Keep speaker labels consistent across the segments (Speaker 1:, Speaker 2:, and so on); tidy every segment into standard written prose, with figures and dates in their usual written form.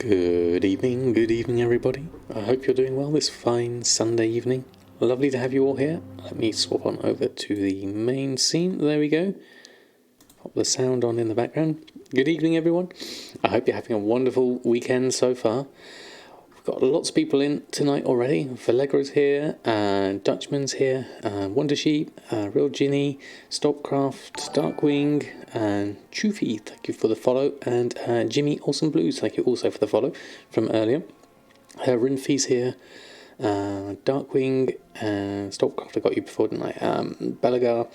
Speaker 1: Good evening everybody. I hope you're doing well this fine Sunday evening. Lovely to have you all here. Let me swap on over to the main scene. There we go. Pop the sound on in the background. Good evening everyone. I hope you're having a wonderful weekend so far. We've got lots of people in tonight already. Vallegra's here, Dutchman's here, Wonder Sheep, Real Ginny, Stopcraft, Darkwing, and Choofy, thank you for the follow, and Jimmy Awesome Blues, thank you also for the follow from earlier. Rinfy's here, Darkwing, and Stopcraft, I got you before, didn't I? Belagar,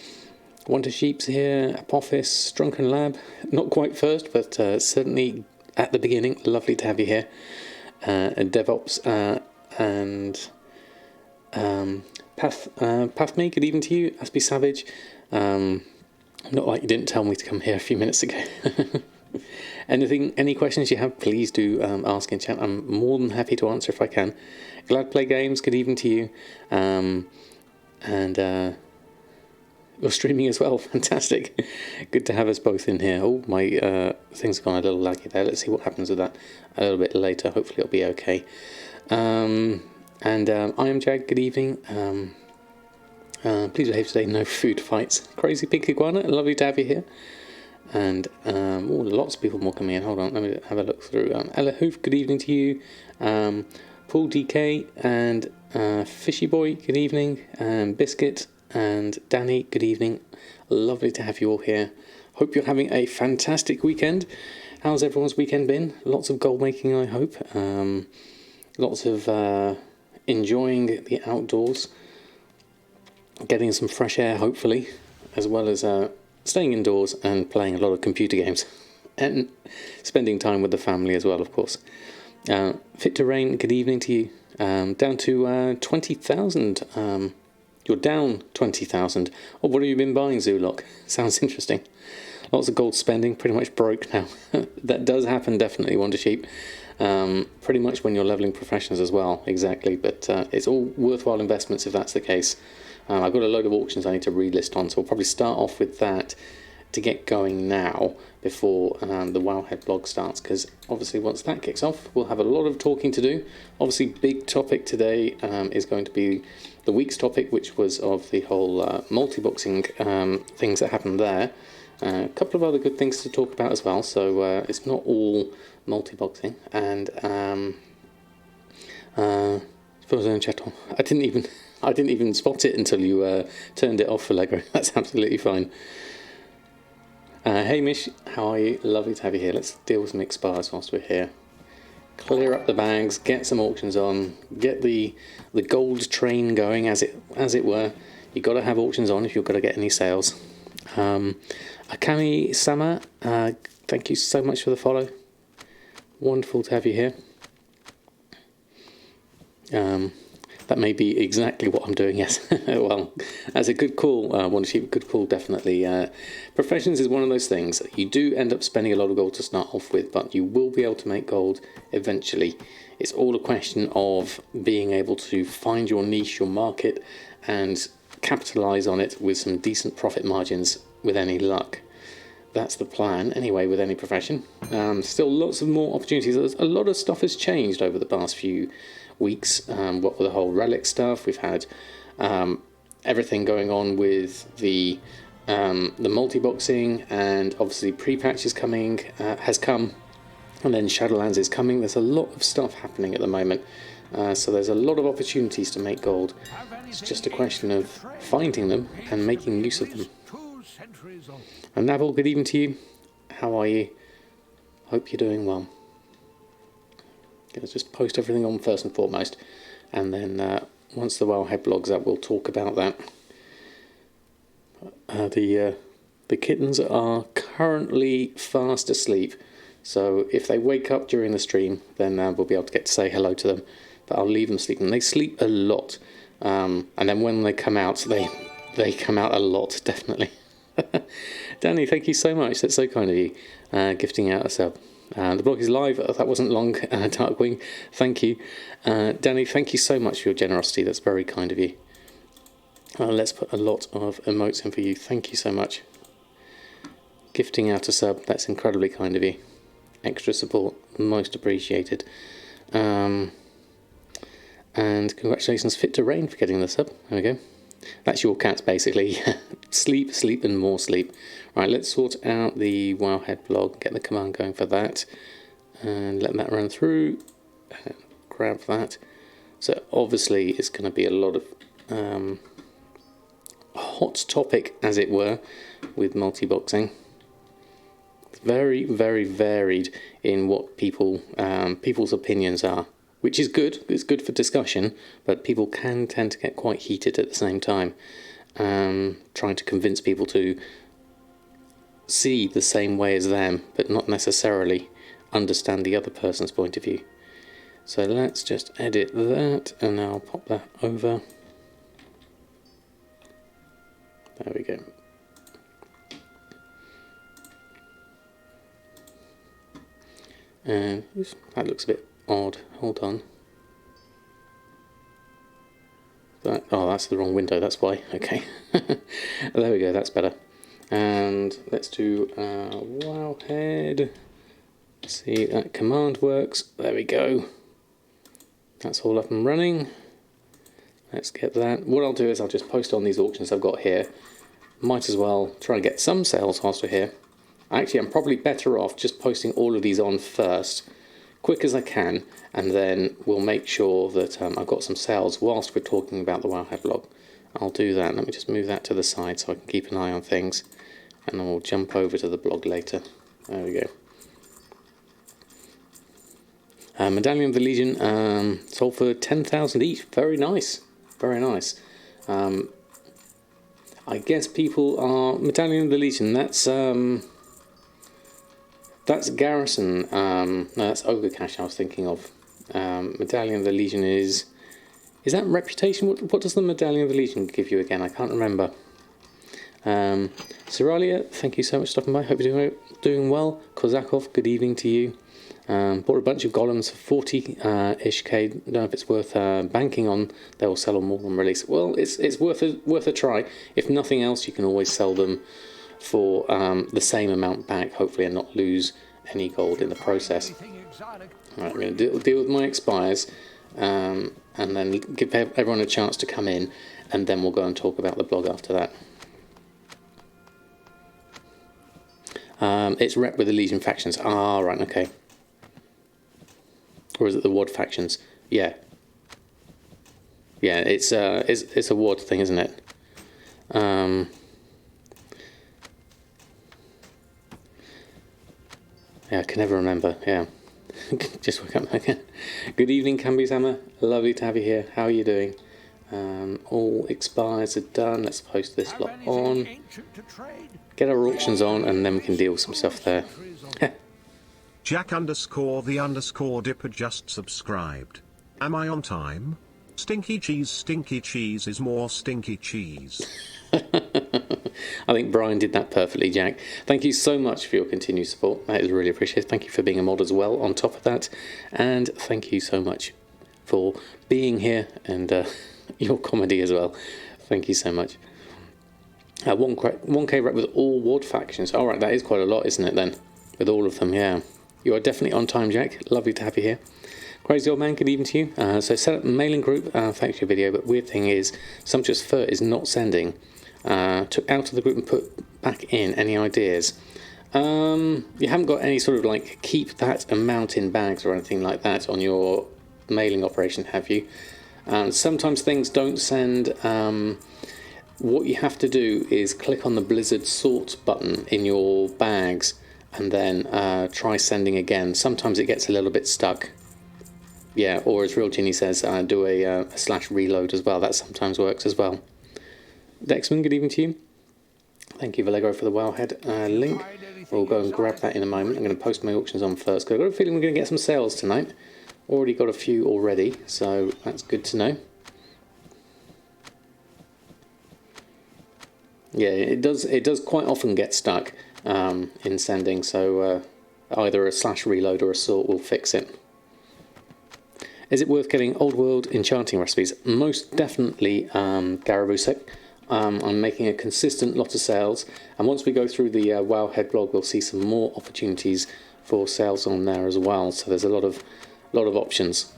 Speaker 1: Wonder Sheep's here, Apophis, Drunken Lab, not quite first, but certainly at the beginning. Lovely to have you here. DevOps and Pathme, good evening to you. Aspie Savage, not like you didn't tell me to come here a few minutes ago. Any questions you have, please do ask in chat. I'm more than happy to answer if I can. Glad Play Games, good evening to you. And you're streaming as well, fantastic. Good to have us both in here. Oh, my things have gone a little laggy there. Let's see what happens with that a little bit later. Hopefully it'll be okay. I am Jag, good evening. Please behave today, no food fights. Crazy Pig Iguana, lovely to have you here. And lots of people more coming in. Hold on, let me have a look through. Ella Hoof, good evening to you. Paul DK and Fishy Boy, good evening. Biscuit and Danny, good evening. Lovely to have you all here. Hope you're having a fantastic weekend. How's everyone's weekend been? Lots of gold making, I hope. Lots of enjoying the outdoors, getting some fresh air, hopefully, as well as staying indoors and playing a lot of computer games, and spending time with the family as well, of course. Fit to Rain, good evening to you. Down to 20,000. You're down 20,000. Oh, what have you been buying, Zoolock? Sounds interesting. Lots of gold spending, pretty much broke now. That does happen, definitely, Wonder Sheep. Pretty much when you're leveling professions as well, exactly. But it's all worthwhile investments if that's the case. I've got a load of auctions I need to relist on, so we'll probably start off with that to get going now before the Wowhead blog starts, because obviously once that kicks off we'll have a lot of talking to do. Obviously big topic today is going to be the week's topic, which was of the whole multiboxing things that happened there. A couple of other good things to talk about as well, so it's not all multiboxing. And I didn't even spot it until you turned it off for Lego. That's absolutely fine. Hey Mish, how are you? Lovely to have you here. Let's deal with some expires whilst we're here. Clear up the bags, get some auctions on, get the gold train going, as it were. You've got to have auctions on if you've got to get any sales. Akami Sama, thank you so much for the follow. Wonderful to have you here. That may be exactly what I'm doing, yes. Well, that's a good call, Wonder Sheep, good call, definitely. Professions is one of those things. You do end up spending a lot of gold to start off with, but you will be able to make gold eventually. It's all a question of being able to find your niche, your market, and capitalise on it with some decent profit margins with any luck. That's the plan, anyway, with any profession. Still lots of more opportunities. A lot of stuff has changed over the past few weeks. What with the whole relic stuff, we've had everything going on with the multiboxing, and obviously pre-patch is coming, has come, and then Shadowlands is coming. There's a lot of stuff happening at the moment, so there's a lot of opportunities to make gold. It's just a question of finding them and making use of them. And Naval, good evening to you. How are you? Hope you're doing well. Let's just post everything on first and foremost, and then once the Wowhead blog's up, we'll talk about that. The kittens are currently fast asleep, so if they wake up during the stream, then we'll be able to get to say hello to them. But I'll leave them sleeping. They sleep a lot, and then when they come out, they come out a lot, definitely. Danny, thank you so much. That's so kind of you, gifting out a sub. The blog is live. That wasn't long, Darkwing. Thank you. Danny, thank you so much for your generosity. That's very kind of you. Let's put a lot of emotes in for you. Thank you so much. Gifting out a sub. That's incredibly kind of you. extra support, most appreciated. And congratulations Fit to Rain for getting the sub. There we go. That's your cats basically. Sleep, sleep and more sleep. Right, let's sort out the Wowhead blog, get the command going for that, and let that run through. Grab that. So obviously it's going to be a lot of hot topic, as it were, with multiboxing. Very, very varied in what people's opinions are, which is good. It's good for discussion, but people can tend to get quite heated at the same time, trying to convince people to see the same way as them, but not necessarily understand the other person's point of view. So let's just edit that, and I'll pop that over. There we go. And that looks a bit odd. Hold on. Oh, that's the wrong window, that's why. Okay. There we go, that's better. And let's do Wowhead. See if that command works. There we go. That's all up and running. Let's get that. What I'll do is I'll just post on these auctions I've got here. Might as well try and get some sales whilst we're here. Actually, I'm probably better off just posting all of these on first, quick as I can, and then we'll make sure that I've got some sales whilst we're talking about the Wowhead blog. I'll do that. Let me just move that to the side so I can keep an eye on things, and then we'll jump over to the blog later. There we go. Medallion of the Legion sold for 10,000 each. Very nice, very nice. I guess people are Medallion of the Legion. That's Garrison. No, that's Ogre Cash I was thinking of. Medallion of the Legion is that Reputation? What does the Medallion of the Legion give you again? I can't remember. Siralia, thank you so much for stopping by. Hope you're doing well. Kozakov, good evening to you. Bought a bunch of golems for 40-ish K. Don't know if it's worth banking on. They'll sell on more than release. Well, it's worth a try. If nothing else, you can always sell them for the same amount back, hopefully, and not lose any gold in the process. Right, I'm going to deal with my expires, and then give everyone a chance to come in, and then we'll go and talk about the blog after that. It's rep with the Legion factions. Ah, right, okay. Or is it the WOD factions? Yeah. Yeah, it's a WOD thing, isn't it? Yeah, I can never remember. Yeah. Just woke up again. Good evening, Cambusama. Lovely to have you here. How are you doing? All expires are done. Let's post this lot on. Get our auctions on, and then we can deal with some stuff there.
Speaker 2: Jack_the_ Dipper just subscribed. Am I on time? Stinky cheese is more stinky cheese.
Speaker 1: I think Brian did that perfectly, Jack. Thank you so much for your continued support. That is really appreciated. Thank you for being a mod as well on top of that. And thank you so much for being here and your comedy as well. Thank you so much. 1K rep with all WOD factions. Alright, that is quite a lot, isn't it then? With all of them, yeah. You are definitely on time, Jack. Lovely to have you here. Crazy Old Man, good evening to you. So set up a mailing group, thanks for your video, but weird thing is, Sumptuous Fur is not sending. Took out of the group and put back in. Any ideas? You haven't got any sort of like keep that amount in bags or anything like that on your mailing operation, have you? Sometimes things don't send. What you have to do is click on the Blizzard sort button in your bags and then try sending again. Sometimes it gets a little bit stuck. Yeah, or as Real Genie says, do a / reload as well. That sometimes works as well. Dexman, good evening to you. Thank you, Valego, for the Wowhead link. We'll go and grab that in a moment. I'm going to post my auctions on first because I've got a feeling we're going to get some sales tonight. Already got a few already, so that's good to know. Yeah, it does quite often get stuck in sending, so either a / reload or a sort will fix it. Is it worth getting old world enchanting recipes? Most definitely, Garabusek. I'm making a consistent lot of sales, and once we go through the Wowhead blog, we'll see some more opportunities for sales on there as well. So there's a lot of options.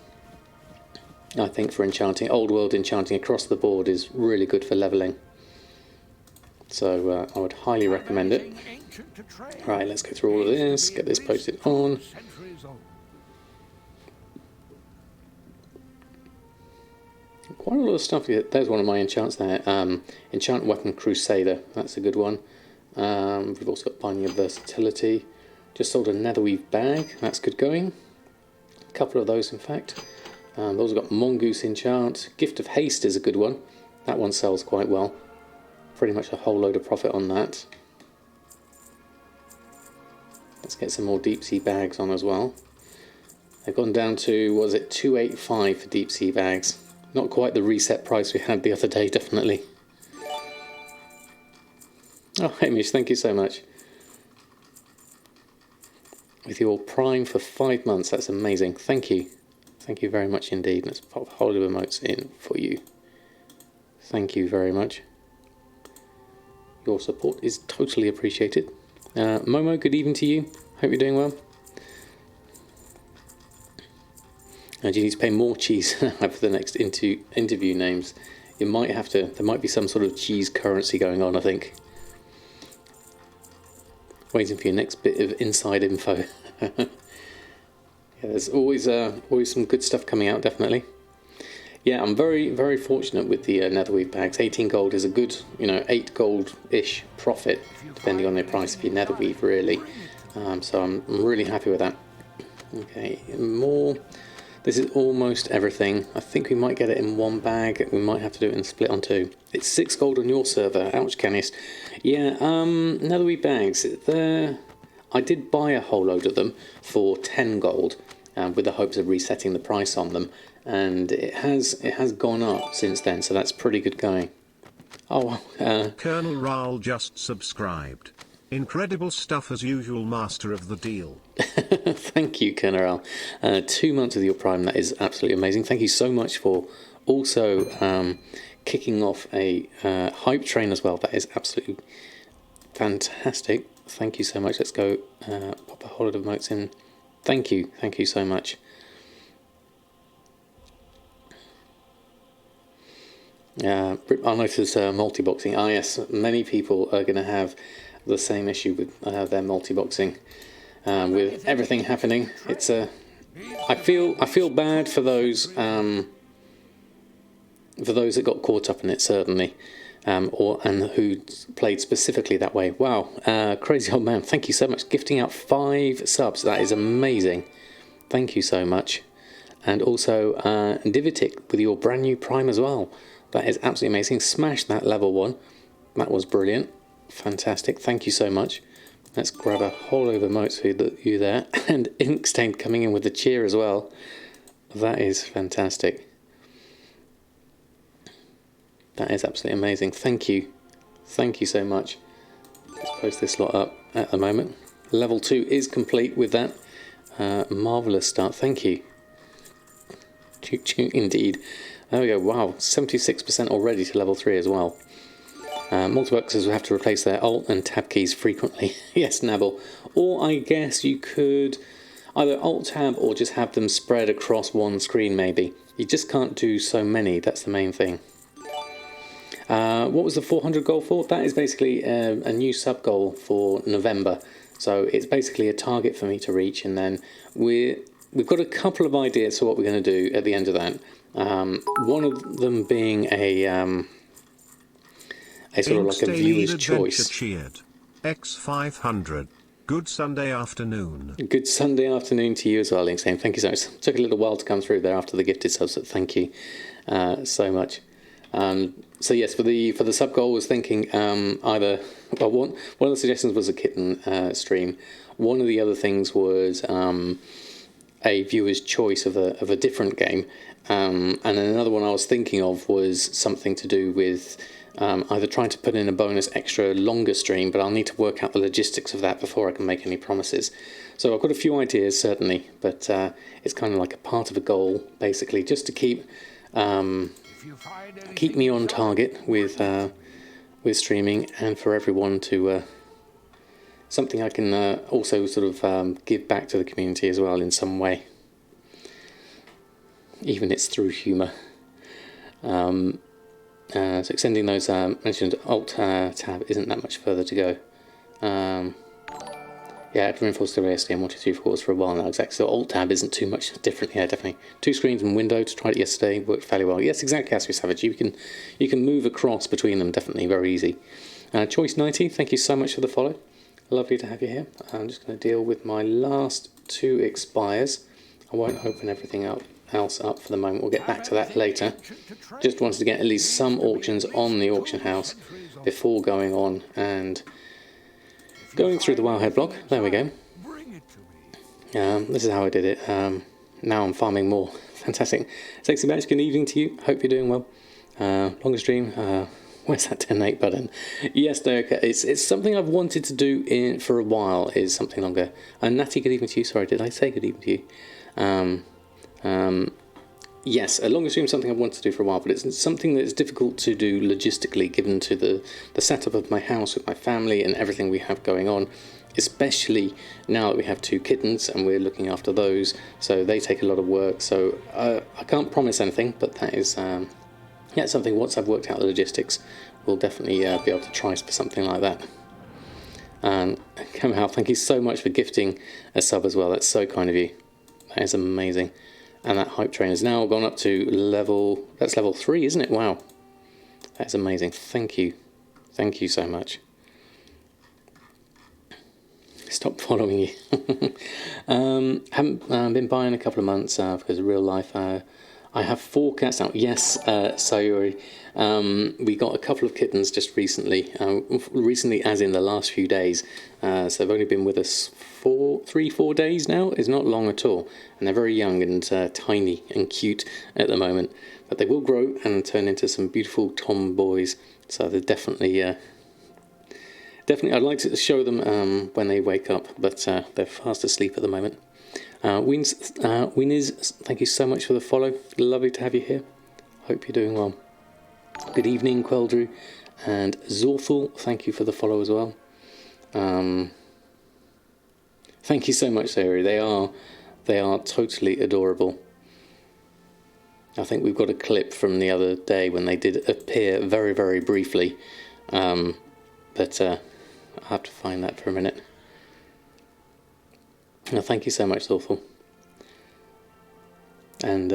Speaker 1: I think for enchanting, old world enchanting across the board is really good for leveling. So I would highly recommend it. Right, let's go through all of this, get this posted on. Quite a lot of stuff. There's one of my enchants there. Enchant Weapon Crusader, that's a good one. We've also got Binding of Versatility. Just sold a Netherweave bag, that's good going. A couple of those in fact. Those have got Mongoose Enchant. Gift of Haste is a good one. That one sells quite well. Pretty much a whole load of profit on that. Let's get some more deep sea bags on as well. They've gone down to, what was it, 285 for deep sea bags. Not quite the reset price we had the other day, definitely. Oh, Hamish, thank you so much. With your Prime for 5 months, that's amazing. Thank you. Thank you very much indeed. Let's pop a whole lot of emotes in for you. Thank you very much. Your support is totally appreciated. Momo, good evening to you. Hope you're doing well. And you need to pay more cheese for the next interview names. You might have to. There might be some sort of cheese currency going on, I think. Waiting for your next bit of inside info. Yeah, there's always some good stuff coming out, definitely. Yeah, I'm very, very fortunate with the Netherweave bags. 18 gold is a good, 8 gold-ish profit, depending on the price of your Netherweave, really. So I'm really happy with that. Okay, more. This is almost everything. I think we might get it in one bag. We might have to do it in split on 2. It's 6 gold on your server. Ouch, Canis. Yeah, Netherweave bags. I did buy a whole load of them for 10 gold, with the hopes of resetting the price on them, and it has gone up since then. So that's pretty good going. Oh,
Speaker 2: Colonel Rahl just subscribed. Incredible stuff as usual, master of the deal.
Speaker 1: Thank you, Colonel Rahl. 2 months with your Prime, that is absolutely amazing. Thank you so much for also kicking off a hype train as well. That is absolutely fantastic. Thank you so much. Let's go pop a whole lot of emotes in. Thank you so much. I noticed multiboxing. Ah, yes, many people are going to have the same issue with their multiboxing. With everything happening, it's I feel bad for those that got caught up in it, certainly. And who played specifically that way. Wow, crazy old man, thank you so much. Gifting out 5 subs, that is amazing. Thank you so much. And also Divitic with your brand new Prime as well. That is absolutely amazing. Smash that level 1. That was brilliant. Fantastic, thank you so much. Let's grab a whole load of emotes for you there. And Inkstain coming in with the cheer as well. That is fantastic. That is absolutely amazing. Thank you. Thank you so much. Let's post this lot up at the moment. Level 2 is complete with that. Marvellous start. Thank you. Indeed. There we go. Wow. 76% already to level 3 as well. Multiboxers will have to replace their Alt and Tab keys frequently. Yes, Nabble. Or I guess you could either Alt Tab or just have them spread across one screen maybe. You just can't do so many. That's the main thing. What was the 400 goal for? That is basically a new sub goal for November. So it's basically a target for me to reach, and then we've got a couple of ideas for what we're going to do at the end of that. One of them being a sort of like a viewer's choice.
Speaker 2: Cheered. X500. Good Sunday afternoon.
Speaker 1: Good Sunday afternoon to you as well, Link. Thank you so much. It took a little while to come through there after the gifted subs, so thank you so much. So yes, for the sub goal, was thinking either one of the suggestions was a kitten stream. One of the other things was a viewer's choice of a different game, and another one I was thinking of was something to do with either trying to put in a bonus extra longer stream, but I'll need to work out the logistics of that before I can make any promises. So I've got a few ideas certainly, but it's kind of like a part of a goal basically, just to keep me on target with streaming, and for everyone to something I can also sort of give back to the community as well in some way, even it's through humour. So extending those mentioned Alt tab isn't that much further to go. Yeah, I've reinforced the ASDM 123 for a while now, exactly. So Alt tab isn't too much different. Yeah, definitely. 2 screens and window. To try it yesterday, worked fairly well. Yes, exactly, Asri Savage. You can move across between them, definitely, very easy. Choice 90, thank you so much for the follow. Lovely to have you here. I'm just going to deal with my last 2 expires. I won't open everything else up for the moment. We'll get back to that later. Just wanted to get at least some auctions on the auction house before going on and going through the Wowhead blog. There we go. This is how I did it. Now I'm farming more. Fantastic. Sexy Badge, good evening to you. Hope you're doing well. Longer stream. Where's that donate button? Yes, Derek. It's something I've wanted to do for a while. Is something longer. Natty, good evening to you. Sorry, did I say good evening to you? Yes, a longer stream is something I've wanted to do for a while, but it's something that's difficult to do logistically, given to the setup of my house with my family and everything we have going on, especially now that we have 2 kittens and we're looking after those, so they take a lot of work. So I can't promise anything, but that is something once I've worked out the logistics, we'll definitely be able to try for something like that. And Kamal, thank you so much for gifting a sub as well. That's so kind of you. That is amazing. And that hype train has now gone up to level 3, isn't it? Wow. That's amazing. Thank you. Thank you so much. Stop following you. Haven't been buying a couple of months because of real life. I have 4 cats now. Yes, Sayuri. We got a couple of kittens just recently. Recently as in the last few days. So they've only been with us 4 days now. It's not long at all. And they're very young and tiny and cute at the moment. But they will grow and turn into some beautiful tomboys. So they're definitely... I'd like to show them when they wake up. But they're fast asleep at the moment. Winners, thank you so much for the follow. Lovely to have you here. Hope you're doing well. Good evening, Queldrew. And Zorthal, thank you for the follow as well. Thank you so much, Sarah. They are totally adorable. I think we've got a clip from the other day when they did appear very, very briefly. But I'll have to find that for a minute. Well, thank you so much, Zorthal. And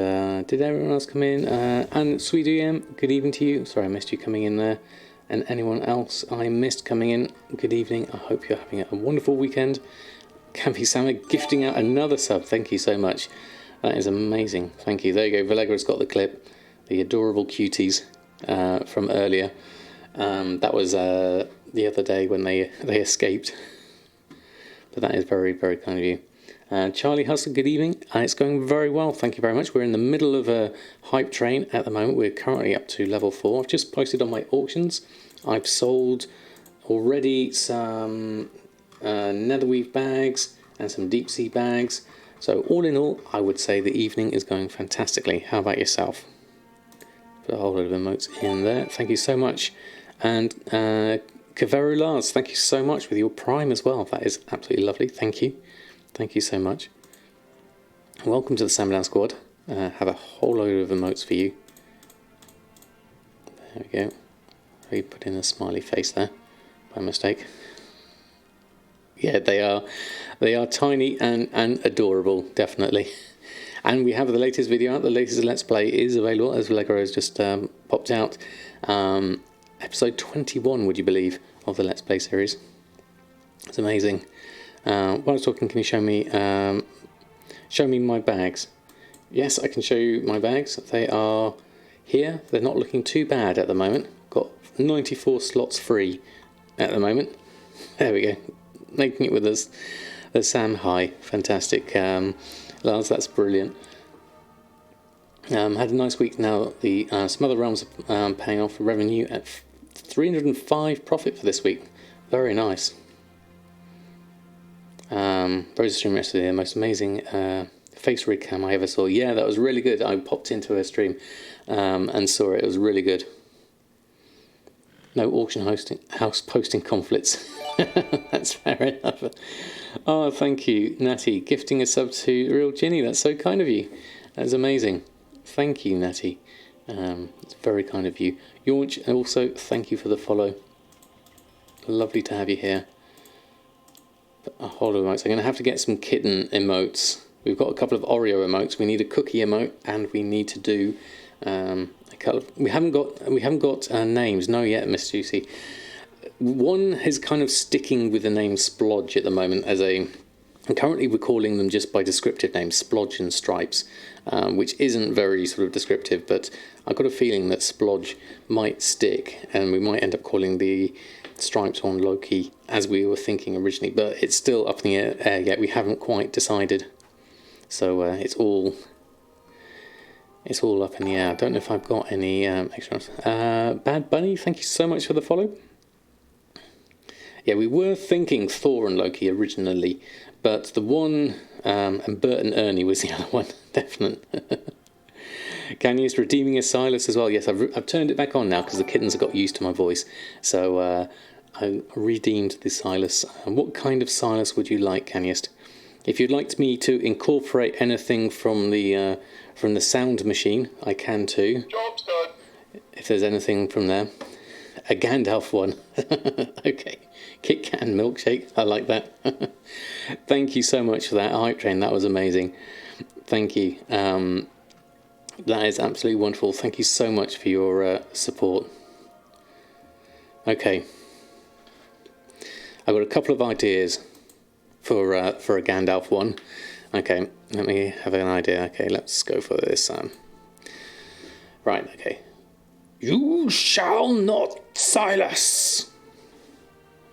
Speaker 1: did everyone else come in? And Sweet EM, good evening to you. Sorry, I missed you coming in there. And anyone else I missed coming in, good evening. I hope you're having a wonderful weekend. Campy Sama gifting out another sub. Thank you so much. That is amazing. Thank you. There you go. Valegra's got the clip. The adorable cuties from earlier. That was the other day when they escaped. But that is very, very kind of you. Charlie Hustler, good evening. It's going very well, thank you very much. We're in the middle of a hype train at the moment. We're currently up to level 4. I've just posted on my auctions. I've sold already some netherweave bags and some deep sea bags. So all in all, I would say the evening is going fantastically. How about yourself? Put a whole load of emotes in there. Thank you so much. And Kaveru Lars, thank you so much with your Prime as well. That is absolutely lovely. Thank you. Thank you so much. Welcome to the Samadan squad. Have a whole load of emotes for you. There we go. We put in a smiley face there by mistake. Yeah, they are tiny and adorable, definitely. And we have the latest video out. The latest Let's Play is available, as Lego has just popped out. Episode 21, would you believe, of the Let's Play series. It's amazing. While I was talking, can you show me my bags? Yes, I can show you my bags. They are here. They're not looking too bad at the moment. Got 94 slots free at the moment. There we go. Making it with us. The Sam High. Fantastic. Lars, that's brilliant. Had a nice week now. Some other realms are paying off revenue at 305 profit for this week. Very nice. Rosa stream yesterday, the most amazing face rig cam I ever saw. Yeah, that was really good. I popped into her stream and saw it. It was really good. No auction house posting conflicts. That's fair enough. Oh, thank you, Natty, gifting a sub to Real Ginny. That's so kind of you. That's amazing. Thank you, Natty. It's very kind of you. Yaunch, and also thank you for the follow. Lovely to have you here. Hold on, right, so I'm going to have to get some kitten emotes. We've got a couple of Oreo emotes. We need a cookie emote, and we need to do a couple of, we haven't got names. No yet, Miss Juicy. One is kind of sticking with the name Splodge at the moment as a. Currently, we're calling them just by descriptive names, Splodge and Stripes, which isn't very sort of descriptive. But I've got a feeling that Splodge might stick, and we might end up calling the Stripes on Loki as we were thinking originally. But it's still up in the air yet. We haven't quite decided, so it's all up in the air. I don't know if I've got any extras. Bad Bunny, thank you so much for the follow. Yeah, we were thinking Thor and Loki originally, but the one, and Bert and Ernie was the other one, definite. Kanye's redeeming a Silas as well. Yes, I've turned it back on now because the kittens have got used to my voice. So I redeemed the Silas. What kind of Silas would you like, Kanyest? If you'd like me to incorporate anything from the sound machine, I can too.
Speaker 3: Job's done.
Speaker 1: If there's anything from there. A Gandalf one. Okay. Kit Kat and milkshake. I like that. Thank you so much for that hype train. That was amazing. Thank you. That is absolutely wonderful. Thank you so much for your support. Okay. I've got a couple of ideas for a Gandalf one. Okay, let me have an idea. Okay, let's go for this. Right, okay. You shall not Silas.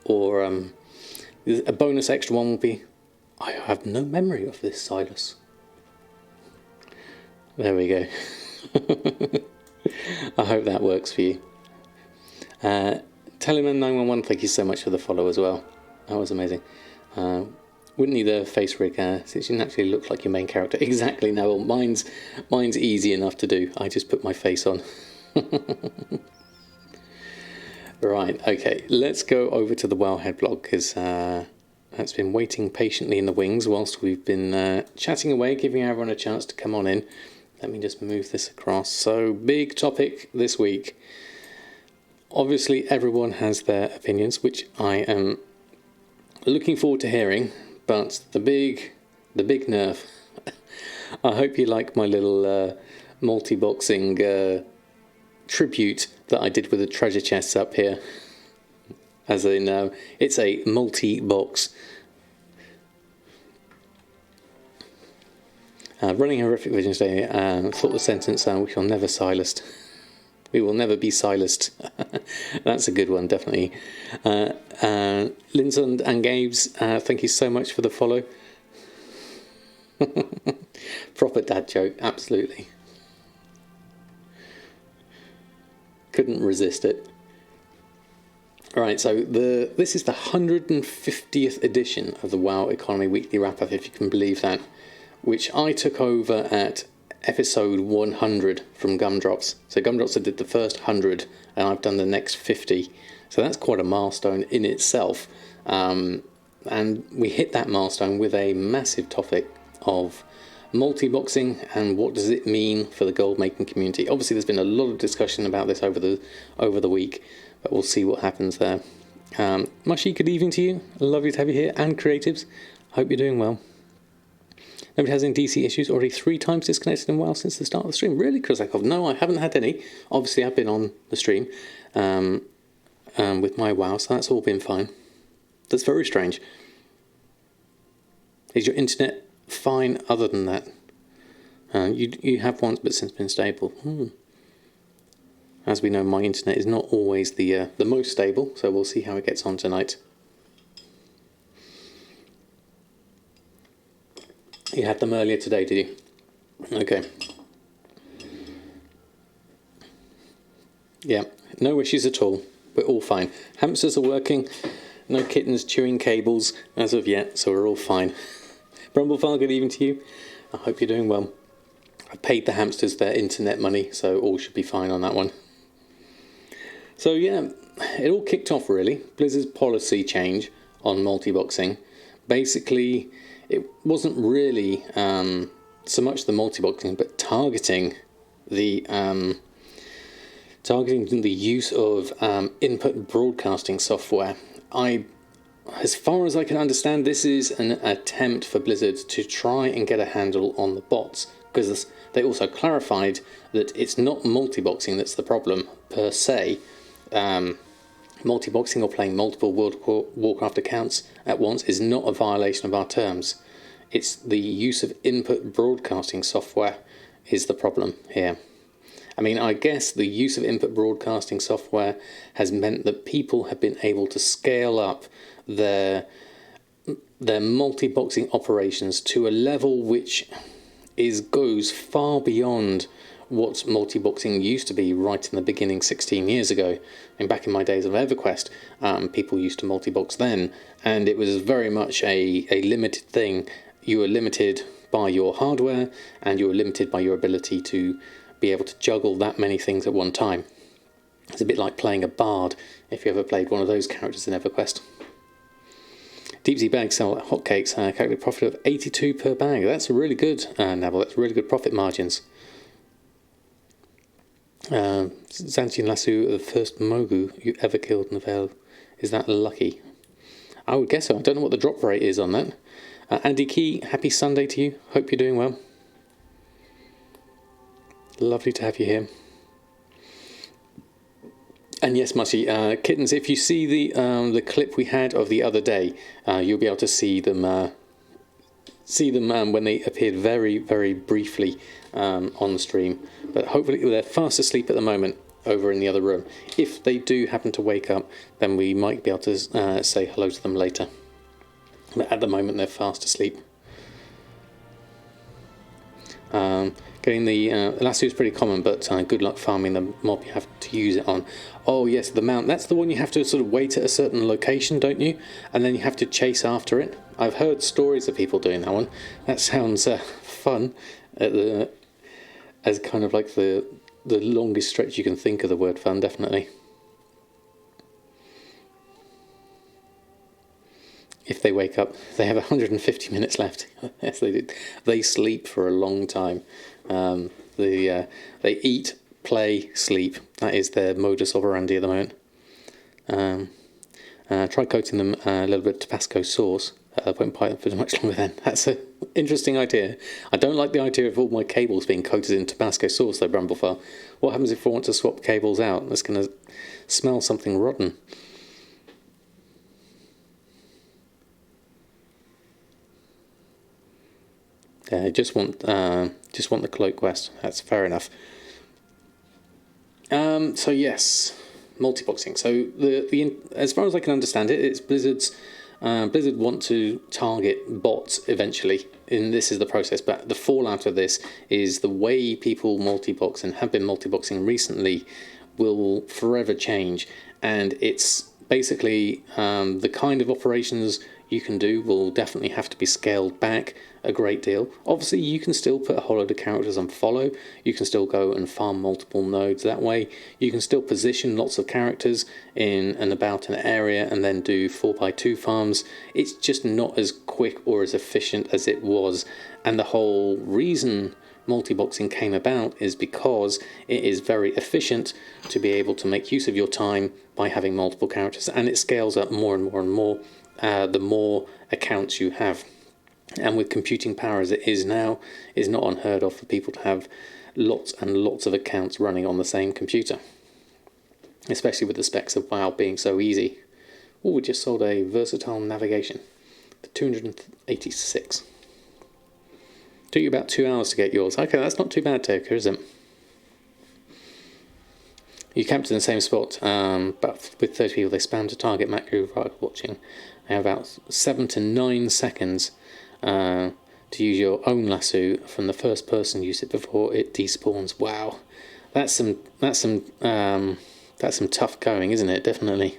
Speaker 1: Or a bonus extra one will be, I have no memory of this Silas. There we go. I hope that works for you. Teleman911, thank you so much for the follow as well. That was amazing. Wouldn't need a face rig since you naturally look like your main character. Exactly, no, mine's easy enough to do. I just put my face on. Right, okay, let's go over to the Wowhead blog because that's been waiting patiently in the wings whilst we've been chatting away, giving everyone a chance to come on in. Let me just move this across. So, big topic this week. Obviously, everyone has their opinions, which I am looking forward to hearing. But the big nerf. I hope you like my little multi-boxing tribute that I did with the treasure chests up here. As in, it's a multi-box. Running horrific vision today, thought the sentence, we shall never silenced. We will never be silenced. That's a good one, definitely. Linsund and Gabe's, thank you so much for the follow. Proper dad joke, absolutely. Couldn't resist it. Alright, so this is the 150th edition of the WoW Economy Weekly Wrap-Up, if you can believe that, which I took over at episode 100 from Gumdrops. So Gumdrops did the first 100 and I've done the next 50. So that's quite a milestone in itself. And we hit that milestone with a massive topic of multi-boxing and what does it mean for the gold making community. Obviously there's been a lot of discussion about this over the week, but we'll see what happens there. Mushy, good evening to you. Lovely to have you here, and creatives. Hope you're doing well. Nobody has any DC issues. Already 3 times disconnected in WoW since the start of the stream. Really, Kruzakov? No, I haven't had any. Obviously, I've been on the stream with my WoW, so that's all been fine. That's very strange. Is your internet fine other than that? You have once, but since been stable. As we know, my internet is not always the most stable, so we'll see how it gets on tonight. You had them earlier today, did you? Okay. Yeah, no issues at all. We're all fine. Hamsters are working. No kittens chewing cables as of yet, so we're all fine. Brumblefile, good evening to you. I hope you're doing well. I paid the hamsters their internet money, so all should be fine on that one. So yeah, it all kicked off really. Blizzard's policy change on multiboxing. Basically, it wasn't really so much the multiboxing, but targeting the use of input broadcasting software. As far as I can understand, this is an attempt for Blizzard to try and get a handle on the bots, because they also clarified that it's not multiboxing that's the problem per se. Multiboxing or playing multiple World of Warcraft accounts at once is not a violation of our terms. It's the use of input broadcasting software is the problem here. I mean, I guess the use of input broadcasting software has meant that people have been able to scale up their multiboxing operations to a level which goes far beyond what multiboxing used to be right in the beginning 16 years ago. And back in my days of EverQuest, people used to multibox then, and it was very much a limited thing. You were limited by your hardware, and you were limited by your ability to be able to juggle that many things at one time. It's a bit like playing a bard, if you ever played one of those characters in EverQuest. Deep Sea bags sell hotcakes, calculated profit of 82 per bag. That's really good, Neville. That's really good profit margins. Zantian Lasso, the first Mogu you ever killed in the Vale. Is that lucky? I would guess so. I don't know what the drop rate is on that. Andy Key, happy Sunday to you. Hope you're doing well. Lovely to have you here. And yes, Mushy, kittens, if you see the clip we had of the other day, you'll be able to see them when they appeared very, very briefly on the stream. But hopefully they're fast asleep at the moment over in the other room. If they do happen to wake up, then we might be able to say hello to them later. But at the moment they're fast asleep. Getting the lasso is pretty common, but good luck farming the mob you have to use it on. Oh yes, the mount, that's the one you have to sort of wait at a certain location, don't you? And then you have to chase after it. I've heard stories of people doing that one. That sounds fun, as kind of like the longest stretch you can think of the word fun, definitely. If they wake up, they have 150 minutes left. Yes, they do. They sleep for a long time. They eat, play, sleep. That is their modus operandi at the moment. Try coating them a little bit of Tabasco sauce. Won't bite them for much longer then. That's an interesting idea. I don't like the idea of all my cables being coated in Tabasco sauce though, Bramblefar. What happens if I want to swap cables out? That's going to smell something rotten. Just want the cloak quest. That's fair enough. So yes, multiboxing. So the as far as I can understand it, it's Blizzard's. Blizzard want to target bots eventually, and this is the process. But the fallout of this is the way people multibox and have been multiboxing recently will forever change, and it's basically the kind of operations you can do will definitely have to be scaled back a great deal. Obviously, you can still put a whole load of characters on follow. You can still go and farm multiple nodes that way. You can still position lots of characters in and about an area and then do 4x2 farms. It's just not as quick or as efficient as it was. And the whole reason multiboxing came about is because it is very efficient to be able to make use of your time by having multiple characters, and it scales up more and more and more the more accounts you have. And with computing power as it is now, it's not unheard of for people to have lots and lots of accounts running on the same computer, especially with the specs of WoW being so easy. Oh, we just sold a versatile navigation for 286. Took you about 2 hours to get yours. Okay, that's not too bad, Toker, is it? You camped in the same spot, but with 30 people, they spam to target macro while watching. They have about 7 to 9 seconds to use your own lasso from the first person use it before it despawns. Wow, that's some tough going, isn't it? Definitely.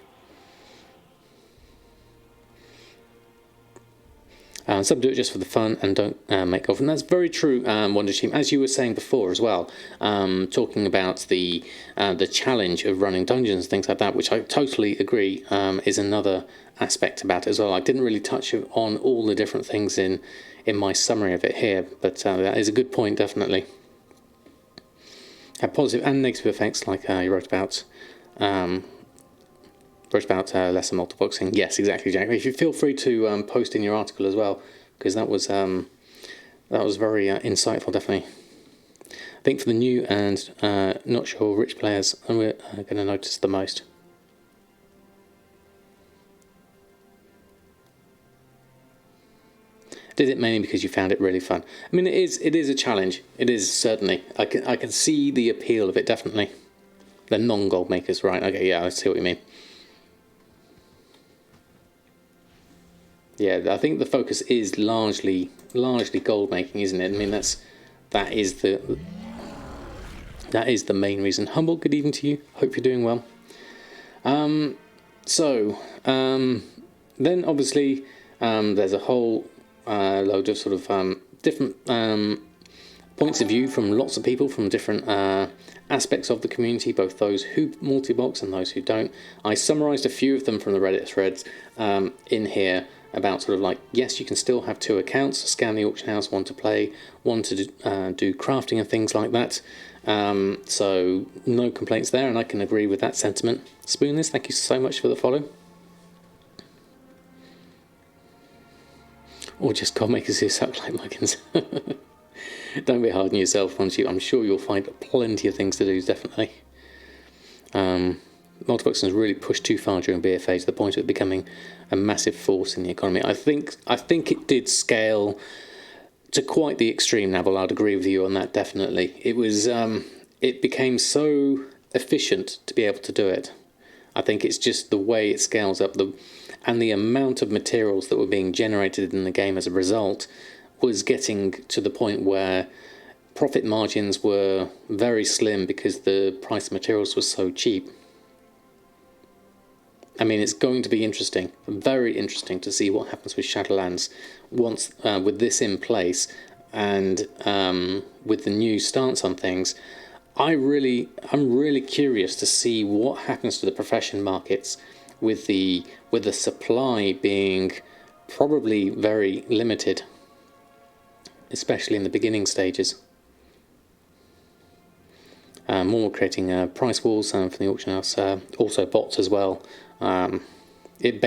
Speaker 1: Some do it just for the fun and don't make off, and that's very true, Wonder Team. As you were saying before as well, talking about the challenge of running dungeons and things like that, which I totally agree is another aspect about it as well. I didn't really touch on all the different things in my summary of it here, but that is a good point, definitely. Have positive and negative effects, like you wrote about. Lesser multiboxing. Yes, exactly, Jack. If you feel free to post in your article as well, because that was very insightful, definitely. I think for the new and not sure rich players, we're going to notice the most. Did it mainly because you found it really fun? I mean, it is a challenge. It is, certainly. I can see the appeal of it, definitely. The non-gold makers, right? Okay, yeah, I see what you mean. Yeah, I think the focus is largely gold making, isn't it? I mean, that is the main reason. Humble, good evening to you. Hope you're doing well. Then obviously there's a whole load of sort of different points of view from lots of people from different aspects of the community, both those who multi-box and those who don't. I summarised a few of them from the Reddit threads in here, about sort of like, yes, you can still have 2 accounts, scan the auction house, one to play, one to do crafting and things like that. So no complaints there, and I can agree with that sentiment. Spoonless, thank you so much for the follow. Or just God makers who suck like muggins. Don't be hard on yourself, once I'm sure you'll find plenty of things to do, definitely. Multiboxing has really pushed too far during BFA to the point of it becoming a massive force in the economy. I think it did scale to quite the extreme, Navel. I'd agree with you on that, definitely. It became so efficient to be able to do it. I think it's just the way it scales up, and the amount of materials that were being generated in the game as a result was getting to the point where profit margins were very slim because the price of materials was so cheap. I mean, it's going to be interesting, very interesting, to see what happens with Shadowlands once with this in place, and with the new stance on things. I'm really curious to see what happens to the profession markets with the supply being probably very limited, especially in the beginning stages. More creating price walls from the auction house, also bots as well. It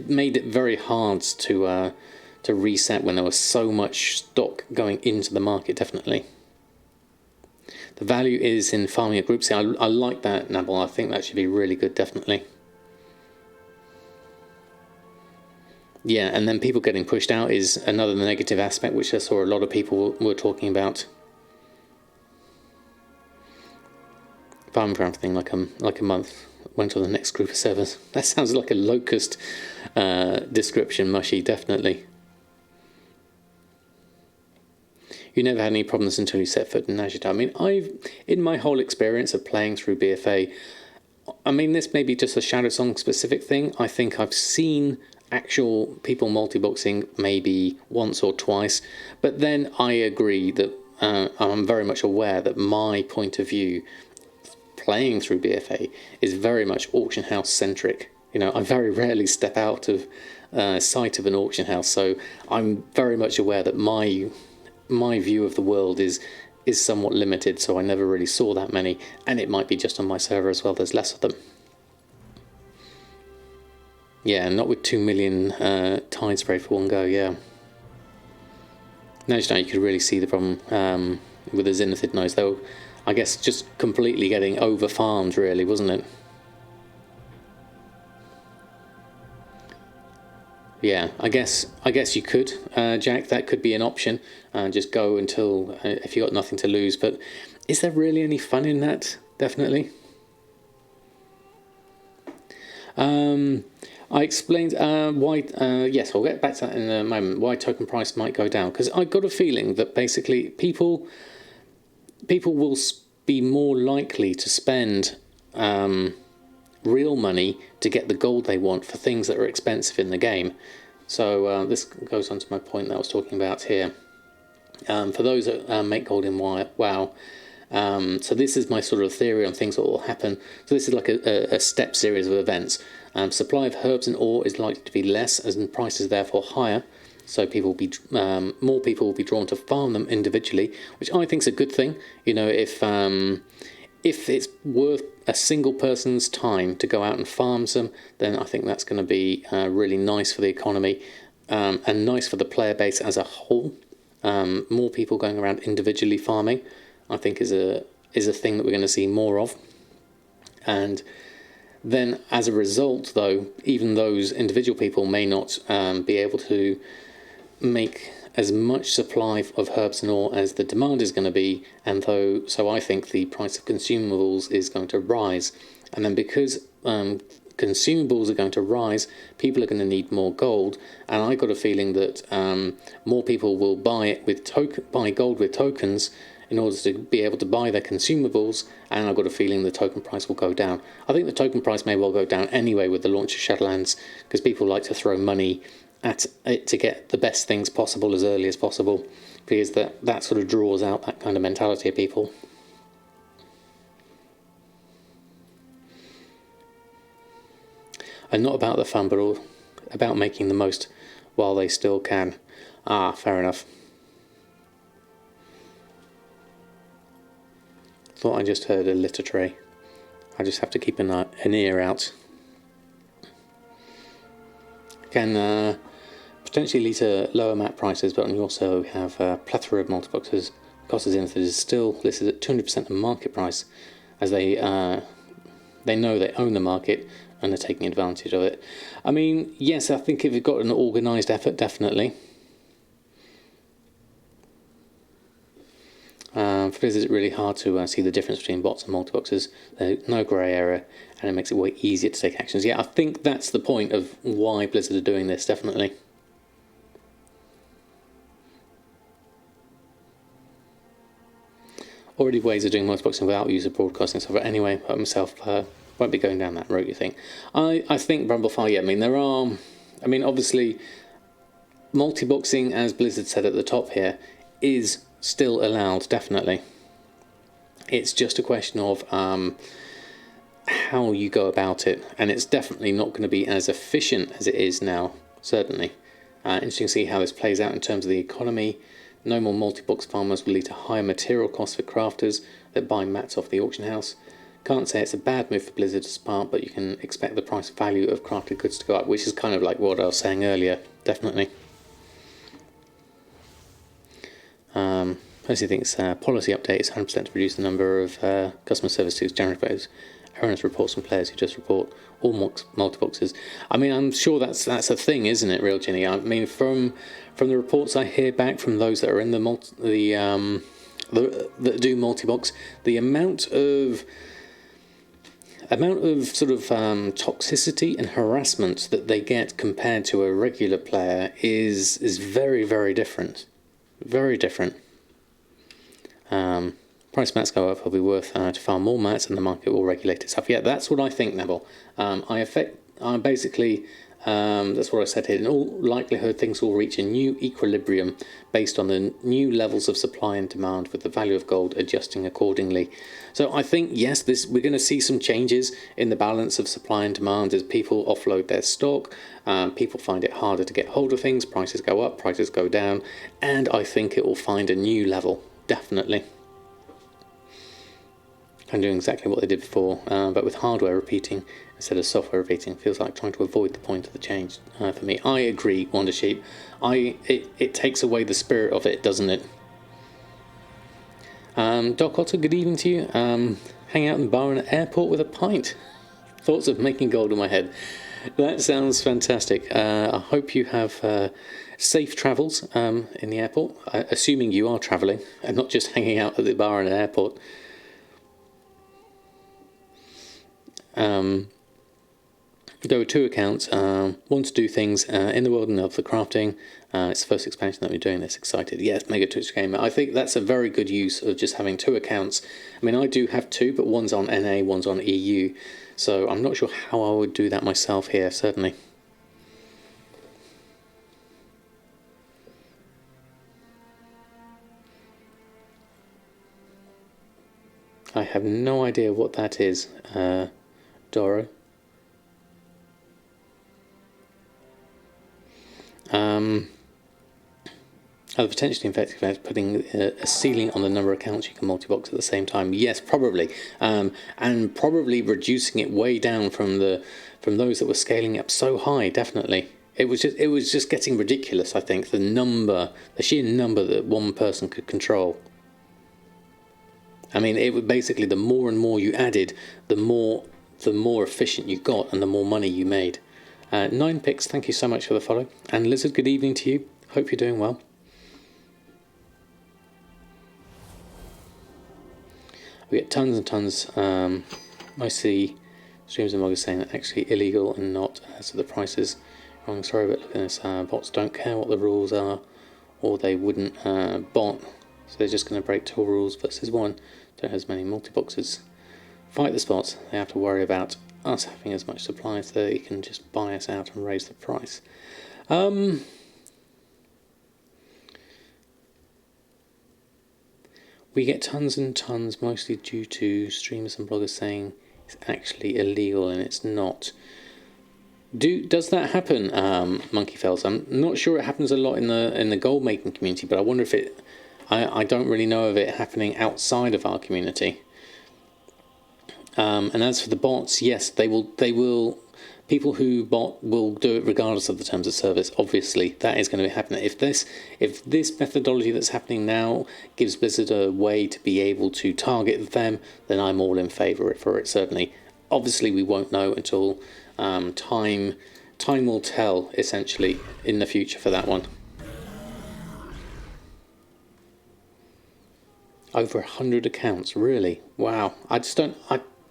Speaker 1: made it very hard to reset when there was so much stock going into the market, definitely. The value is in farming a group. See, I like that, Nabil. I think that should be really good, definitely. Yeah, and then people getting pushed out is another negative aspect, which I saw a lot of people were talking about. Farming for everything like a month. Went on the next group of servers. That sounds like a locust description, Mushy, definitely. You never had any problems until you set foot in Najida. I mean, in my whole experience of playing through BFA, I mean, this may be just a Shadow Song specific thing. I think I've seen actual people multi-boxing maybe once or twice, but then I agree that I'm very much aware that my point of view playing through BFA is very much auction house centric. You know, I very rarely step out of sight of an auction house, so I'm very much aware that my view of the world is somewhat limited, so I never really saw that many, and it might be just on my server as well, there's less of them. Yeah, not with 2 million tide spray for one go, yeah. Now you could really see the problem with the Zenithid nose, though. I guess just completely getting over-farmed, really, wasn't it? Yeah, I guess you could, Jack. That could be an option. Just go until if you got nothing to lose. But is there really any fun in that? Definitely. I explained why. Yes, I'll get back to that in a moment. Why token price might go down, because I got a feeling that basically people will be more likely to spend real money to get the gold they want for things that are expensive in the game. So this goes on to my point that I was talking about here. For those that make gold in WoW, so this is my sort of theory on things that will happen. So this is like a step series of events. Supply of herbs and ore is likely to be less, as in prices therefore higher. So more people will be drawn to farm them individually, which I think is a good thing. You know, if it's worth a single person's time to go out and farm them, then I think that's going to be really nice for the economy and nice for the player base as a whole. More people going around individually farming, I think, is a thing that we're going to see more of. And then as a result, though, even those individual people may not be able to make as much supply of herbs and ore as the demand is going to be, and so I think the price of consumables is going to rise. And then because consumables are going to rise, people are going to need more gold, and I got a feeling that more people will buy gold with tokens in order to be able to buy their consumables, and I've got a feeling the token price will go down. I think the token price may well go down anyway with the launch of Shadowlands, because people like to throw money at it to get the best things possible as early as possible, because that sort of draws out that kind of mentality of people. And not about the fun, but all about making the most while they still can. Fair enough. Thought I just heard a litter tray. I just have to keep an ear out. Can potentially lead to lower map prices, but you also have a plethora of multiboxers. Cost of Zenith is still listed at 200% of market price, as they know they own the market and they're taking advantage of it. I mean, yes, I think if you've got an organised effort, definitely. For this, it's really hard to see the difference between bots and multiboxers. There's no grey area, and it makes it way easier to take actions. Yeah, I think that's the point of why Blizzard are doing this, definitely. Already ways of doing multiboxing without user broadcasting software. Anyway, I myself won't be going down that route, you think. I think Brumblefire, yeah, I mean, there are... I mean, obviously, multiboxing, as Blizzard said at the top here, is still allowed, definitely. It's just a question of how you go about it, and it's definitely not going to be as efficient as it is now, certainly. Interesting to see how this plays out in terms of the economy. No more multi-box farmers will lead to higher material costs for crafters that buy mats off the auction house. Can't say it's a bad move for Blizzard's part, but you can expect the price value of crafted goods to go up, which is kind of like what I was saying earlier, definitely. Percy thinks policy update is 100% to reduce the number of customer service tools generated erroneous reports from players who just report all multiboxes. I mean, I'm sure that's a thing, isn't it, Real Ginny? I mean, from the reports I hear back from those that are in that do multibox, the amount of sort of toxicity and harassment that they get compared to a regular player is very, very different. Very different. Price mats go up, it'll be worth to farm more mats, and the market will regulate itself. Yeah, that's what I think, Neville. Basically, that's what I said here. In all likelihood, things will reach a new equilibrium based on the new levels of supply and demand, with the value of gold adjusting accordingly. So I think, yes, we're going to see some changes in the balance of supply and demand as people offload their stock. People find it harder to get hold of things. Prices go up, prices go down, and I think it will find a new level, definitely. And doing exactly what they did before, but with hardware repeating instead of software repeating. Feels like trying to avoid the point of the change for me. I agree, Wonder Sheep. It takes away the spirit of it, doesn't it? Doc Otter, good evening to you. Hang out in the bar in an airport with a pint. Thoughts of making gold in my head. That sounds fantastic. I hope you have safe travels in the airport, assuming you are travelling and not just hanging out at the bar in an airport. There were two accounts, one to do things in the world and of the crafting. It's the first expansion that we're doing this. Excited. Yes, Mega Twitch Gamer. I think that's a very good use of just having two accounts. I mean, I do have two, but one's on NA, one's on EU. So I'm not sure how I would do that myself here, certainly. I have no idea what that is, Doro. Are the potentially effective at putting a ceiling on the number of accounts you can multi-box at the same time? Yes, probably, and probably reducing it way down from those that were scaling up so high. Definitely, it was just getting ridiculous. I think the sheer number that one person could control. I mean, it would basically, the more and more you added, the more efficient you got, and the more money you made. 9 Picks, thank you so much for the follow, and Lizard, good evening to you. Hope you're doing well. We get tons and tons. Mostly streams and bloggers saying that actually illegal and not as to the prices. Wrong, sorry, but look at this. Bots don't care what the rules are, or they wouldn't bot. So they're just going to break 2 rules versus 1. Don't have as many multi-boxes. Fight the spots. They have to worry about us having as much supply so they can just buy us out and raise the price. We get tons and tons, mostly due to streamers and bloggers saying it's actually illegal and it's not. Does that happen, Monkey Fells? I'm not sure it happens a lot in the gold making community, but I wonder if it. I don't really know of it happening outside of our community. And as for the bots, yes, they will. People who bot will do it regardless of the terms of service. Obviously, that is going to happen. If this methodology that's happening now gives Blizzard a way to be able to target them, then I'm all in favour for it. Certainly. Obviously, we won't know until time will tell. Essentially, in the future for that one. Over 100 accounts, really? Wow. I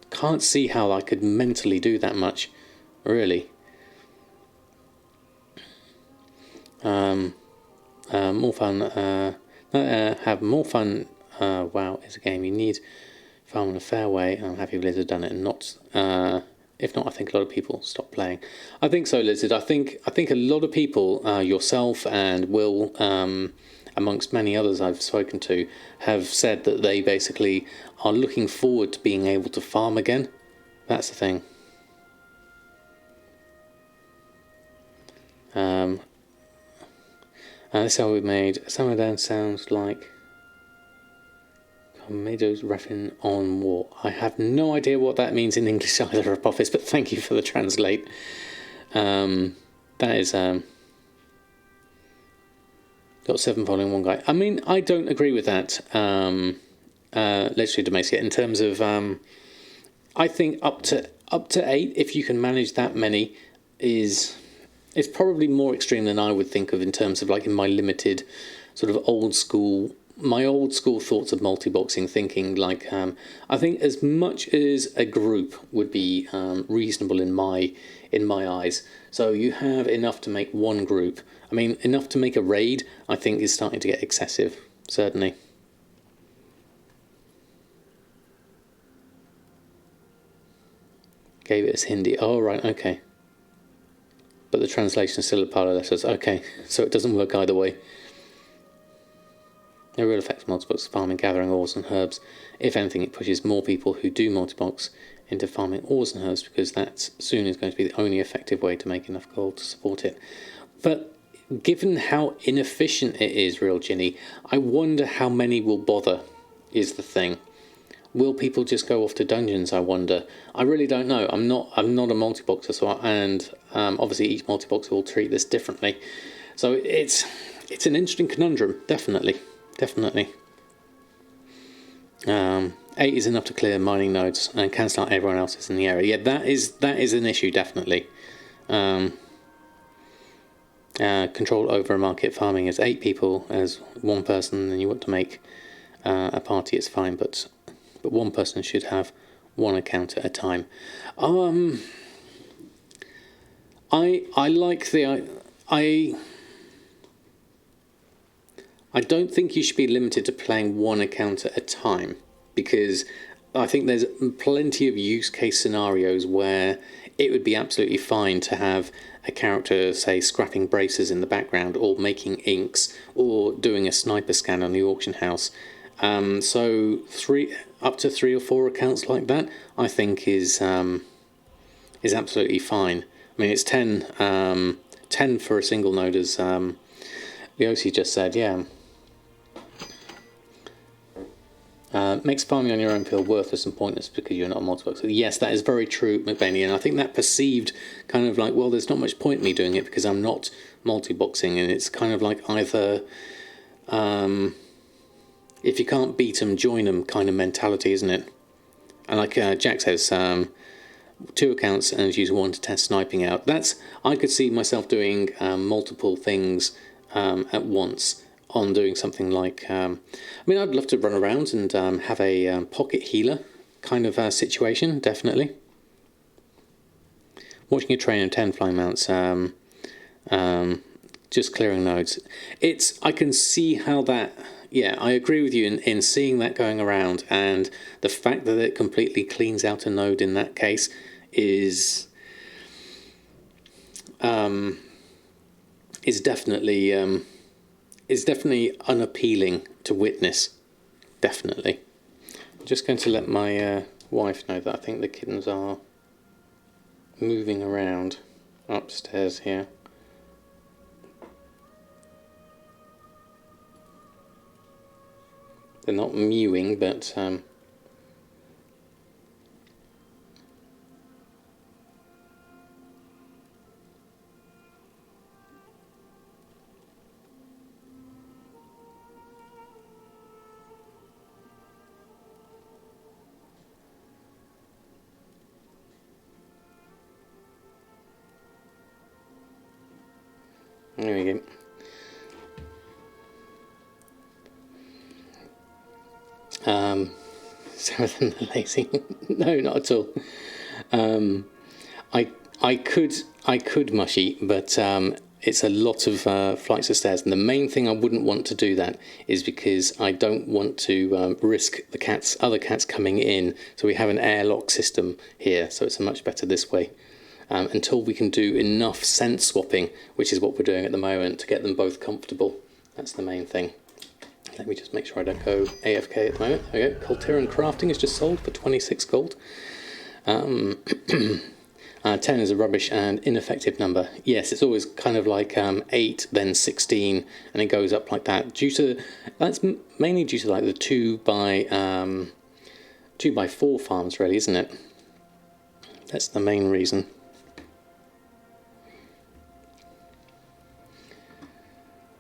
Speaker 1: can't see how I could mentally do that much. Really. More fun. Have more fun. WoW is a game you need. Farm in a fair way. I'm happy Blizzard done it, and not. If not, I think a lot of people stop playing. I think so, Lizard. I think a lot of people, yourself and Will, amongst many others I've spoken to, have said that they basically are looking forward to being able to farm again. That's the thing. This is how we made Samadan sounds like Meadows reffing on war. I have no idea what that means in English either, Apophis, but thank you for the translate. That is got 7 following 1 guy. I mean, I don't agree with that. Literally domesticate in terms of I think up to 8, if you can manage that many, it's probably more extreme than I would think of in terms of like in my limited sort of old school thoughts of multiboxing thinking. Like I think as much as a group would be reasonable in my eyes. So you have enough to make one group. I mean, enough to make a raid, I think is starting to get excessive, certainly. Gave it as Hindi. Oh, right, okay. But the translation is still a pile of letters. Okay, so it doesn't work either way. No real effect of multibox farming, gathering ores and herbs. If anything, it pushes more people who do multibox into farming ores and herbs, because that soon is going to be the only effective way to make enough gold to support it. But given how inefficient it is, Real Ginny, I wonder how many will bother, is the thing. Will people just go off to dungeons, I wonder? I really don't know. I'm not a multiboxer, and obviously each multiboxer will treat this differently. So it's an interesting conundrum, definitely. 8 is enough to clear mining nodes and cancel out everyone else's in the area. Yeah, that is an issue, definitely. Control over a market farming as 8 people as 1 person, and you want to make a party, it's fine, but 1 person should have 1 account at a time. I like the I don't think you should be limited to playing 1 account at a time, because I think there's plenty of use case scenarios where it would be absolutely fine to have a character, say, scrapping braces in the background, or making inks, or doing a sniper scan on the auction house, So up to 3 or 4 accounts like that, I think is absolutely fine. I mean, it's 10 for a single node, as Leosi just said. Yeah. Makes farming on your own feel worthless and pointless because you're not a multiboxer. Yes, that is very true, McBainey, and I think that perceived kind of like, well, there's not much point in me doing it because I'm not multiboxing, and it's kind of like either if you can't beat them, join them kind of mentality, isn't it? And like Jack says, 2 accounts and use 1 to test sniping out. I could see myself doing multiple things at once on doing something like, I mean, I'd love to run around and have a pocket healer kind of situation, definitely. Watching a train of 10 flying mounts, just clearing nodes. I can see how that, yeah, I agree with you in seeing that going around, and the fact that it completely cleans out a node in that case is definitely unappealing to witness. Definitely. I'm just going to let my wife know that I think the kittens are moving around upstairs here. They're not mewing, but there we go. Samadan the lazy. No, not at all. I could mushy, but it's a lot of flights of stairs, and the main thing I wouldn't want to do that is because I don't want to risk the other cats coming in. So we have an airlock system here, so it's much better this way. Until we can do enough scent swapping, which is what we're doing at the moment, to get them both comfortable. That's the main thing. Let me just make sure I don't go AFK at the moment. There we go. Coltiran Crafting is just sold for 26 gold. 10 is a rubbish and ineffective number. Yes, it's always kind of like 8, then 16, and it goes up like that. That's mainly due to like the 2x4 farms, really, isn't it? That's the main reason.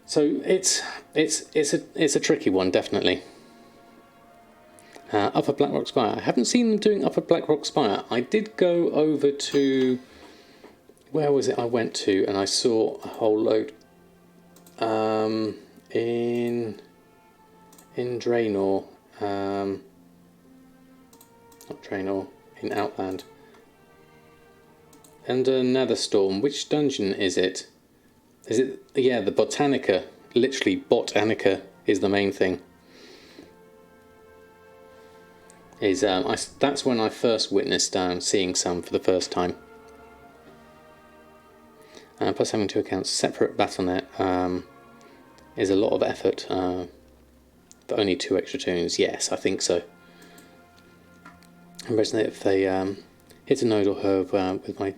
Speaker 1: So it's a tricky one, definitely. Upper Blackrock Spire. I haven't seen them doing Upper Blackrock Spire. I did go over to, where was it I went to, and I saw a whole load in Draenor, not Draenor, in Outland. And Netherstorm. Which dungeon is it? Is it, yeah, the Botanica. Literally, Botanica is the main thing. That's when I first witnessed seeing some for the first time. Plus having 2 accounts, separate Battle.net is a lot of effort for only 2 extra tunes. Yes, I think so. And resonate if they hit a node or herb with my...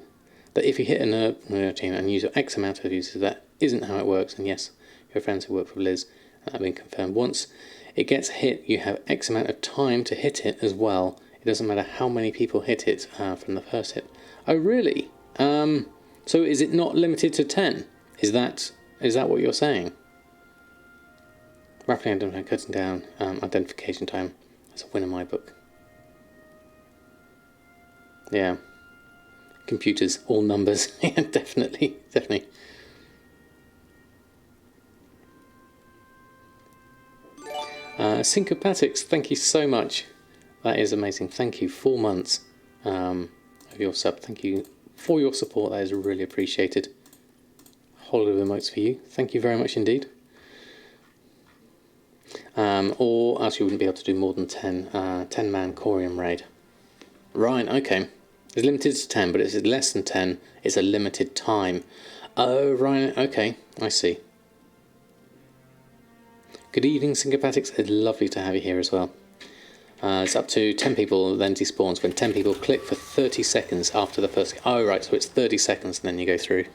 Speaker 1: That if you hit a node team and use X amount of users, that isn't how it works. And yes, your friends who work for Liz, that have been confirmed. Once it gets hit, you have X amount of time to hit it as well. It doesn't matter how many people hit it from the first hit. Oh, really? So is it not limited to 10? Is that what you're saying? Rapidly cutting down identification time. That's a win in my book. Yeah. Computers, all numbers. Yeah, definitely. Syncopatics, thank you so much. That is amazing. Thank you. 4 months of your sub. Thank you for your support. That is really appreciated. Whole lot of emotes for you. Thank you very much indeed. Or else you wouldn't be able to do more than 10-man Corium raid. Right, okay. It's limited to 10, but if it's less than 10, it's a limited time. Oh, right, okay, I see. Good evening, Syncopatics. It's lovely to have you here as well. It's up to 10 people, then despawns when 10 people click for 30 seconds after the first... Oh, right, so it's 30 seconds and then you go through.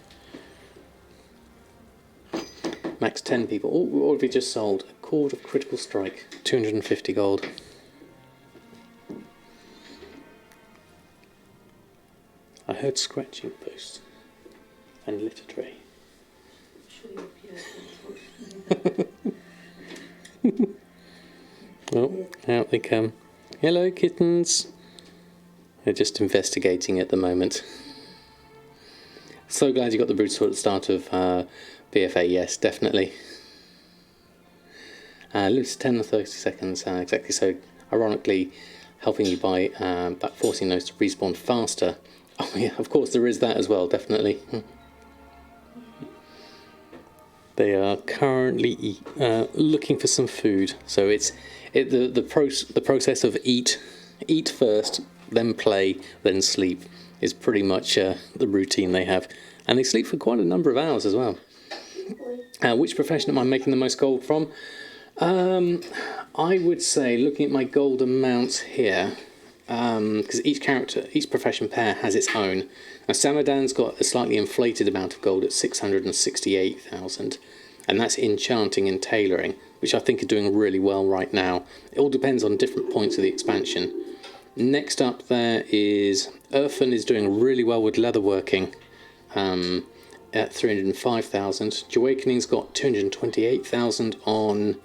Speaker 1: Max 10 people. Oh, what have we just sold? A Cord of Critical Strike. 250 gold. I heard scratching post. And litter tray. Oh, out they come. Hello, kittens. They're just investigating at the moment. So glad you got the Brood Sword at the start of BFA. Yes, definitely. Lose 10 or 30 seconds, exactly. So, ironically, helping you by forcing those to respawn faster. Oh yeah, of course there is that as well, definitely. They are currently looking for some food, so it's the process of eat first, then play, then sleep is pretty much the routine they have, and they sleep for quite a number of hours as well. Which profession am I making the most gold from? I would say, looking at my gold amounts here, because each profession pair has its own. Now Samadan's got a slightly inflated amount of gold at 668,000, and that's enchanting and tailoring, which I think are doing really well right now. It all depends on different points of the expansion. Next up there is Urfan is doing really well with leatherworking at 305,000. Awakening's got 228,000 on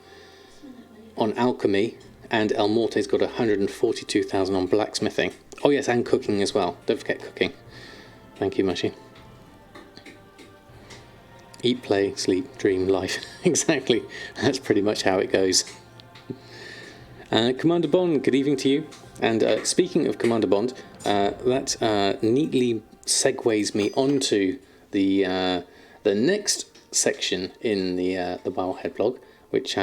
Speaker 1: alchemy, and El Morte's got 142,000 on blacksmithing. Oh yes, and cooking as well. Don't forget cooking. Thank you, Mushy. Eat, play, sleep, dream, life. Exactly. That's pretty much how it goes. Commander Bond, good evening to you. And speaking of Commander Bond, that neatly segues me onto the next section in the Wowhead blog, which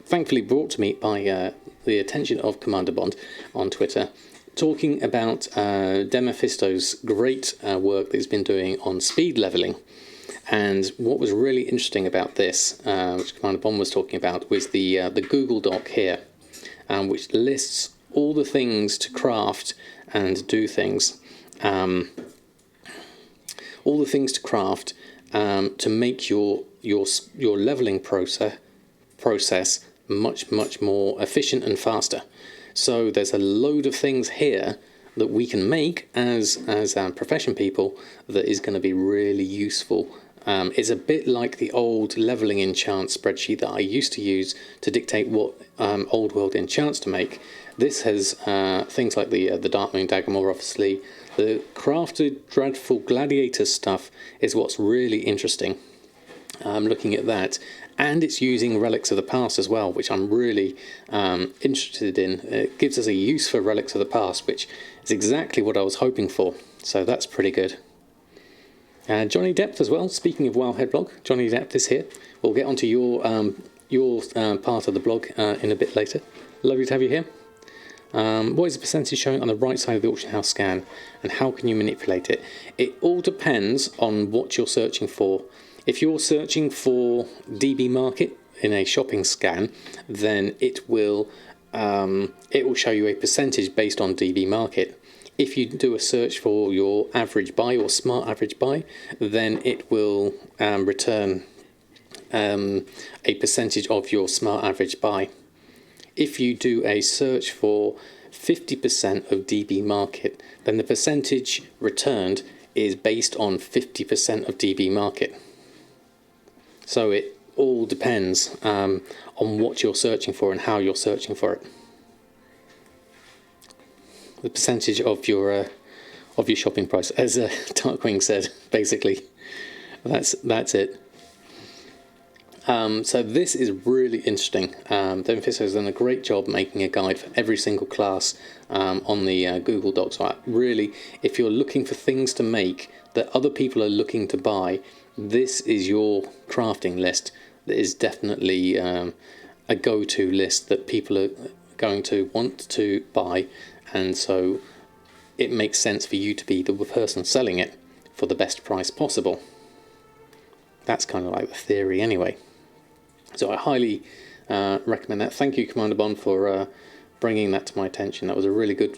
Speaker 1: thankfully brought to me by the attention of Commander Bond on Twitter, talking about Demophisto's great work that he's been doing on speed leveling. And what was really interesting about this, which Commander Bond was talking about, was the Google Doc here, which lists all the things to craft and do things. All the things to craft to make your leveling process much more efficient and faster. So there's a load of things here that we can make as profession people that is going to be really useful. It's a bit like the old leveling enchant spreadsheet that I used to use to dictate what old world enchants to make. This has things like the Dark Moon Daggermore, obviously. The crafted dreadful gladiator stuff is what's really interesting. Looking at that, and it's using relics of the past as well, which I'm really interested in. It gives us a use for relics of the past, which is exactly what I was hoping for. So that's pretty good. Johnny Depth as well. Speaking of Wowhead blog, Johnny Depth is here. We'll get onto your part of the blog in a bit later. Lovely to have you here. What is the percentage showing on the right side of the auction house scan, and how can you manipulate it? It all depends on what you're searching for. If you're searching for DB Market in a shopping scan, then it will show you a percentage based on DB Market. If you do a search for your average buy or smart average buy, then it will return a percentage of your smart average buy. If you do a search for 50% of DB Market, then the percentage returned is based on 50% of DB Market. So it all depends on what you're searching for and how you're searching for it. The percentage of your shopping price, as Darkwing said, basically. That's it. So this is really interesting. Demophisto has done a great job making a guide for every single class on the Google Docs. So really, if you're looking for things to make that other people are looking to buy, this is your crafting list. That is definitely a go-to list that people are going to want to buy, and so it makes sense for you to be the person selling it for the best price possible. That's kind of like the theory anyway. So I highly recommend that. Thank you, Commander Bond, for bringing that to my attention. That was a really good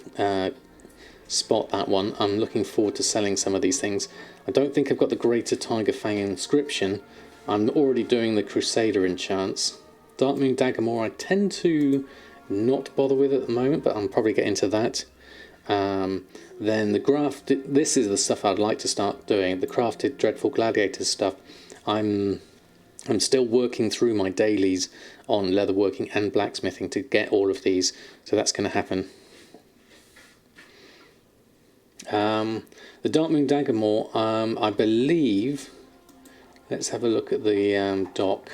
Speaker 1: spot, that one. I'm looking forward to selling some of these things. I don't think I've got the Greater Tiger Fang inscription. I'm already doing the Crusader enchants. Dark Moon Daggermore I tend to not bother with at the moment, but I'm probably getting to that. Then the crafted, this is the stuff I'd like to start doing. The crafted Dreadful Gladiators stuff. I'm still working through my dailies on leatherworking and blacksmithing to get all of these, so that's going to happen. The Dark Moon Daggermore, I believe, let's have a look at the dock.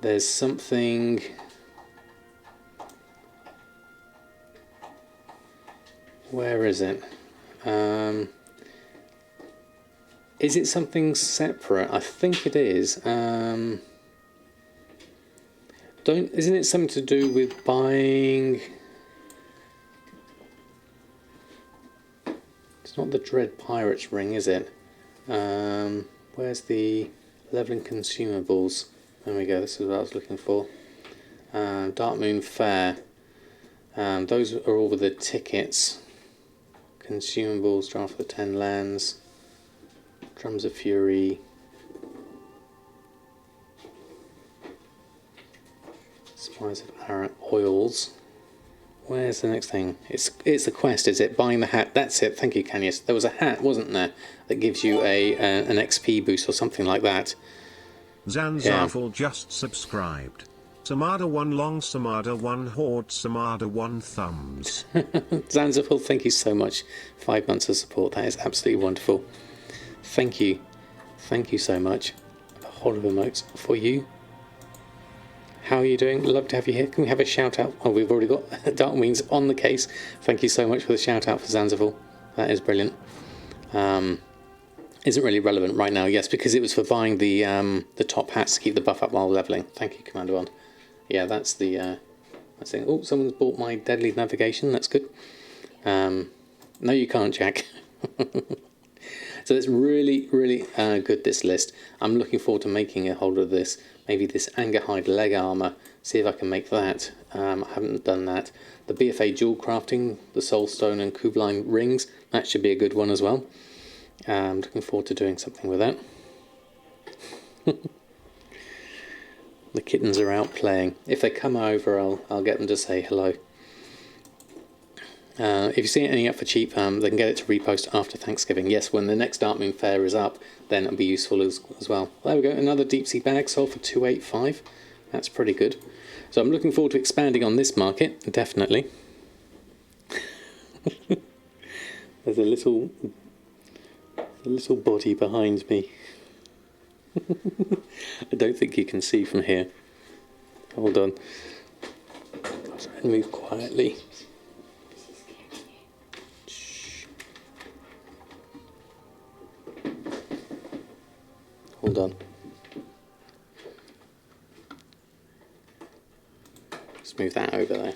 Speaker 1: There's something... Where is it? Is it something separate? I think it is. Isn't it something to do with buying? It's not the Dread Pirates ring, is it? Where's the leveling consumables? There we go. This is what I was looking for. Dark Moon Fair. Those are all the tickets. Consumables, draft for the 10 lands, Drums of Fury, Spice of Arrow, Oils. Where's the next thing? It's the quest, is it? Buying the hat. That's it. Thank you, Canius. There was a hat, wasn't there, that gives you an XP boost or something like that.
Speaker 2: Zanzarful just subscribed. Samada 1 long, Samada 1 horde, Samada 1 thumbs.
Speaker 1: Zanzarful, thank you so much. 5 months of support. That is absolutely wonderful. Thank you. Thank you so much. A whole of emotes for you. How are you doing? Love to have you here. Can we have a shout out? Oh, we've already got Dark Wings on the case. Thank you so much for the shout out for Zanzarful. That is brilliant. Isn't really relevant right now. Yes, because it was for buying the top hats to keep the buff up while leveling. Thank you, Commander One. Yeah, that's the thing. Oh, someone's bought my Deadly Navigation. That's good. No, you can't, Jack. So it's really, really good, this list. I'm looking forward to making a hold of this. Maybe this Angerhide leg armor. See if I can make that. I haven't done that. The BFA jewel crafting, the Soulstone and Kublai rings. That should be a good one as well. I'm looking forward to doing something with that. The kittens are out playing. If they come over, I'll get them to say hello. If you see any up for cheap, they can get it to repost after Thanksgiving. Yes, when the next Dark Moon Fair is up, then it'll be useful as well. There we go, another deep sea bag sold for 285. That's pretty good. So I'm looking forward to expanding on this market, definitely. There's a little body behind me. I don't think you can see from here. Hold on. Try and move quietly. Shh. Hold on. Let's move that over there.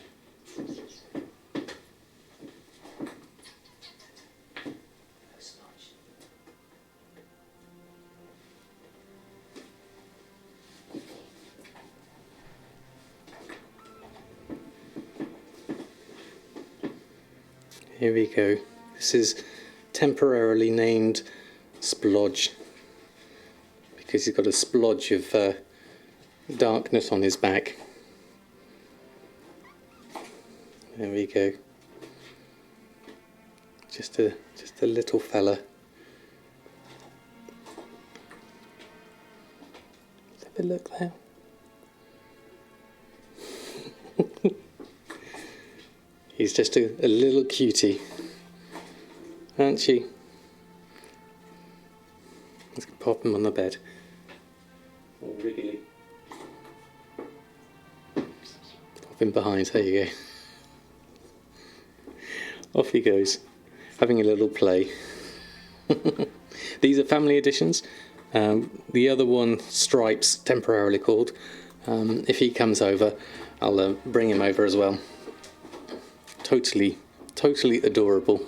Speaker 1: Here we go. This is temporarily named Splodge because he's got a splodge of darkness on his back. There we go. Just a little fella. Let's have a look there. He's just a little cutie, aren't she? Let's pop him on the bed. Oh, wriggly. Pop him behind, there you go. Off he goes, having a little play. These are family editions. The other one, Stripes, temporarily called. If he comes over, I'll bring him over as well. Totally adorable.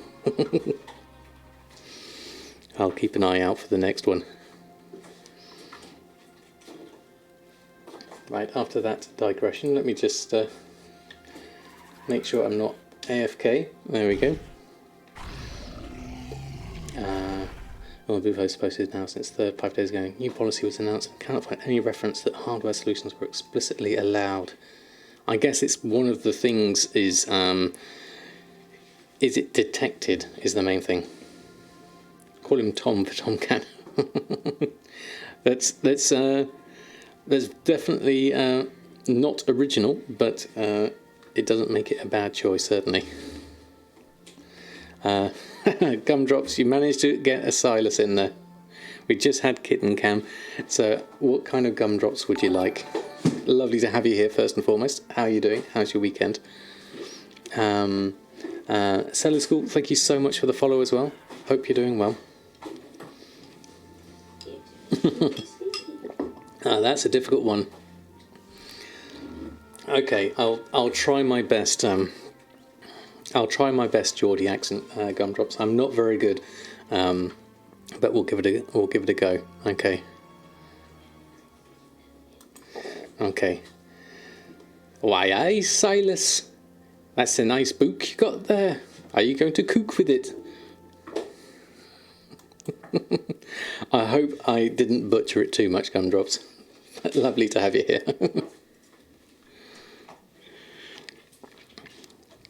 Speaker 1: I'll keep an eye out for the next one. Right, after that digression, let me just make sure I'm not AFK. There we go. Well, Vivo's posted now since 5 days ago. New policy was announced and cannot find any reference that hardware solutions were explicitly allowed. I guess it's one of the things is it detected is the main thing. Call him Tom for Tomcat. That's definitely not original, but it doesn't make it a bad choice, certainly. Gumdrops, you managed to get a Silas in there. We just had Kitten Cam, so what kind of gumdrops would you like? Lovely to have you here, first and foremost. How are you doing? How's your weekend? Cellar School, thank you so much for the follow as well. Hope you're doing well. That's a difficult one. Okay, I'll try my best. I'll try my best Geordie accent, Gumdrops. I'm not very good, but we'll give it a go. Okay. Okay. Why, aye, Silas. That's a nice book you got there. Are you going to cook with it? I hope I didn't butcher it too much, Gumdrops. Lovely to have you here.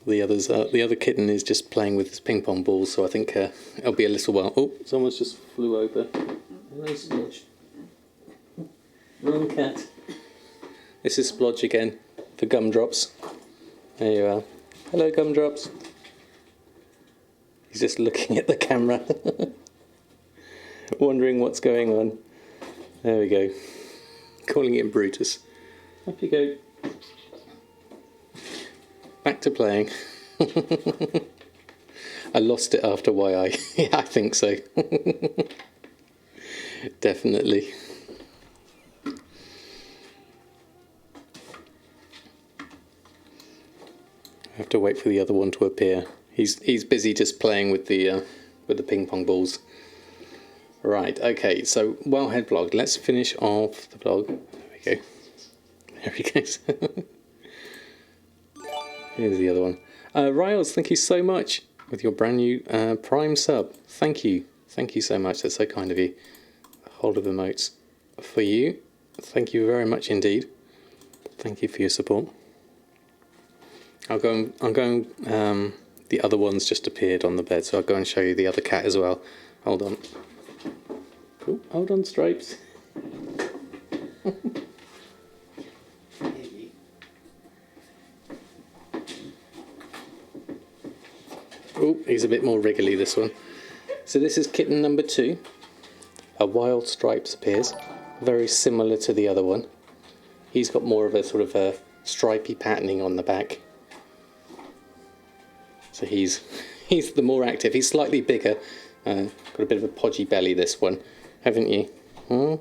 Speaker 1: The other kitten is just playing with his ping pong balls, so I think it'll be a little while. Oh, someone's just flew over. Hello, Splodge. Wrong cat. This is Splodge again for Gumdrops. There you are. Hello, Gumdrops. He's just looking at the camera, wondering what's going on. There we go. Calling him Brutus. Up you go. Back to playing. I lost it after YI. Yeah, I think so. Definitely. I have to wait for the other one to appear. He's busy just playing with the ping pong balls. Right. Okay. So Wowhead vlog. Let's finish off the vlog. There we go. There he goes. Here's the other one. Riles, thank you so much with your brand new Prime sub. Thank you. Thank you so much. That's so kind of you. A hold of emotes for you. Thank you very much indeed. Thank you for your support. I'm going. The other one's just appeared on the bed, so I'll go and show you the other cat as well. Hold on. Cool. Hold on, Stripes. Oh, he's a bit more wriggly, this one. So this is kitten number 2. A wild Stripes appears, very similar to the other one. He's got more of a sort of a stripy patterning on the back. So he's the more active. He's slightly bigger. Got a bit of a podgy belly, this one, haven't you? Hmm?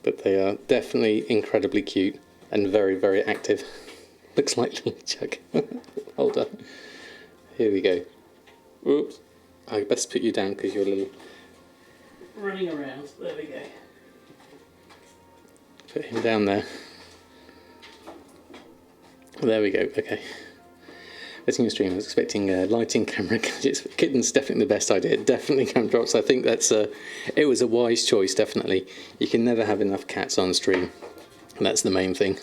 Speaker 1: But they are definitely incredibly cute and very, very active. Looks like Chuck. Hold on. Here we go. Oops. I best put you down because you're a little running around. There we go. Put him down there. There we go. Okay. Letting your stream. I was expecting lighting, camera, gadgets. Kitten's definitely the best idea. Definitely Gumdrops. I think that's it was a wise choice. Definitely. You can never have enough cats on stream, and that's the main thing.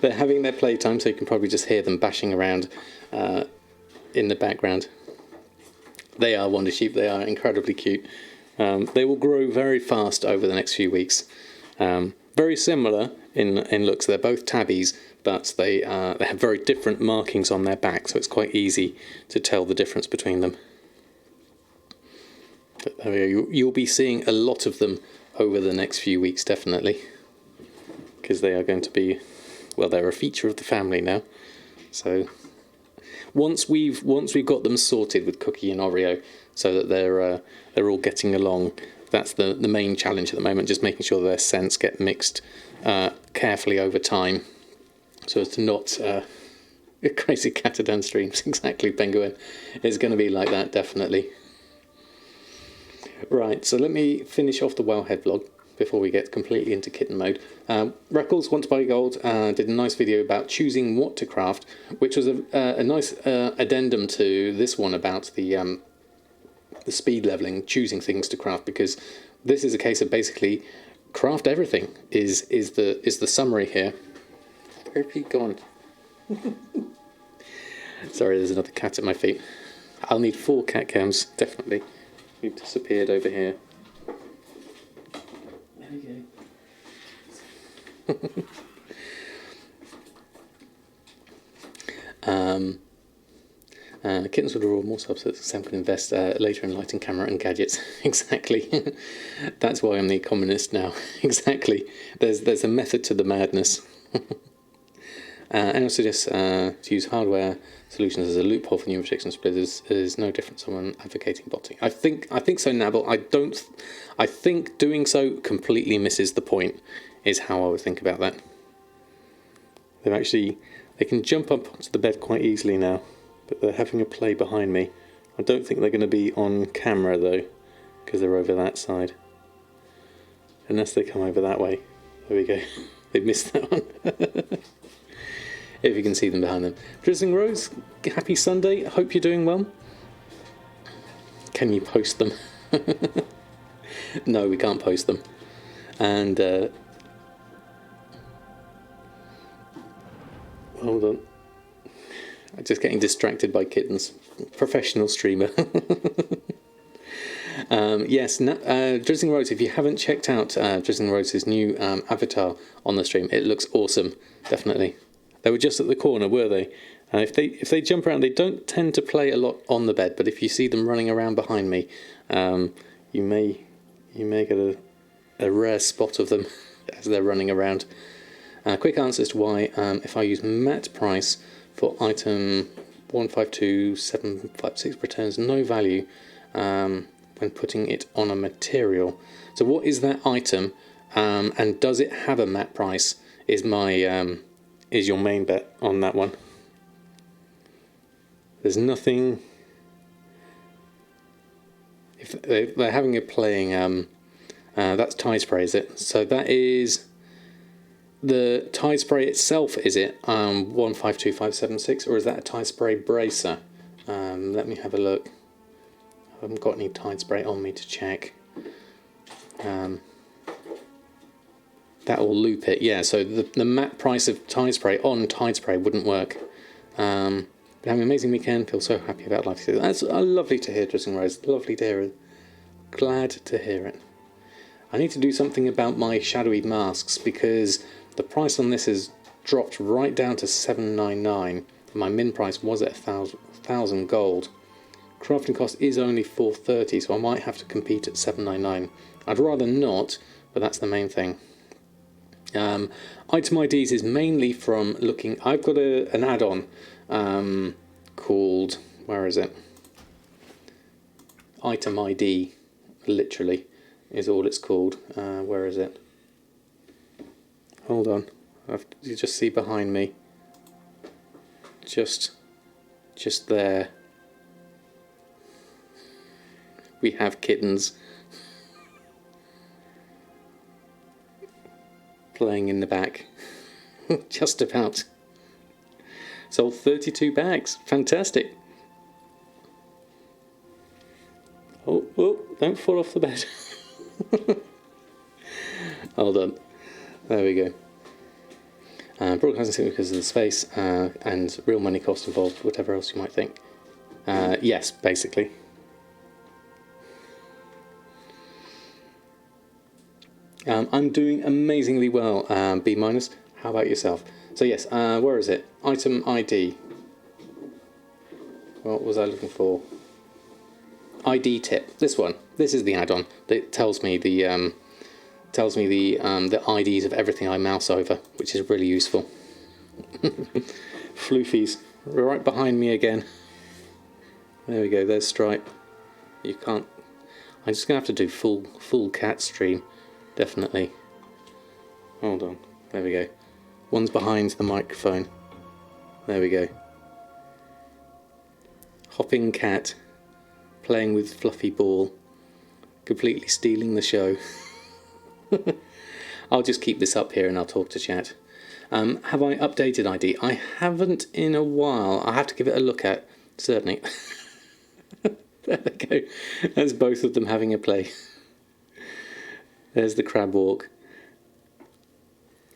Speaker 1: They're having their playtime, so you can probably just hear them bashing around in the background. They are Wonder Sheep. They are incredibly cute. They will grow very fast over the next few weeks. Very similar in looks. They're both tabbies, but they have very different markings on their back, so it's quite easy to tell the difference between them. But there we go. You'll be seeing a lot of them over the next few weeks, definitely, because they are going to be, well, they're a feature of the family now. So once we've got them sorted with Cookie and Oreo, so that they're all getting along. That's the main challenge at the moment, just making sure their scents get mixed carefully over time, so as to not crazy catadan streams. Exactly, Penguin. It's going to be like that, definitely. Right, so let me finish off the Wowhead vlog before we get completely into kitten mode. Reckles, Want to Buy Gold, did a nice video about choosing what to craft, which was a nice addendum to this one about the speed leveling, choosing things to craft, because this is a case of basically craft everything is the summary here. Where have you gone? Sorry, there's another cat at my feet. I'll need 4 cat cams, definitely. You've disappeared over here. There we go. Kittens would reward more subs, so Sam can invest later in lighting, camera and gadgets. Exactly. That's why I'm the communist now. Exactly. There's a method to the madness. And also just to use hardware solutions as a loophole for new restrictions splitters is no different to someone advocating botting. I think so, Nabble. I think doing so completely misses the point, is how I would think about that. They can jump up onto the bed quite easily now, but they're having a play behind me. I don't think they're going to be on camera though, because they're over that side. Unless they come over that way. There we go. They've missed that one. If you can see them behind them. Drizzling Rose, happy Sunday. I hope you're doing well. Can you post them? No, we can't post them. And hold on. I'm just getting distracted by kittens. Professional streamer. Yes, Drizzling Rose, if you haven't checked out Drizzling Rose's new avatar on the stream, it looks awesome. Definitely. They were just at the corner, were they? If they jump around, they don't tend to play a lot on the bed. But if you see them running around behind me, you may get a rare spot of them as they're running around. Quick answer as to why, if I use matte price for item 152756 returns no value when putting it on a material. So what is that item, and does it have a matte price? Is your main bet on that one. There's nothing. If they're having a playing, that's Tide Spray, is it? So that is the Tide Spray itself, is it 152576, or is that a Tide Spray bracer? Let me have a look. I haven't got any Tide Spray on me to check. That will loop it, yeah. So the matte price of Tide Spray on Tide Spray wouldn't work. But having an amazing weekend. Feel so happy about life. That's lovely to hear, Drizzling Rose. Lovely to hear it. Glad to hear it. I need to do something about my shadowy masks, because the price on this has dropped right down to $7.99. My min price was at 1,000 gold. Crafting cost is only $4.30, so I might have to compete at $7.99. I'd rather not, but that's the main thing. Item IDs is mainly from looking. I've got an add-on called, where is it? Item ID, literally, is all it's called. Where is it? Hold on, you just see behind me. Just there. We have kittens playing in the back. Just about. Sold 32 bags. Fantastic. Oh, don't fall off the bed. Hold on. There we go. Broadcasting simply because of the space and real money cost involved, whatever else you might think. Yes, basically. I'm doing amazingly well, B-. How about yourself? So yes, where is it? Item ID. What was I looking for? ID tip. This one. This is the add-on that tells me the IDs of everything I mouse over, which is really useful. Floofies, right behind me again. There we go. There's Stripe. You can't. I'm just gonna have to do full cat stream, definitely. Hold on. There we go. One's behind the microphone. There we go. Hopping cat, playing with fluffy ball. completely stealing the show. I'll just keep this up here and I'll talk to chat. Have I updated ID? I haven't in a while. I have to give it a look at, certainly. There they go. That's both of them having a play. There's the crab walk.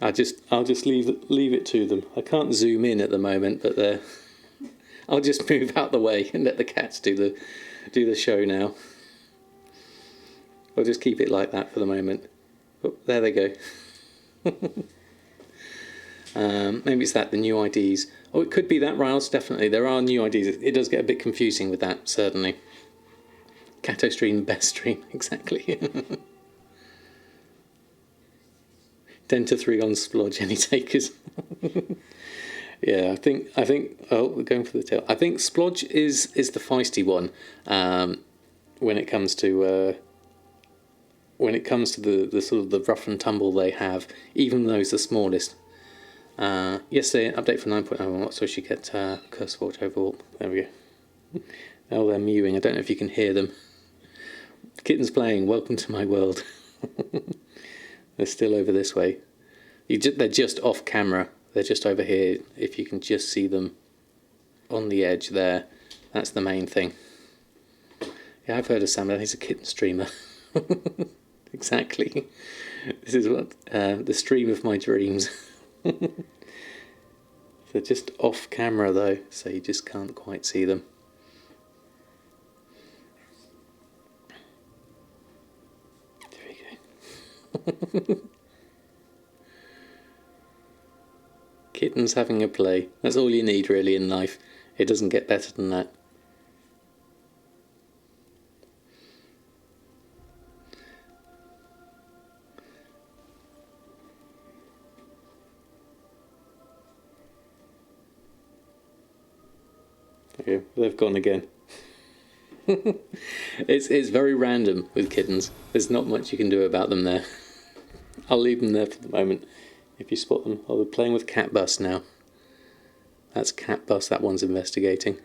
Speaker 1: I'll just leave it to them. I can't zoom in at the moment, but I'll just move out the way and let the cats do the show now. I'll just keep it like that for the moment. Oh, there they go. Maybe it's the new IDs. Oh, it could be that, Riles. Definitely, there are new IDs. It does get a bit confusing with that, certainly. Cato stream, best stream, exactly. 10-3 on Splodge, any takers? Yeah, I think. Oh, we're going for the tail. I think Splodge is the feisty one when it comes to the sort of the rough and tumble they have, even though it's the smallest. Yesterday, an update for 9.01, so she get Curse Watch Overwalk. There we go. Oh, they're mewing. I don't know if you can hear them. Kittens playing. Welcome to my world. They're still over this way. They're just off camera. They're just over here. If you can just see them on the edge there, that's the main thing. Yeah, I've heard of Samadan. He's a kitten streamer. Exactly. This is what the stream of my dreams. They're just off camera though, so you just can't quite see them. There we go. Kittens having a play. That's all you need really in life. It doesn't get better than that. Okay, they've gone again. It's very random with kittens. There's not much you can do about them there. I'll leave them there for the moment. If you spot them. Oh, they're playing with Cat Bus now. That's Cat Bus, that one's investigating.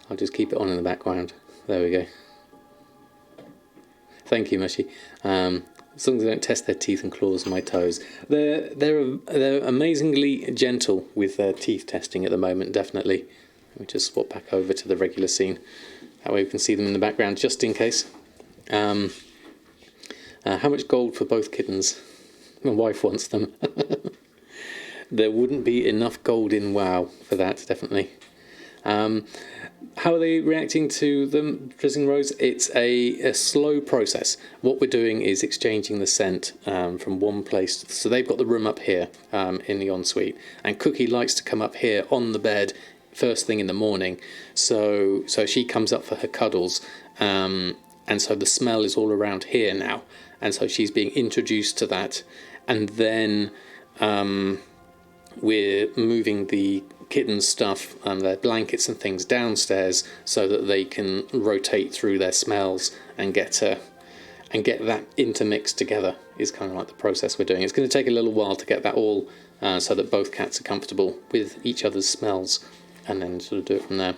Speaker 1: I'll just keep it on in the background. There we go. Thank you, Mushy. As long as they don't test their teeth and claws on my toes. They're amazingly gentle with their teeth testing at the moment, definitely. Let me just swap back over to the regular scene. That way we can see them in the background, just in case. How much gold for both kittens? My wife wants them. There wouldn't be enough gold in WoW for that, definitely. How are they reacting to them, Drizzling Rose? It's a slow process. What we're doing is exchanging the scent from one place. So they've got the room up here in the ensuite, and Cookie likes to come up here on the bed first thing in the morning. So she comes up for her cuddles, and so the smell is all around here now, and so she's being introduced to that. And then we're moving the kittens' stuff and their blankets and things downstairs so that they can rotate through their smells and get that intermixed together. Is kind of like the process we're doing. It's going to take a little while to get that all so that both cats are comfortable with each other's smells, and then sort of do it from there.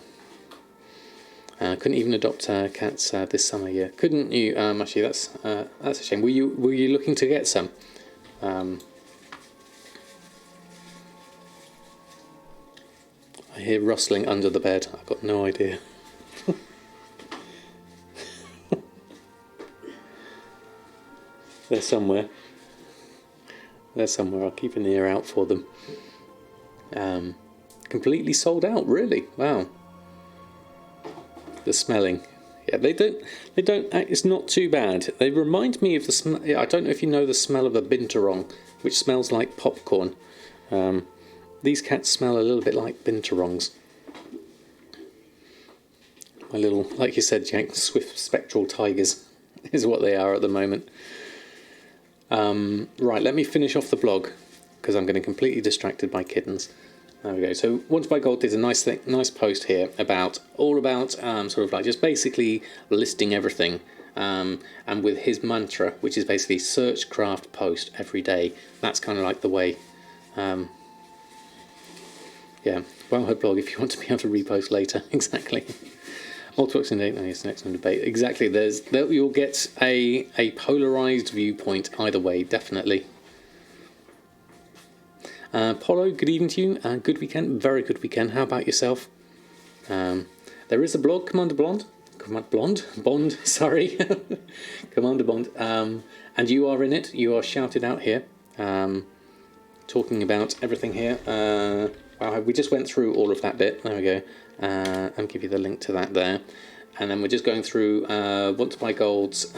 Speaker 1: Couldn't even adopt cats this summer. Yeah, couldn't you, Mushy? That's a shame. Were you looking to get some? I hear rustling under the bed. I've got no idea. They're somewhere. I'll keep an ear out for them. Completely sold out, really. Wow. The smelling. Yeah, they don't. It's not too bad. They remind me of the smell. I don't know if you know the smell of a binturong, which smells like popcorn. These cats smell a little bit like binturongs. My little, like you said, Jack, swift spectral tigers is what they are at the moment. Right, let me finish off the blog because I'm getting completely distracted by kittens. There we go. So Wanted by Gold did a nice post here about sort of like just basically listing everything, and with his mantra, which is basically search, craft, post every day. That's kind of like the way. Yeah, Wowhead blog if you want to be able to repost later. Exactly. Multiboxing date, it's next on debate. Exactly. You'll get a polarized viewpoint either way, definitely. Polo, good evening to you. Good weekend, very good weekend. How about yourself? There is a blog, Commander Bond, sorry, Commander Bond, and you are in it. You are shouted out here, talking about everything here. Wow, we just went through all of that bit. There we go. I'll give you the link to that there, and then we're just going through Want to Buy Gold's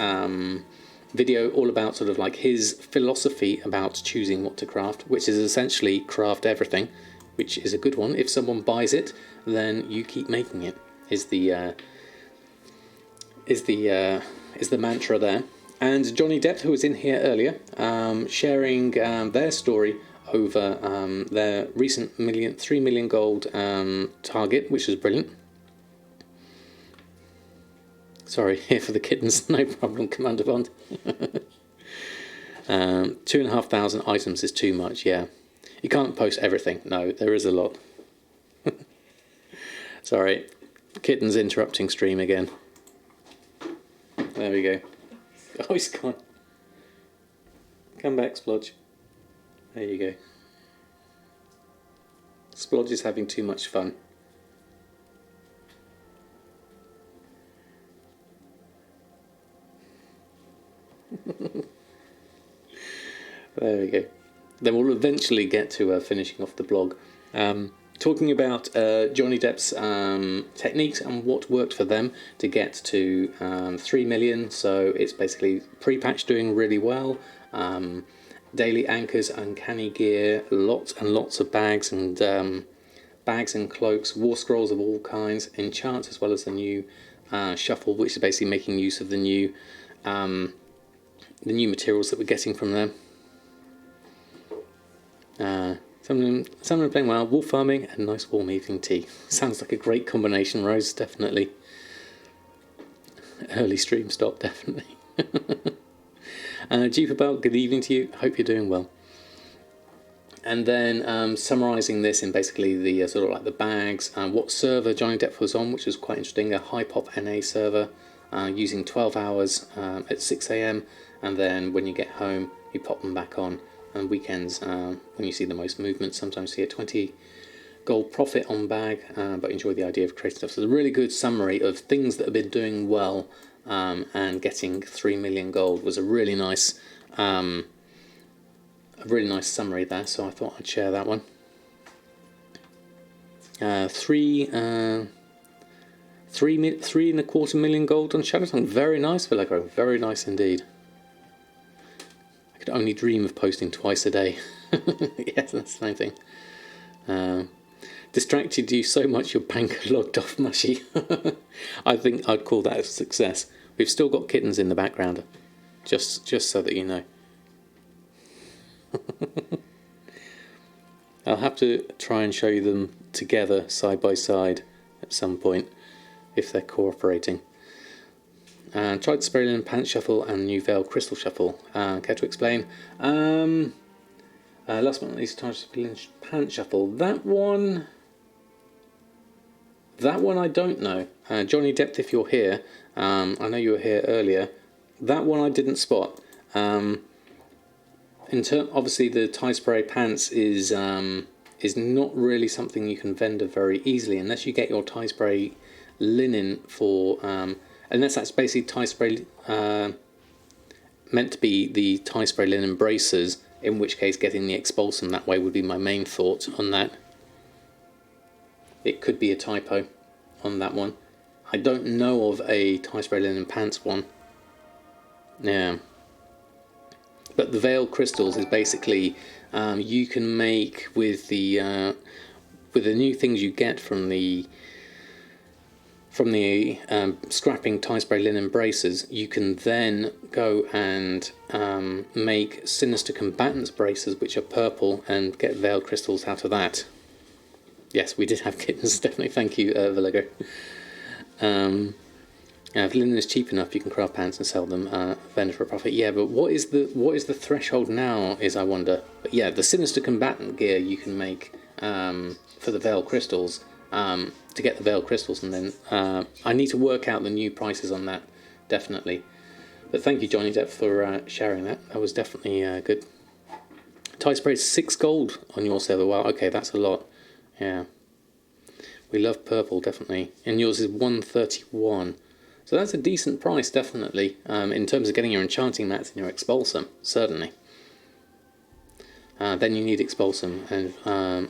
Speaker 1: video, all about sort of like his philosophy about choosing what to craft, which is essentially craft everything, which is a good one. If someone buys it, then you keep making it. Is the mantra there. And Johnny Depp, who was in here earlier, sharing their story over their recent 3 million gold target, which was brilliant. Sorry, here for the kittens, no problem, Commander Bond. 2,500 items is too much, yeah. You can't post everything, no, there is a lot. Sorry, kittens interrupting stream again. There we go. Oh, he's gone. Come back, Splodge. There you go. Splodge is having too much fun. There we go. Then we'll eventually get to finishing off the blog. Talking about Johnny Depp's techniques and what worked for them to get to 3 million. So it's basically pre-patch doing really well. Daily anchors, uncanny gear, lots and lots of bags and cloaks, war scrolls of all kinds, enchants, as well as the new shuffle, which is basically making use of the new materials that we're getting from them. Some are playing well, wolf farming and nice warm evening tea. Sounds like a great combination, Rose, definitely. Early stream stop, definitely. Jeepabel, good evening to you. Hope you're doing well. And then summarising this in basically the sort of like the bags, what server Johnny Depp was on, which was quite interesting, a high pop NA server, using 12 hours at 6 AM, and then when you get home, you pop them back on. And weekends, when you see the most movement, sometimes you see a 20 gold profit on bag, but enjoy the idea of creating stuff. So it's a really good summary of things that have been doing well, and getting 3 million gold was a really nice summary there. So I thought I'd share that one. 3.25 million gold on Shadowtongue. Very nice, Villegro. Very nice indeed. I could only dream of posting twice a day. Yes, that's the same thing. Distracted you so much your banker logged off, Mushy. I think I'd call that a success. We've still got kittens in the background, just so that you know. I'll have to try and show you them together, side by side, at some point, if they're cooperating. Tried Spray Linen Pants Shuffle and New Veil Crystal Shuffle. Care to explain? Last but not least, tried Spray Linen Pants Shuffle. That one I don't know. Johnny Depp, if you're here, I know you were here earlier. That one I didn't spot. Obviously the tie spray pants is not really something you can vendor very easily unless you get your tie spray linen for. Unless that's basically tie spray meant to be the tie spray linen braces, in which case getting the expulsum that way would be my main thought on that. It could be a typo on that one. I don't know of a tie spray linen pants one. Yeah. But the veil crystals is basically you can make with the new things you get from the scrapping tie spray linen braces, you can then go and make sinister combatants braces, which are purple, and get veil crystals out of that. Yes, we did have kittens, definitely. Thank you, Villego. If linen is cheap enough, you can craft pants and sell them, vendor for a profit. Yeah, but what is the threshold now? Is I wonder. But yeah, the sinister combatant gear you can make for the veil crystals. to get the veiled crystals, and then I need to work out the new prices on that, definitely. But thank you, Johnny Depp, for sharing that. That was definitely good. Tie spray is 6 gold on your server. Wow, okay, that's a lot. Yeah. We love purple, definitely. And yours is 131. So that's a decent price, definitely, in terms of getting your enchanting mats and your expulsum, certainly. Then you need expulsum, and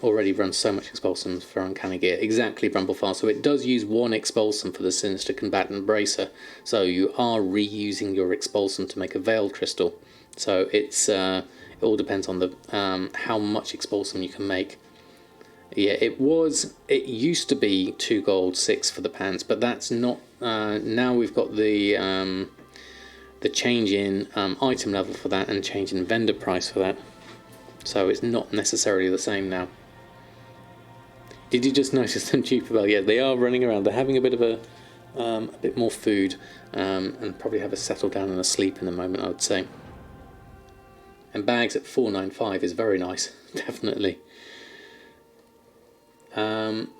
Speaker 1: already runs so much expulsum for uncanny gear. Exactly, Brumblefar. So it does use 1 expulsum for the sinister combatant bracer. So you are reusing your expulsum to make a veiled crystal. So it's it all depends on the how much expulsum you can make. Yeah, it used to be 2 gold, 6 for the pants, but that's not. Now we've got the change in item level for that and change in vendor price for that. So it's not necessarily the same now. Did you just notice them cheaper? Well, yeah, they are running around. They're having a bit of a bit more food and probably have a settle down and a sleep in a moment, I would say. And bags at 495 is very nice, definitely.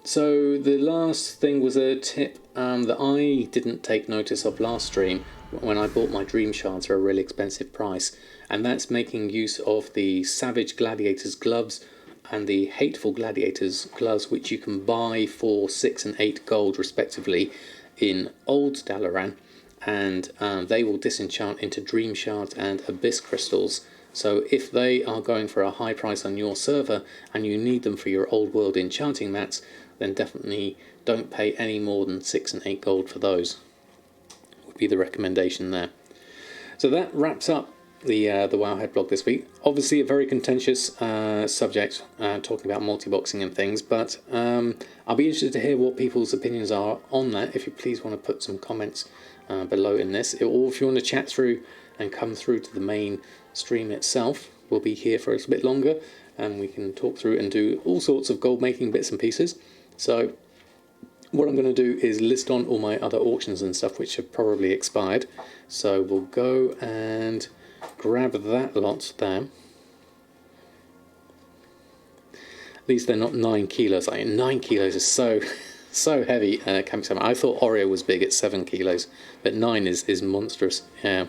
Speaker 1: So the last thing was a tip that I didn't take notice of last stream when I bought my Dream Shards for a really expensive price, and that's making use of the Savage Gladiator's gloves and the Hateful Gladiator's gloves, which you can buy for 6 and 8 gold respectively in Old Dalaran, and they will disenchant into Dream Shards and Abyss Crystals. So if they are going for a high price on your server and you need them for your old world enchanting mats, then definitely don't pay any more than 6 and 8 gold for those. Would be the recommendation there. So that wraps up the Wowhead blog this week. Obviously a very contentious subject, talking about multiboxing and things, but I'll be interested to hear what people's opinions are on that. If you please want to put some comments below in this, or if you want to chat through and come through to the main stream itself, we'll be here for a little bit longer and we can talk through and do all sorts of gold making bits and pieces. So what I'm going to do is list on all my other auctions and stuff which have probably expired. So we'll go and grab that lot there. At least they're not 9 kilos. 9 kilos is so heavy. I thought Oreo was big at 7 kilos, but 9 is monstrous. Yeah,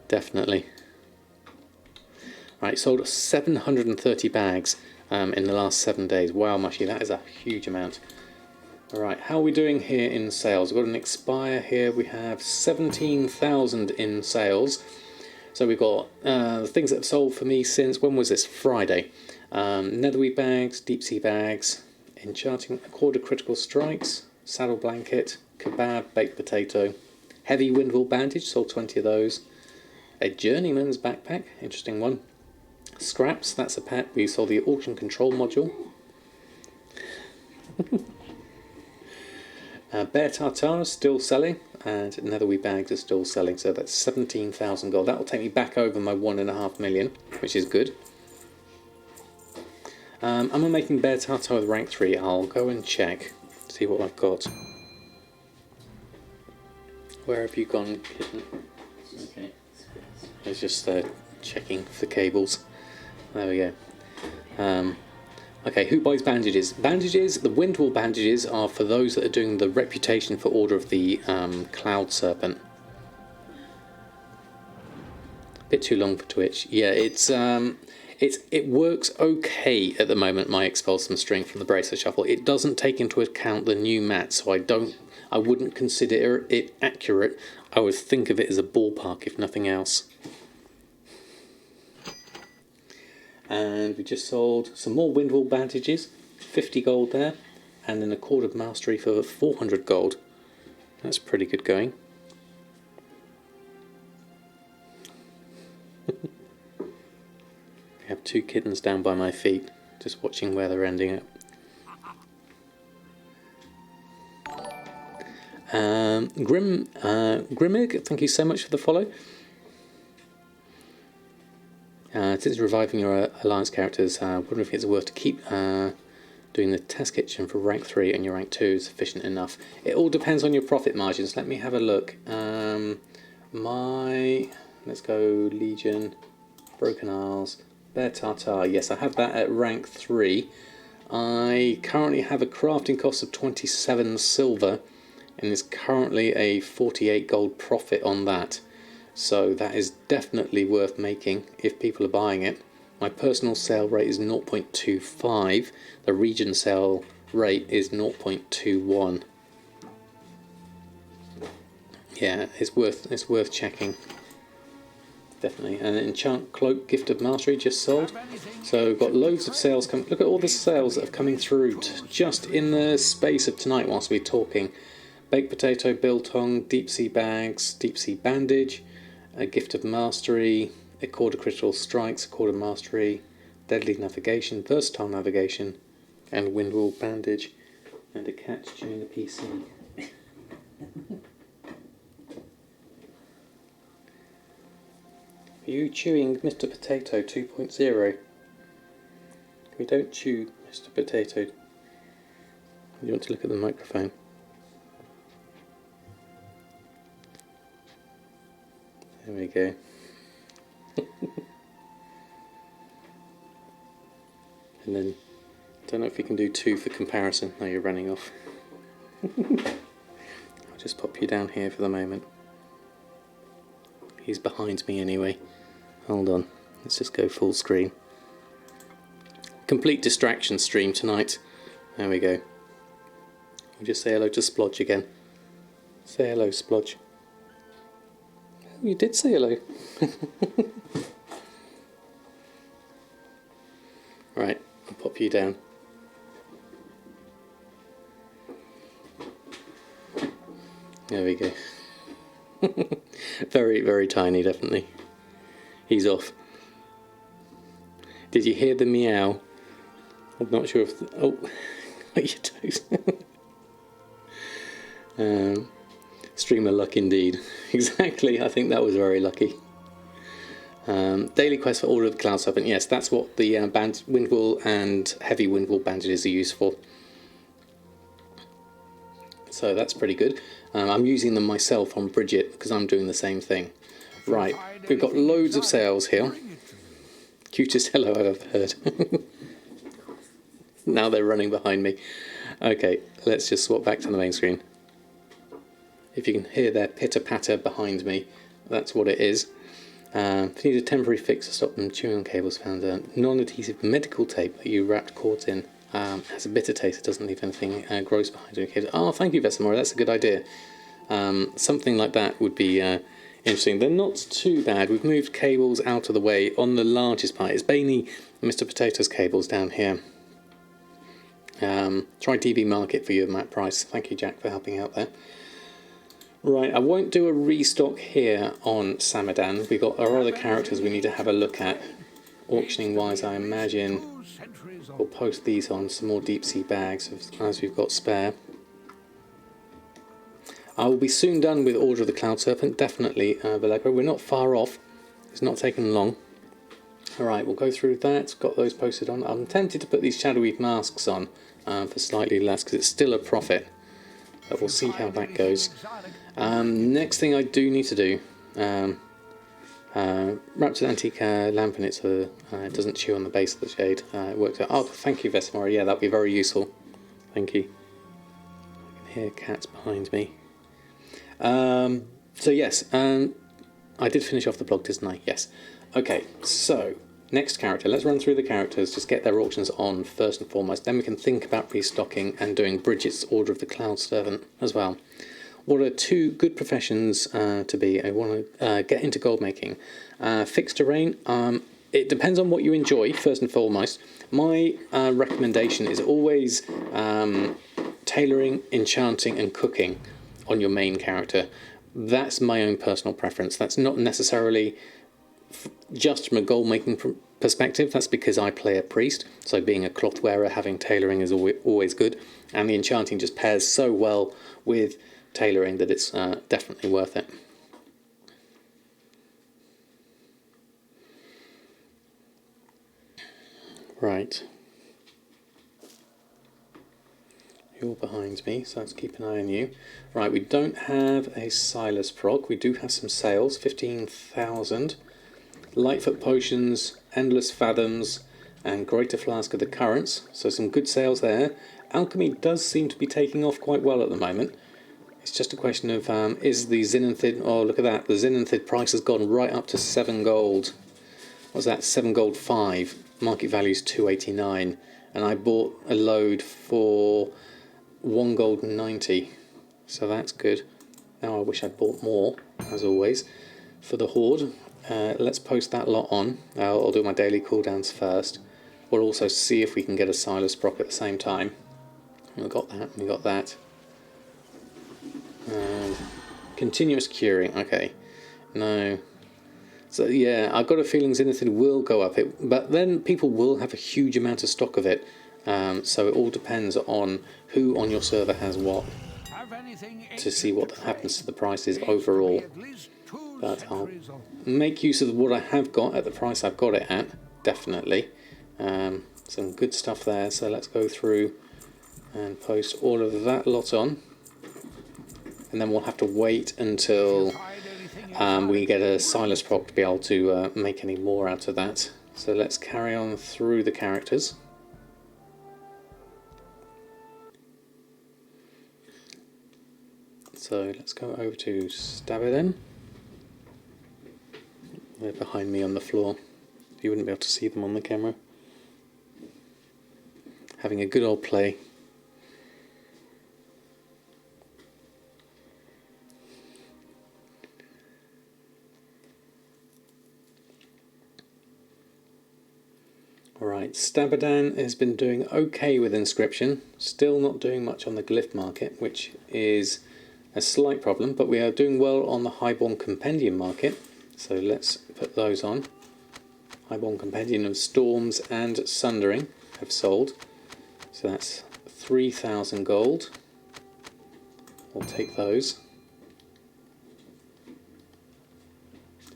Speaker 1: definitely. Right, sold 730 bags in the last 7 days. Wow, Mushy, that is a huge amount. Alright, how are we doing here in sales? We've got an expire here. We have 17,000 in sales. So we've got things that have sold for me since, when was this? Friday. Netherweed bags, deep sea bags, enchanting quarter critical strikes, saddle blanket, kebab, baked potato, heavy windwall bandage, sold 20 of those. A journeyman's backpack, interesting one. Scraps, that's a pet. We sold the auction control module. Bear tartar is still selling, and netherweed bags are still selling, so that's 17,000 gold. That will take me back over my 1.5 million, which is good. Am I making bear tartar with rank 3? I'll go and check, see what I've got. Where have you gone, kitten? Okay. I was just checking for cables. There we go. Okay, who buys bandages? Bandages, the windwall bandages are for those that are doing the reputation for Order of the Cloud Serpent. Bit too long for Twitch. Yeah, it works okay at the moment, my expulsum string from the Bracer Shuffle. It doesn't take into account the new mat, so I wouldn't consider it accurate. I would think of it as a ballpark, if nothing else. And we just sold some more windwall bandages, 50 gold there, and then a cord of mastery for 400 gold. That's pretty good going. We have 2 kittens down by my feet, just watching where they're ending up. Grimig, thank you so much for the follow. Since reviving your Alliance characters, I wonder if it's worth to keep doing the test kitchen for rank 3 and your rank 2 is sufficient enough. It all depends on your profit margins. Let me have a look. Let's go Legion, Broken Isles, Bear Tartar. Yes, I have that at rank 3. I currently have a crafting cost of 27 silver, and there's currently a 48 gold profit on that. So that is definitely worth making if people are buying it. My personal sale rate is 0.25. The region sale rate is 0.21. Yeah, it's worth checking. Definitely. And enchant cloak, gift of mastery just sold. So we've got loads of sales coming. Look at all the sales that are coming through just in the space of tonight whilst we're talking. Baked potato, biltong, deep sea bags, deep sea bandage, a gift of mastery, a cord of critical strikes, a cord of mastery, deadly navigation, versatile navigation, and windwall bandage, and a cat chewing a PC. Are you chewing Mr. Potato 2.0? We don't chew Mr. Potato. You want to look at the microphone? There we go. And then, don't know if you can do 2 for comparison. No, you're running off. I'll just pop you down here for the moment. He's behind me anyway. Hold on, let's just go full screen. Complete distraction stream tonight. There we go. We'll just say hello to Splodge again. Say hello, Splodge. Oh, you did say hello. Right, I'll pop you down. There we go. Very, very tiny, definitely. He's off. Did you hear the meow? I'm not sure if... Oh, got your toes. Streamer luck indeed. Exactly, I think that was very lucky. Daily quest for Order of the Cloud Serpent. Yes, that's what the windwall and heavy windwall bandages are used for. So that's pretty good. I'm using them myself on Bridget because I'm doing the same thing. Right, we've got loads of sales here. Cutest hello I've ever heard. Now they're running behind me. Okay, let's just swap back to the main screen. If you can hear their pitter-patter behind me, that's what it is. If you need a temporary fix to stop them chewing on cables, found a non-adhesive medical tape that you wrapped cords in. Has a bitter taste, it doesn't leave anything gross behind you. Oh, thank you, Vesemora, that's a good idea. Something like that would be interesting. They're not too bad. We've moved cables out of the way on the largest part. It's mainly Mr. Potato's cables down here. Try DB Market for your Matt Price. Thank you, Jack, for helping out there. Right, I won't do a restock here on Samadan. We've got our other characters we need to have a look at. Auctioning wise, I imagine we'll post these on some more deep sea bags as we've got spare. I will be soon done with Order of the Cloud Serpent, definitely, Vallejo. We're not far off. It's not taken long. Alright, we'll go through that. Got those posted on. I'm tempted to put these shadowy masks on for slightly less because it's still a profit. But we'll see how that goes. Next thing I do need to do, wrapped an antique lamp in it so it doesn't chew on the base of the shade. It worked out. Oh, thank you, Vesemora. Yeah, that'd be very useful. Thank you. I can hear cats behind me. So yes, I did finish off the blog, didn't I? Yes. Okay, so next character. Let's run through the characters, just get their auctions on first and foremost. Then we can think about restocking and doing Bridget's Order of the Cloud Servant as well. What are 2 good professions to be? I want to get into gold making. Fixed terrain. It depends on what you enjoy, first and foremost. My recommendation is always tailoring, enchanting and cooking on your main character. That's my own personal preference. That's not necessarily just from a gold making perspective. That's because I play a priest, so being a cloth wearer, having tailoring is always good, and the enchanting just pairs so well with tailoring that it's definitely worth it. Right. You're behind me, so let's keep an eye on you. Right, we don't have a Silas prog. We do have some sales, 15,000. Lightfoot potions, endless fathoms, and Greater Flask of the Currents, so some good sales there. Alchemy does seem to be taking off quite well at the moment. It's just a question of is the Zinanthid... Oh, look at that, the Zinanthid price has gone right up to 7 gold. What's that? 7 gold 5. Market value is 289, and I bought a load for 1 gold 90, so that's good. Now I wish I'd bought more, as always, for the Horde. Let's post that lot on. I'll do my daily cooldowns first. We'll also see if we can get a Silas proc at the same time. We got that, we got that. And continuous curing, okay. No. So yeah, I've got a feeling Zenithid will go up, but then people will have a huge amount of stock of it. So it all depends on who on your server has what, to see what happens to the prices overall. But I'll make use of what I have got at the price I've got it at, definitely. Some good stuff there, so let's go through and post all of that lot on. And then we'll have to wait until we get a Silas proc to be able to make any more out of that. So let's carry on through the characters. So let's go over to Samadan. They're behind me on the floor. You wouldn't be able to see them on the camera. Having a good old play. Alright, Samadan has been doing okay with inscription, still not doing much on the glyph market, which is a slight problem, but we are doing well on the Highborn Compendium market, so let's put those on. Highborn Compendium of Storms and Sundering have sold, so that's 3,000 gold. We'll take those.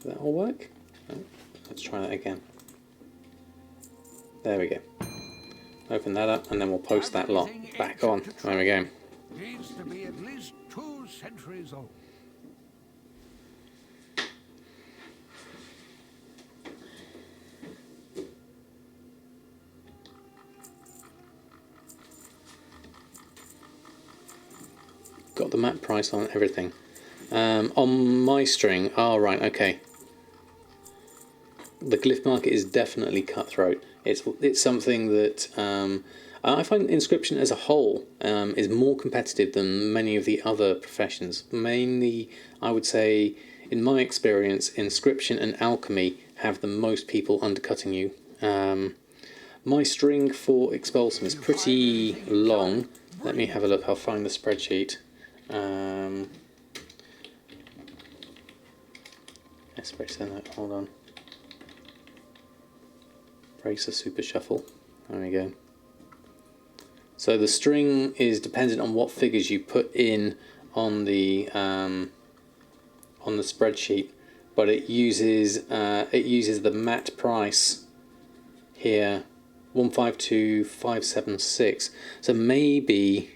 Speaker 1: Did that all work? No. Let's try that again. There we go. Open that up and then we'll post that lot back on. There we go.
Speaker 3: Needs to be at least 2 centuries old.
Speaker 1: Got the map price on everything. On my string, oh right, okay. The glyph market is definitely cutthroat. It's something that I find inscription as a whole is more competitive than many of the other professions. Mainly, I would say, in my experience, inscription and alchemy have the most people undercutting you. My string for Expulsum is pretty long. Let me have a look. I'll find the spreadsheet. Hold on. Bracer Super Shuffle. There we go. So the string is dependent on what figures you put in on the spreadsheet, but it uses the mat price here, 152,576. So maybe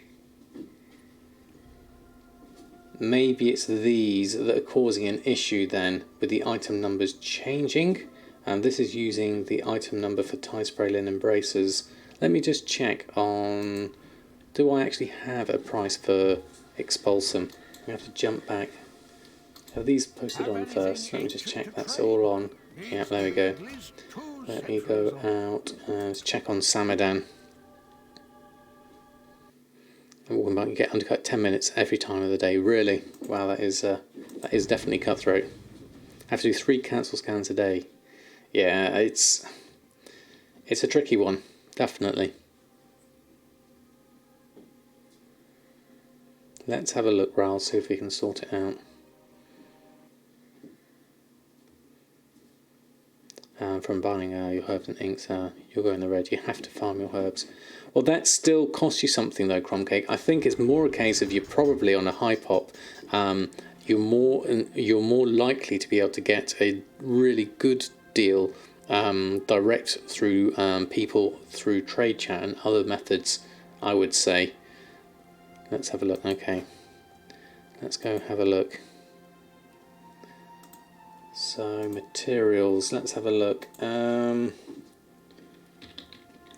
Speaker 1: it's these that are causing an issue then with the item numbers changing. And this is using the item number for tie spray linen bracers. Let me just check on, do I actually have a price for Expulsum? We have to jump back. Have these posted on first? Let me just check that's all on. Yeah, there we go. Let me go out and check on Samadan. We might get undercut 10 minutes every time of the day. Really? Wow, that is definitely cutthroat. I have to do 3 cancel scans a day. Yeah, it's a tricky one, definitely. Let's have a look, Raoul, see if we can sort it out. From buying your herbs and inks, you'll go in the red. You have to farm your herbs. Well, that still costs you something though, Crumcake. I think it's more a case of you're probably on a high pop. You're more likely to be able to get a really good deal direct through people through trade chat and other methods, I would say. Let's have a look. Okay, let's go have a look. So materials, let's have a look.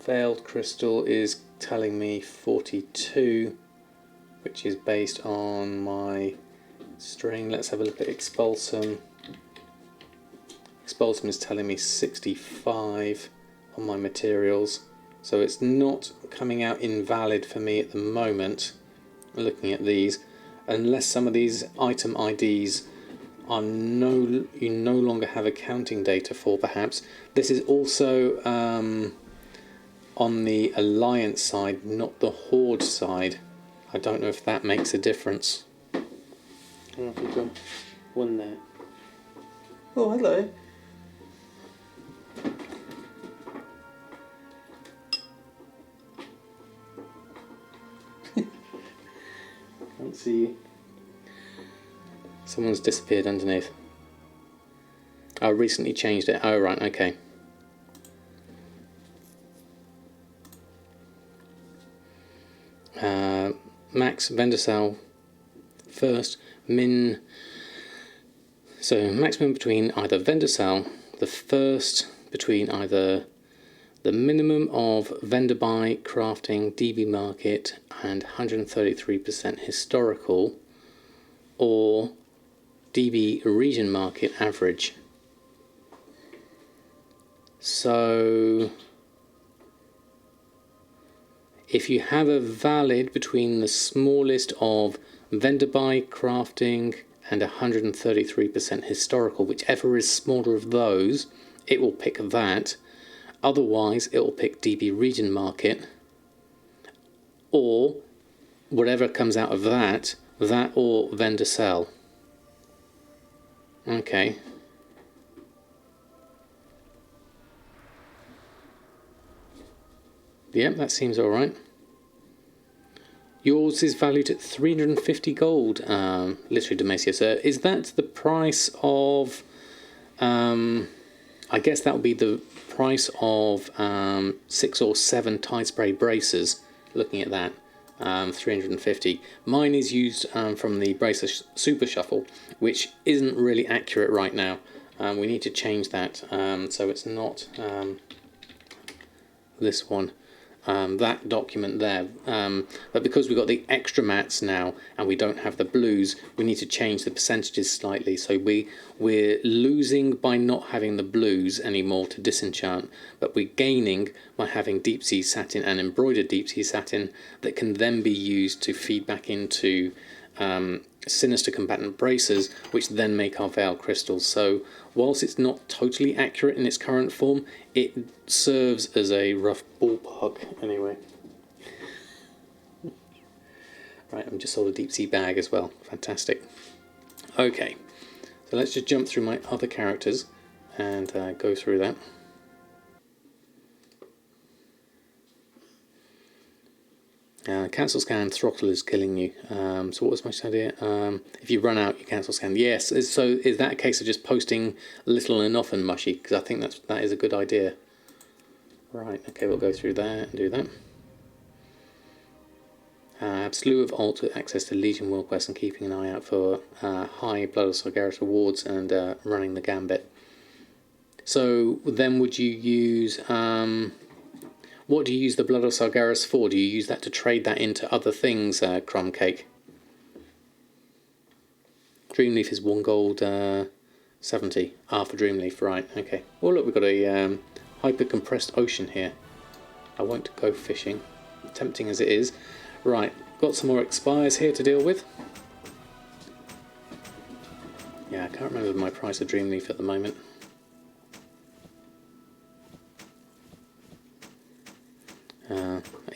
Speaker 1: Veiled Crystal is telling me 42, which is based on my string. Let's have a look at Expulsum. Expulsum is telling me 65 on my materials, so it's not coming out invalid for me at the moment, looking at these, unless some of these item IDs are you no longer have accounting data for, perhaps. This is also on the Alliance side, not the Horde side. I don't know if that makes a difference. I don't know if you've got one there. Oh, hello. Can't see you. Someone's disappeared underneath. I recently changed it. Oh, right, okay. Max Vendosal first. So maximum between either Vendosal, the first between either the minimum of vendor buy, crafting, DB market, and 133% historical, or DB region market average. So if you have a valid between the smallest of vendor buy, crafting, and 133% historical, whichever is smaller of those, it will pick that. Otherwise, it will pick DB region market, or whatever comes out of that or vendor sell. Okay. Yep, that seems alright. Yours is valued at 350 gold, literally Demacia. So is that the price of... I guess that would be the price of 6 or 7 Tide Spray braces, looking at that. 350. Mine is used from the Bracer Super Shuffle, which isn't really accurate right now. We need to change that, so it's not this one, that document there. But because we've got the extra mats now and we don't have the blues, we need to change the percentages slightly. So we're losing by not having the blues anymore to disenchant, but we're gaining by having deep sea satin and embroidered deep sea satin that can then be used to feed back into sinister combatant bracers, which then make our veil crystals. So whilst it's not totally accurate in its current form, it serves as a rough ballpark anyway. Right, I'm just sold a deep sea bag as well. Fantastic. Okay, so let's just jump through my other characters and go through that. Cancel scan, throttle is killing you. So what was my idea? If you run out, you cancel scan. Yes, so is that a case of just posting little and often, Mushy? Because I think that is a good idea. Right, okay, we'll go through that and do that. Slew of alt access to Legion World Quest and keeping an eye out for high Blood of Sargeras rewards and running the Gambit. So then would you use... what do you use the Blood of Sargeras for? Do you use that to trade that into other things, Crumb Cake? Dreamleaf is 1 gold 70. For Dreamleaf, right, okay. Oh look, we've got a hyper-compressed ocean here. I won't go fishing, tempting as it is. Right, got some more expires here to deal with. Yeah, I can't remember my price of Dreamleaf at the moment.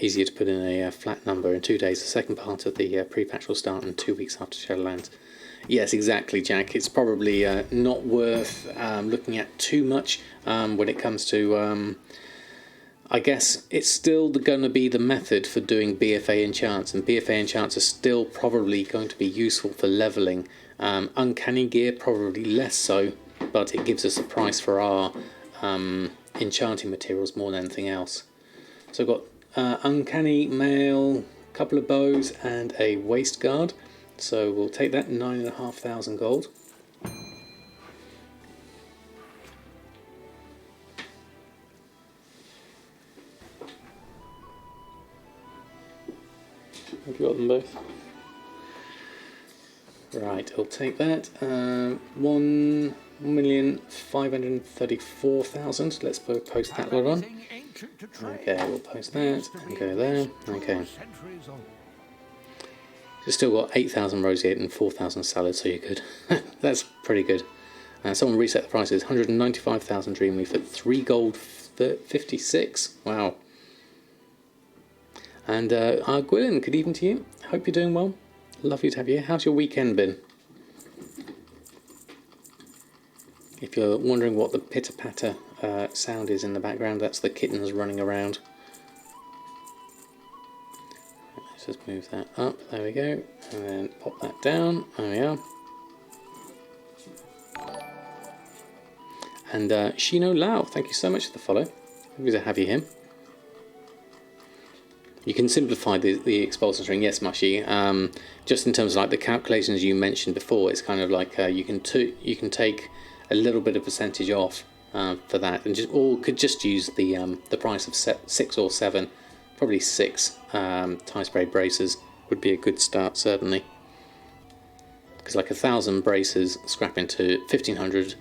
Speaker 1: Easier to put in a flat number. In 2 days, the second part of the pre-patch will start, and 2 weeks after Shadowlands. Yes, exactly, Jack. It's probably not worth looking at too much when it comes to... I guess it's still going to be the method for doing BFA enchants, and BFA enchants are still probably going to be useful for levelling. Uncanny gear, probably less so, but it gives us a price for our enchanting materials more than anything else. So I've got Uncanny Mail, a couple of bows, and a waist guard. So we'll take that, 9,500 gold. Have you got them both? Right, I'll take that. 1,534,000. Let's post that lot on. Okay, we'll post that and go there. Okay. You've still got 8,000 roseate and 4,000 salad, so you're good. That's pretty good. Someone reset the prices. 195,000 Dreamleaf at 3 gold 56. Wow. And Gwilyn, good evening to you. Hope you're doing well. Lovely to have you here. How's your weekend been? If you're wondering what the pitter-patter sound is in the background, that's the kittens running around. Let's just move that up. There we go. And then pop that down. There we are. And Shino Lau, thank you so much for the follow. Good to have you here. You can simplify the expulsion string, yes, Mushy. Just in terms of like the calculations you mentioned before, it's kind of like you can take a little bit of percentage off for that, and could just use the price of 6 or 7, probably 6 tie spray braces would be a good start certainly. Because like 1,000 braces scrap into 1,500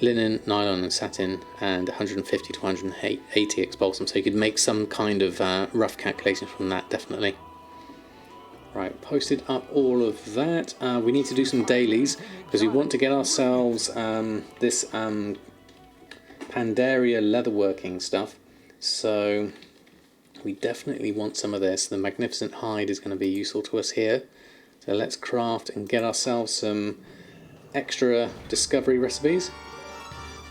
Speaker 1: linen, nylon and satin, and 150 to 180 expulsum, so you could make some kind of rough calculation from that, definitely. Right, posted up all of that. We need to do some dailies, because we want to get ourselves this Pandaria leatherworking stuff, so we definitely want some of this. The magnificent hide is going to be useful to us here, so let's craft and get ourselves some extra discovery recipes.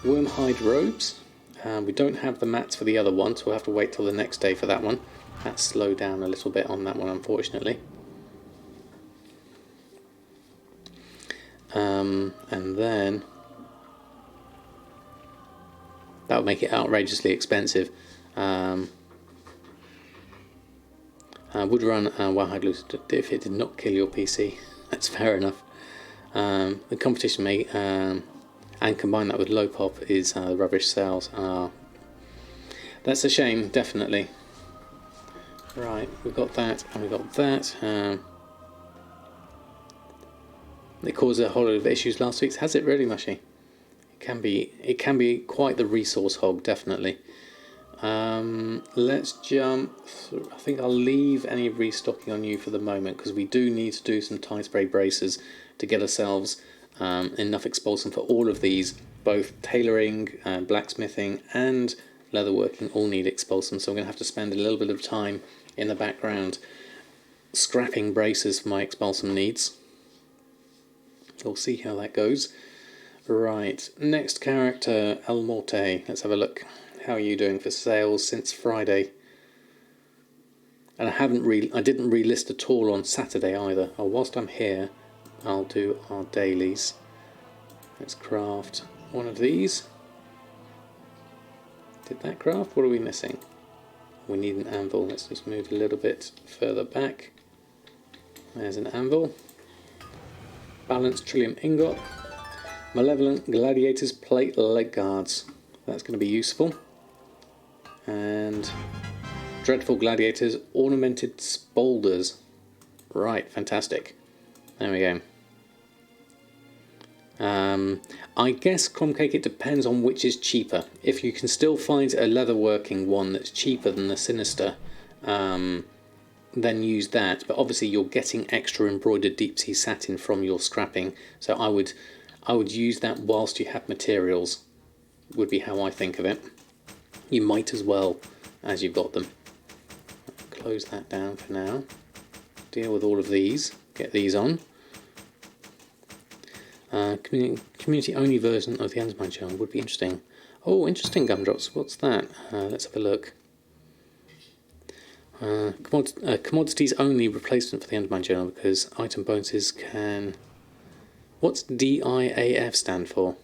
Speaker 1: Wormhide robes. We don't have the mats for the other one, so we'll have to wait till the next day for that one. That slowed down a little bit on that one, unfortunately. And then that would make it outrageously expensive. Would run Wowhead if it did not kill your PC. That's fair enough. The competition may and combine that with low pop is rubbish sales. That's a shame, definitely. Right, we've got that and we've got that. It caused a whole lot of issues last week. Has it really, Mushy? It can be quite the resource hog, definitely. Let's jump through. I think I'll leave any restocking on you for the moment, because we do need to do some tie spray braces to get ourselves enough expulsum for all of these. Both tailoring, blacksmithing and leatherworking all need expulsum, so I'm going to have to spend a little bit of time in the background scrapping braces for my expulsum needs. We'll see how that goes. Right, next character, El Morte. Let's have a look. How are you doing for sales since Friday? And I didn't relist at all on Saturday either. Whilst I'm here, I'll do our dailies. Let's craft one of these. Did that craft? What are we missing? We need an anvil. Let's just move a little bit further back. There's an anvil. Balanced Trillium Ingot. Malevolent Gladiators Plate Leg Guards. That's going to be useful. And Dreadful Gladiators Ornamented Spolders. Right, fantastic. There we go. I guess crumb cake, it depends on which is cheaper. If you can still find a leatherworking one that's cheaper than the Sinister, then use that. But obviously you're getting extra embroidered deep sea satin from your scrapping, so I would use that whilst you have materials, would be how I think of it. You might as well as you've got them. Close that down for now. Deal with all of these. Get these on. Community only version of the Undermine Channel would be interesting. Oh, interesting, Gumdrops. What's that? Let's have a look. Commodities only replacement for the Undermine Journal, because item bonuses can... What's DIAF stand for?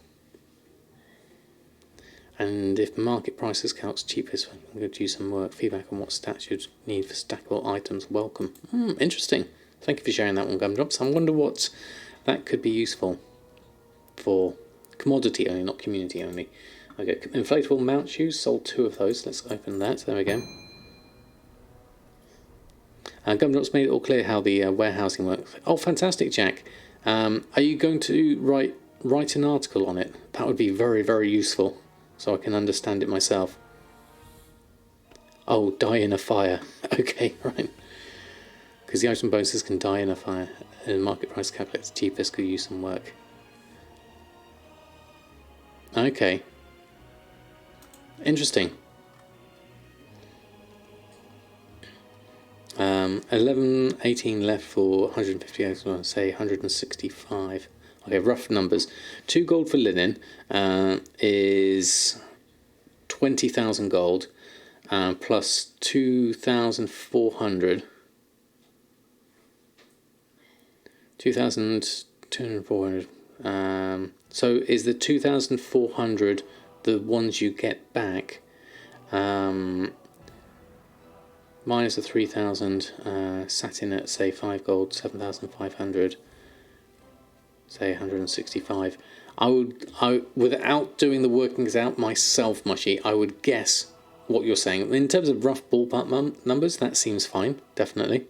Speaker 1: And if market prices calcs cheapest, I'm going to do some work. Feedback on what stats you'd need for stackable items. Welcome. Interesting. Thank you for sharing that one, Gumdrops. I wonder what that could be useful for. Commodity only, not community only. Okay, inflatable mount shoes. Sold 2 of those. Let's open that. There we go. Gumdrop's made it all clear how the warehousing works. Oh, fantastic, Jack. Are you going to write an article on it? That would be very, very useful, so I can understand it myself. Oh, die in a fire. Okay, right. Because the item bonuses can die in a fire, and market price calculates cheapest could use some work. Okay. Interesting. 11, 18 left for 150, I was going to say 165. Okay, rough numbers. 2 gold for linen is 20,000 gold, plus 2,400. 2,200. So is the 2,400 the ones you get back? Minus the 3,000, sat in at say 5 gold, 7,500, say 165. I would, without doing the workings out myself, Mushy, I would guess what you're saying. In terms of rough ballpark numbers, that seems fine, definitely.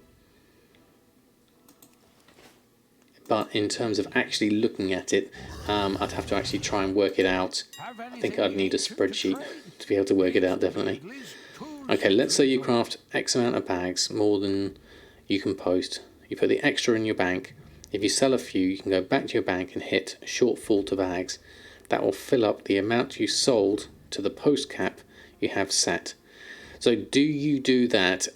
Speaker 1: But in terms of actually looking at it, I'd have to actually try and work it out. I think I'd need a spreadsheet to be able to work it out, definitely. Okay, let's say you craft X amount of bags, more than you can post. You put the extra in your bank. If you sell a few, you can go back to your bank and hit shortfall to bags. That will fill up the amount you sold to the post cap you have set. So do you do that?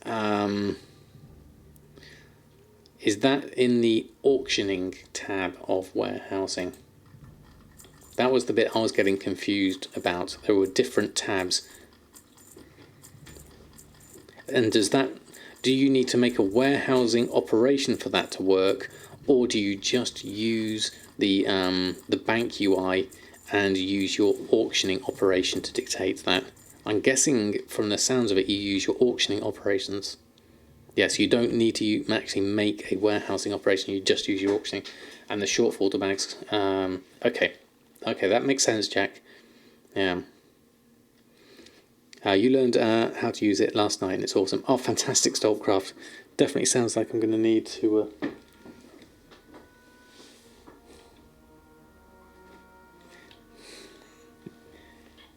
Speaker 1: Is that in the auctioning tab of warehousing? That was the bit I was getting confused about. There were different tabs. And do you need to make a warehousing operation for that to work, or do you just use the bank UI and use your auctioning operation to dictate that? I'm guessing from the sounds of it, you use your auctioning operations. Yes, you don't need to actually make a warehousing operation. You just use your auctioning and the shortfall to bags. Okay, that makes sense, Jack. Yeah. You learned how to use it last night, and it's awesome. Oh, fantastic, Stalkcraft. Definitely sounds like I'm going to need to...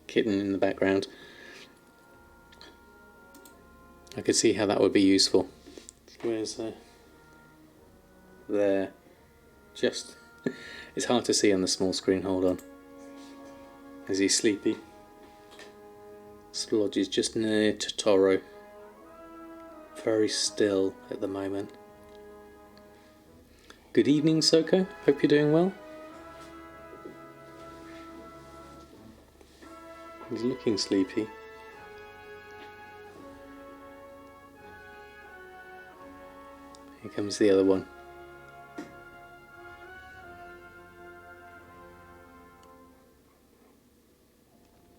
Speaker 1: Kitten in the background. I could see how that would be useful. Where's... there. Just... It's hard to see on the small screen. Hold on. Is he sleepy? Slodge is just near Totoro. Very still at the moment. Good evening, Soko. Hope you're doing well. He's looking sleepy. Here comes the other one.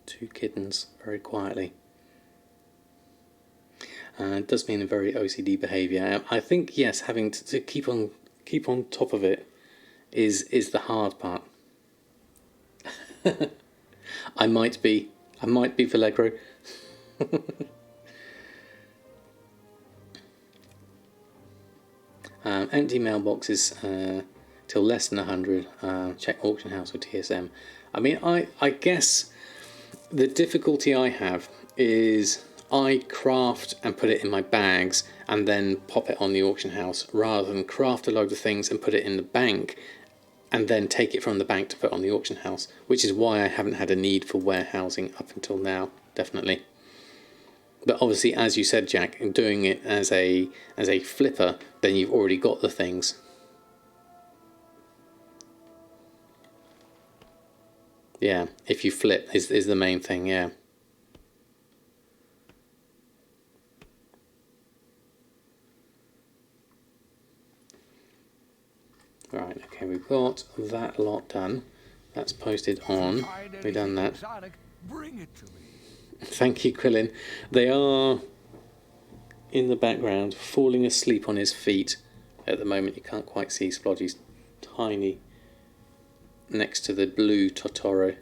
Speaker 1: Two kittens, very quietly. It does mean a very OCD behaviour. I think, yes, having to keep on top of it is the hard part. I might be Vallegro. Empty mailboxes till less than 100. Check auction house or TSM. I mean, I guess the difficulty I have is I craft and put it in my bags and then pop it on the auction house, rather than craft a load of things and put it in the bank and then take it from the bank to put on the auction house, which is why I haven't had a need for warehousing up until now, definitely. But obviously, as you said, Jack, doing it as a flipper, then you've already got the things. Yeah, if you flip is the main thing, yeah. Right, okay, we've got that lot done. That's posted on. We've done that.
Speaker 3: Bring it to me.
Speaker 1: Thank you, Quillin. They are in the background, falling asleep on his feet. At the moment, you can't quite see Splodgy's tiny next to the blue Totoro.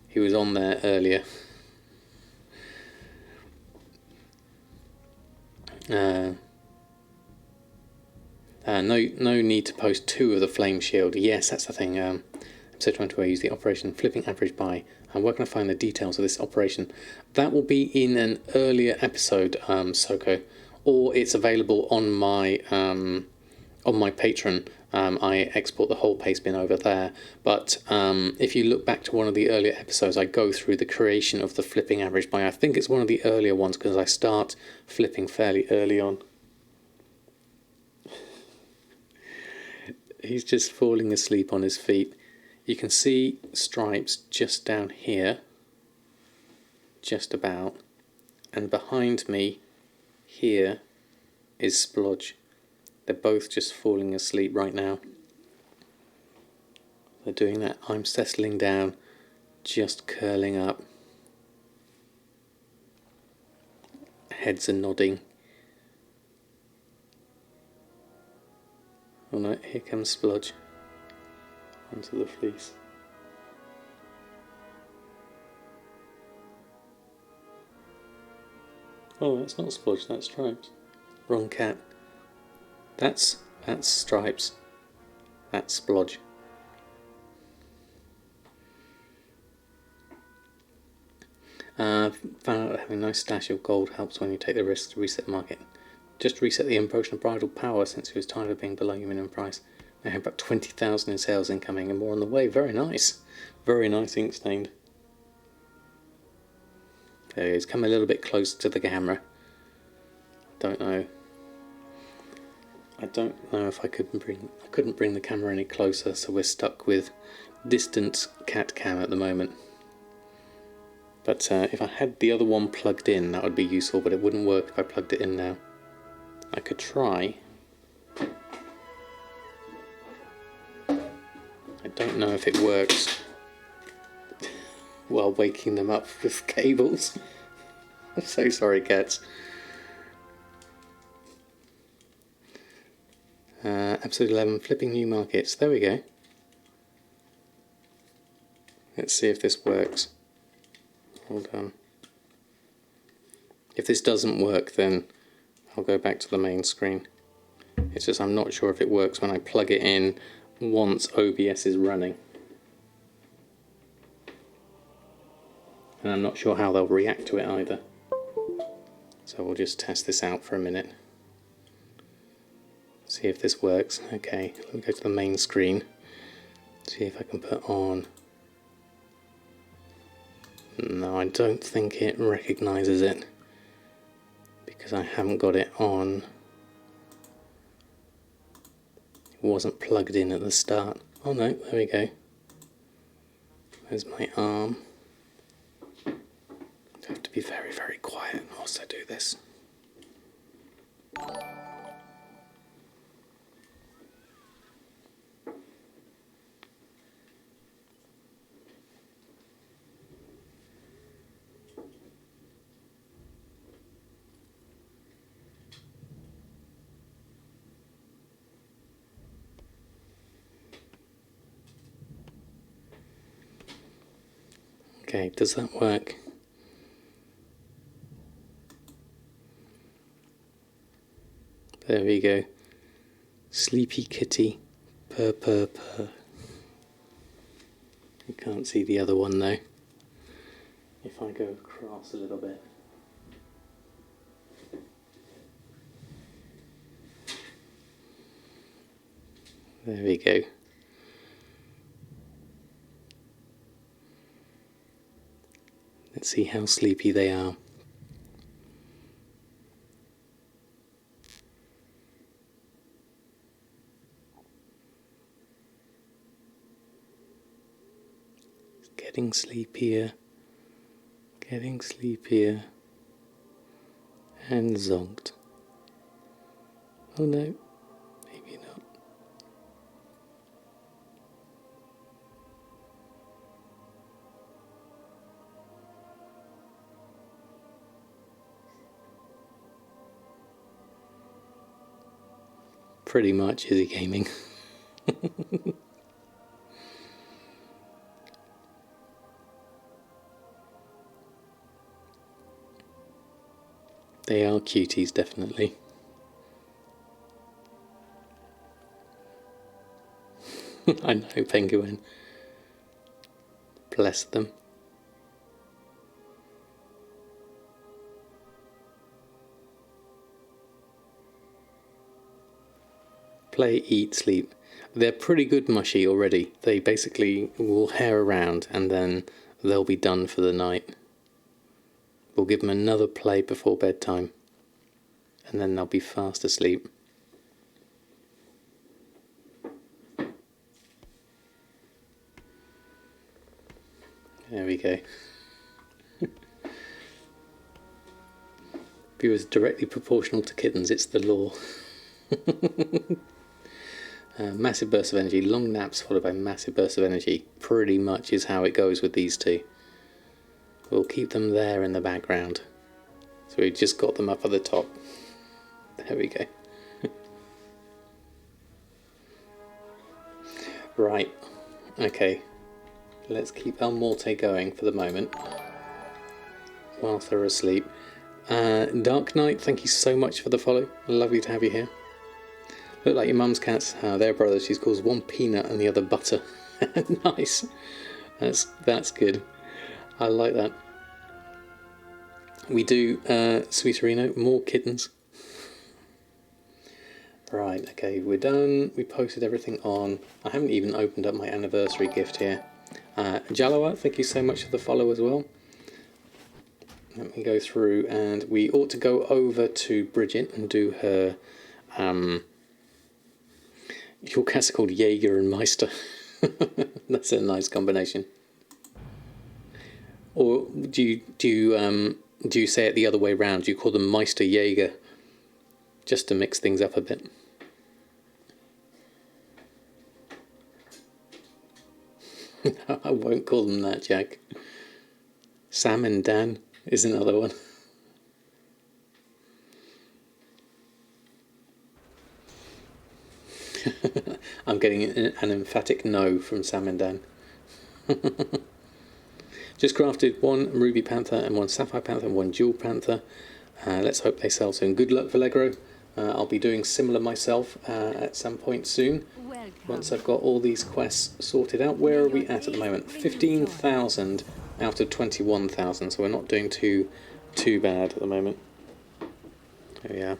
Speaker 1: He was on there earlier. No need to post 2 of the flame shield. Yes, that's the thing. Episode 20 where I use the operation flipping average by. And where can I find the details of this operation? That will be in an earlier episode, Soko, or it's available on my Patreon. I export the whole paste bin over there. But if you look back to one of the earlier episodes, I go through the creation of the flipping average by. I think it's one of the earlier ones because I start flipping fairly early on. He's just falling asleep on his feet. You can see stripes just down here, just about, and behind me here is Splodge. They're both just falling asleep right now. They're doing that. I'm settling down, just curling up. Heads are nodding. Oh no, here comes Splodge onto the fleece. Oh, that's not Splodge, that's Stripes. Wrong cat. That's Stripes. That's Splodge. Found out that having a nice stash of gold helps when you take the risk to reset the market. Just reset the impression of bridal power since he was tired of being below your minimum price. I have about 20,000 in sales incoming and more on the way. Very nice. Very nice, ink stained. There he is. Come a little bit closer to the camera. Don't know. I don't know if I couldn't bring the camera any closer, so we're stuck with distant cat cam at the moment. But if I had the other one plugged in, that would be useful, but it wouldn't work if I plugged it in now. I could try. I don't know if it works while waking them up with cables. I'm so sorry, cats. Episode 11, flipping new markets. There we go. Let's see if this works. Hold on. If this doesn't work, then I'll go back to the main screen. It's just I'm not sure if it works when I plug it in once OBS is running. And I'm not sure how they'll react to it either. So we'll just test this out for a minute. See if this works. Okay, let me go to the main screen. See if I can put on. No, I don't think it recognises it because I haven't got it on. It wasn't plugged in at the start. Oh no, there we go. There's my arm. I have to be very, very quiet whilst I do this. Okay, does that work? There we go. Sleepy kitty. Purr, purr, purr. You can't see the other one though. If I go across a little bit. There we go. Let's see how sleepy they are. It's getting sleepier, and zonked. Oh no, maybe not. Pretty much is he gaming. They are cuties, definitely. I know, Penguin. Bless them. Play, eat, sleep. They're pretty good mushy already. They basically will hare around and then they'll be done for the night. We'll give them another play before bedtime and then they'll be fast asleep. There we go. Viewers directly proportional to kittens, it's the law. Massive burst of energy, long naps followed by massive burst of energy. Pretty much is how it goes with these two. We'll keep them there in the background. So we just got them up at the top. There we go. Right, okay. Let's keep El Morte going for the moment. Whilst they're asleep. Dark Knight, thank you so much for the follow. Lovely to have you here. Look like your mum's cats. They're brothers. She calls one peanut and the other butter. Nice. That's good. I like that. We do, Sweeterino, more kittens. Right, okay, we're done. We posted everything on. I haven't even opened up my anniversary gift here. Jalawa, thank you so much for the follow as well. Let me go through, and we ought to go over to Bridget and do her... your cats are called Jaeger and Meister. That's a nice combination. Or do you say it the other way around? Do you call them Meister Jaeger? Just to mix things up a bit. I won't call them that, Jack. Sam and Dan is another one. I'm getting an emphatic no from Sam and Dan. Just crafted one Ruby Panther and one Sapphire Panther and one Jewel Panther. Let's hope they sell soon. Good luck, Vallegro. I'll be doing similar myself at some point soon.
Speaker 4: Welcome.
Speaker 1: Once I've got all these quests sorted out. Where are we at the moment? 15,000 out of 21,000, so we're not doing too bad at the moment. Oh yeah.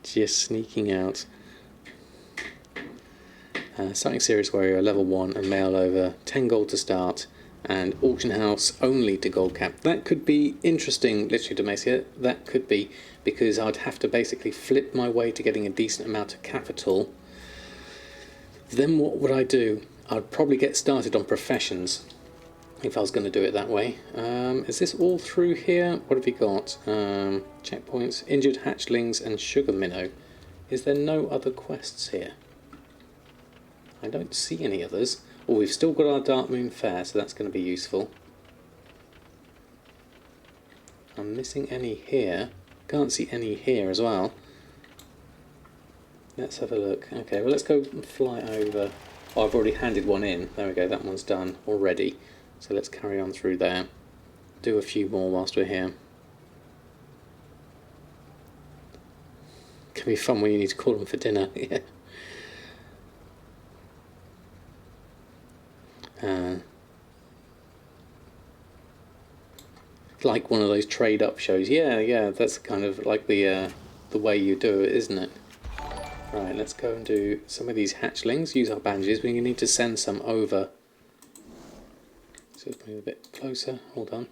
Speaker 1: Just sneaking out. Starting Serious Warrior, level 1 and mail over, 10 gold to start, and auction house only to gold cap. That could be interesting, literally, Demacia. That could be, because I'd have to basically flip my way to getting a decent amount of capital. Then what would I do? I'd probably get started on professions if I was going to do it that way. Is this all through here? What have we got? Checkpoints, injured hatchlings, and sugar minnow. Is there no other quests here? I don't see any others. Oh, we've still got our Dark Moon Fair, so that's going to be useful. I'm missing any here. Can't see any here as well. Let's have a look. Okay, well, let's go and fly over. Oh, I've already handed one in. There we go, that one's done already. So let's carry on through there. Do a few more whilst we're here. Can be fun when you need to call them for dinner. Yeah. Like one of those trade-up shows. Yeah, that's kind of like the way you do it, isn't it? Right, let's go and do some of these hatchlings. Use our bandages. We need to send some over. So let's move a bit closer. Hold on.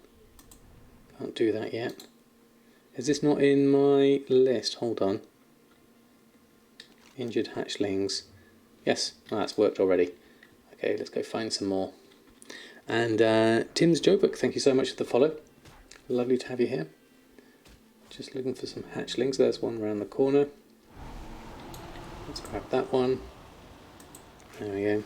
Speaker 1: Can't do that yet. Is this not in my list? Hold on. Injured hatchlings. Yes, oh, that's worked already. Okay, let's go find some more. And Tim's Joebook, thank you so much for the follow. Lovely to have you here. Just looking for some hatchlings. There's one around the corner. Let's grab that one. There we go.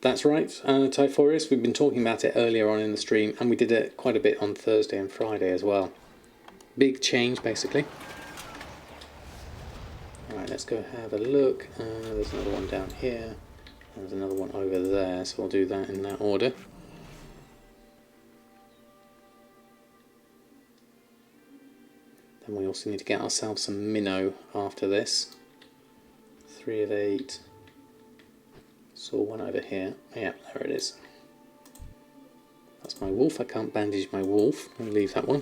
Speaker 1: That's right, Typhorius. We've been talking about it earlier on in the stream, and we did it quite a bit on Thursday and Friday as well. Big change, basically. Alright, let's go have a look. There's another one down here. There's another one over there, so we'll do that in that order. Then we also need to get ourselves some minnow after this. 3 of 8. Saw one over here. Yeah, there it is. That's my wolf. I can't bandage my wolf. I'll leave that one.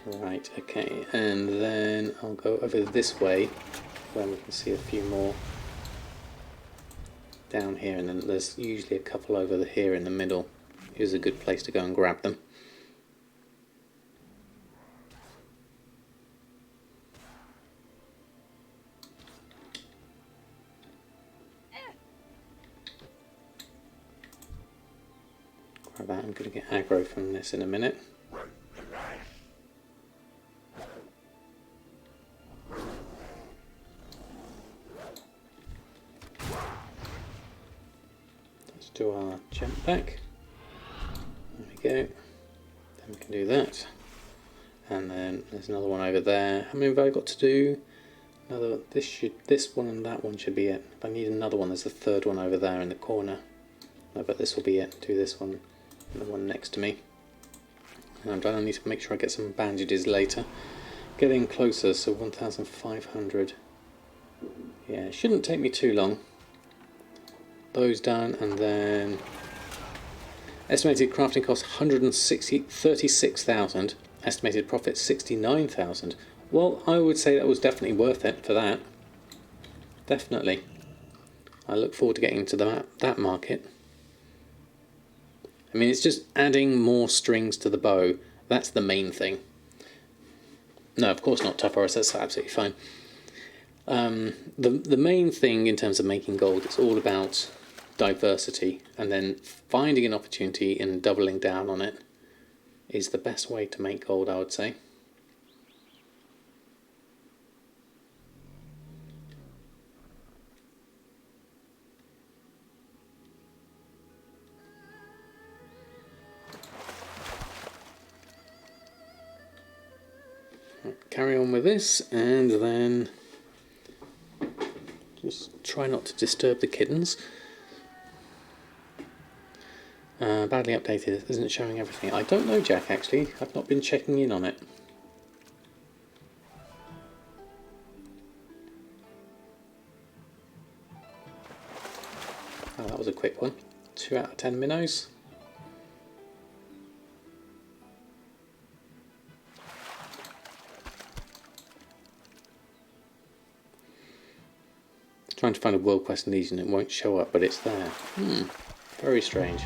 Speaker 1: Right, okay, and then I'll go over this way where we can see a few more down here, and then there's usually a couple over here in the middle. Here's a good place to go and grab them. Grab that, I'm going to get aggro from this in a minute. Do our jump back. There we go. Then we can do that. And then there's another one over there. How many have I got to do? Another. This one and that one should be it. If I need another one, there's a third one over there in the corner. No, but this will be it. Do this one and the one next to me. And I'm done. I need to make sure I get some bandages later. Getting closer, so 1,500. Yeah, it shouldn't take me too long. Those done, and then estimated crafting cost 36,000, estimated profit 69,000. Well, I would say that was definitely worth it for that. Definitely. I look forward to getting to that market. I mean, it's just adding more strings to the bow. That's the main thing. No, of course not, Tough Horse, that's absolutely fine. The main thing in terms of making gold, it's all about diversity, and then finding an opportunity and doubling down on it is the best way to make gold, I would say. Carry on with this, and then just try not to disturb the kittens. Badly updated, isn't showing everything. I don't know, Jack, actually. I've not been checking in on it. Oh, that was a quick one. 2 out of 10 minnows. Trying to find a World Quest Legion, it won't show up, but it's there. Very strange.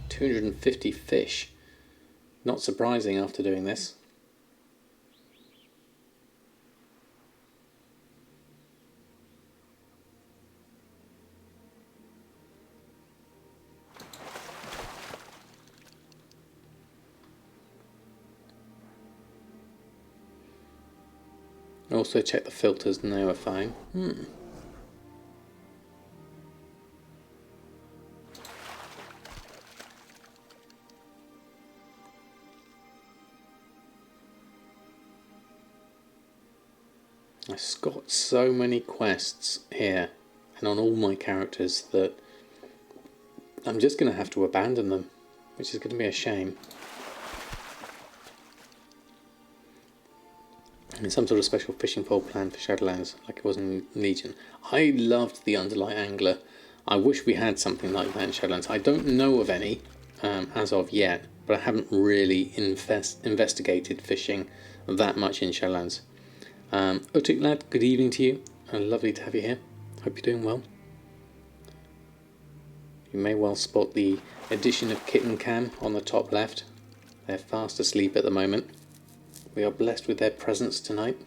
Speaker 1: 250 fish. Not surprising after doing this. Also check the filters and they were fine. I've got so many quests here and on all my characters that I'm just going to have to abandon them, which is going to be a shame. I mean, some sort of special fishing pole plan for Shadowlands like it was in Legion. I loved the Underlight Angler. I wish we had something like that in Shadowlands. I don't know of any as of yet, but I haven't really investigated fishing that much in Shadowlands. Utik lad, good evening to you. Lovely to have you here. Hope you're doing well. You may well spot the addition of Kit and Cam on the top left. They're fast asleep at the moment. We are blessed with their presence tonight.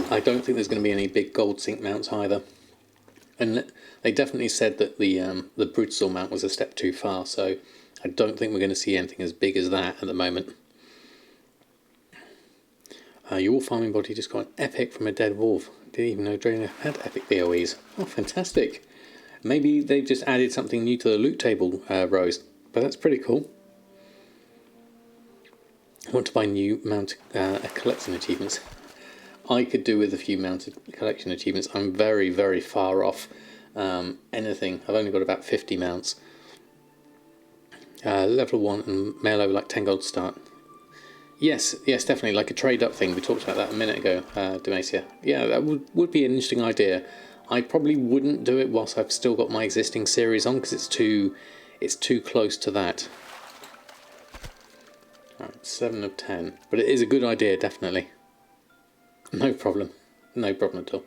Speaker 1: I don't think there's going to be any big gold sink mounts either. And they definitely said that the Brutal mount was a step too far, so I don't think we're going to see anything as big as that at the moment. Your wolf farming body just got an epic from a dead wolf. Didn't even know Draenor had epic BOEs. Oh, fantastic. Maybe they've just added something new to the loot table, Rose. But that's pretty cool. I want to buy new mounted collecting achievements. I could do with a few mounted collection achievements. I'm very, very far off anything. I've only got about 50 mounts. Level 1 and mail over like 10 gold start. Yes, definitely, like a trade up thing. We talked about that a minute ago, Demacia. Yeah, that would be an interesting idea. I probably wouldn't do it whilst I've still got my existing series on, because it's too close to that. Right, 7 of 10. But it is a good idea, definitely. No problem. No problem at all.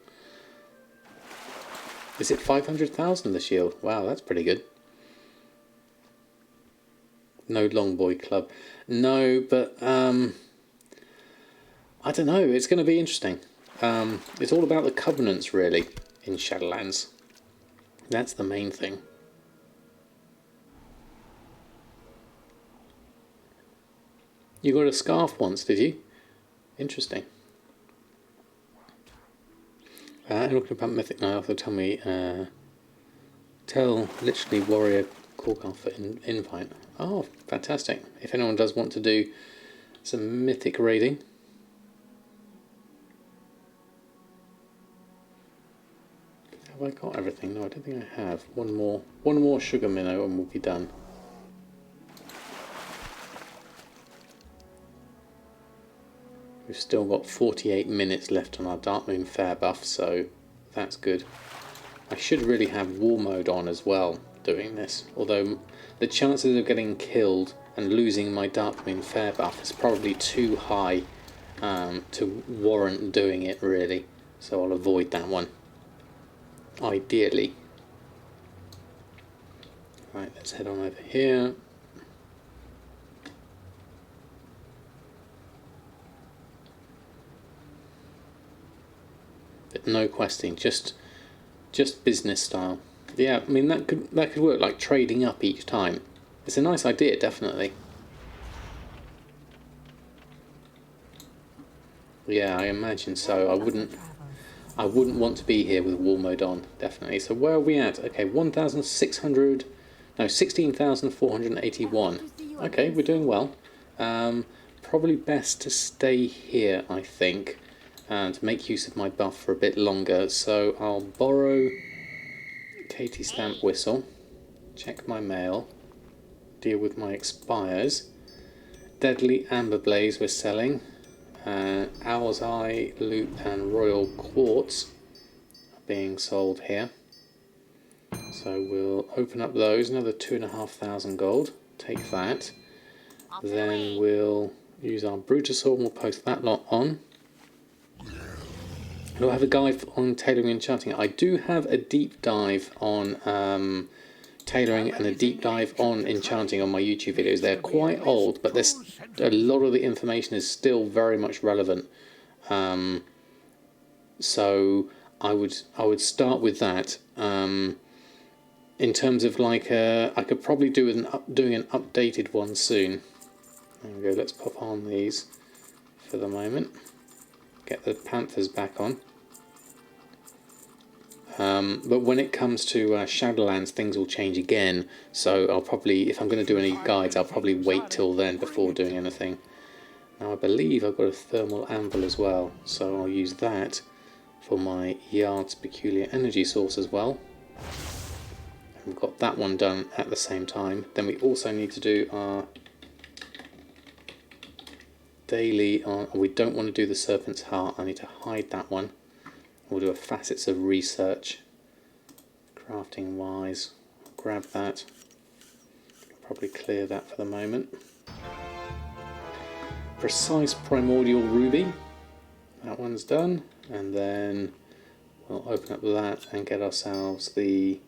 Speaker 1: Is it 500,000 the shield? Wow, that's pretty good. No long boy club. No, but I don't know. It's going to be interesting. It's all about the covenants, really, in Shadowlands. That's the main thing. You got a scarf once, did you? Interesting. Looking about Mythic now, so tell me, tell literally Warrior Cork for invite. Oh, fantastic. If anyone does want to do some Mythic raiding. Have I got everything? No, I don't think I have. One more sugar minnow and we'll be done. We've still got 48 minutes left on our Dark Moon Fair buff, so that's good. I should really have War Mode on as well doing this, although the chances of getting killed and losing my Dark Moon Fair buff is probably too high to warrant doing it, really, so I'll avoid that one, ideally. Right, let's head on over here. But no questing, just business style. Yeah, I mean that could work, like trading up each time. It's a nice idea, definitely. Yeah, I imagine so. I wouldn't want to be here with War Mode on, definitely. So where are we at? Okay, 16,481. Okay, we're doing well. Probably best to stay here, I think, and make use of my buff for a bit longer. So I'll borrow Katie Stamp Whistle, check my mail, deal with my expires. Deadly Amber Blaze we're selling. Owl's Eye, Loot and Royal Quartz are being sold here. So we'll open up those, another 2,500 gold, take that. Then we'll use our Brutosaur and we'll post that lot on. Do I have a guide on tailoring and enchanting? I do have a deep dive on tailoring and a deep dive on enchanting on my YouTube videos. They're quite old, but there's a lot of the information is still very much relevant. So I would start with that. In terms of like, I could probably do doing an updated one soon. There we go. Let's pop on these for the moment. Get the Panthers back on. But when it comes to Shadowlands, things will change again. So I'll probably, if I'm going to do any guides, I'll probably wait till then before doing anything. Now I believe I've got a thermal anvil as well, so I'll use that for my Yard's peculiar energy source as well. And we've got that one done at the same time. Then we also need to do our daily on. We don't want to do the Serpent's Heart. I need to hide that one. We'll do a facets of research, crafting wise. Grab that. Probably clear that for the moment. Precise Primordial Ruby. That one's done, and then we'll open up that and get ourselves the.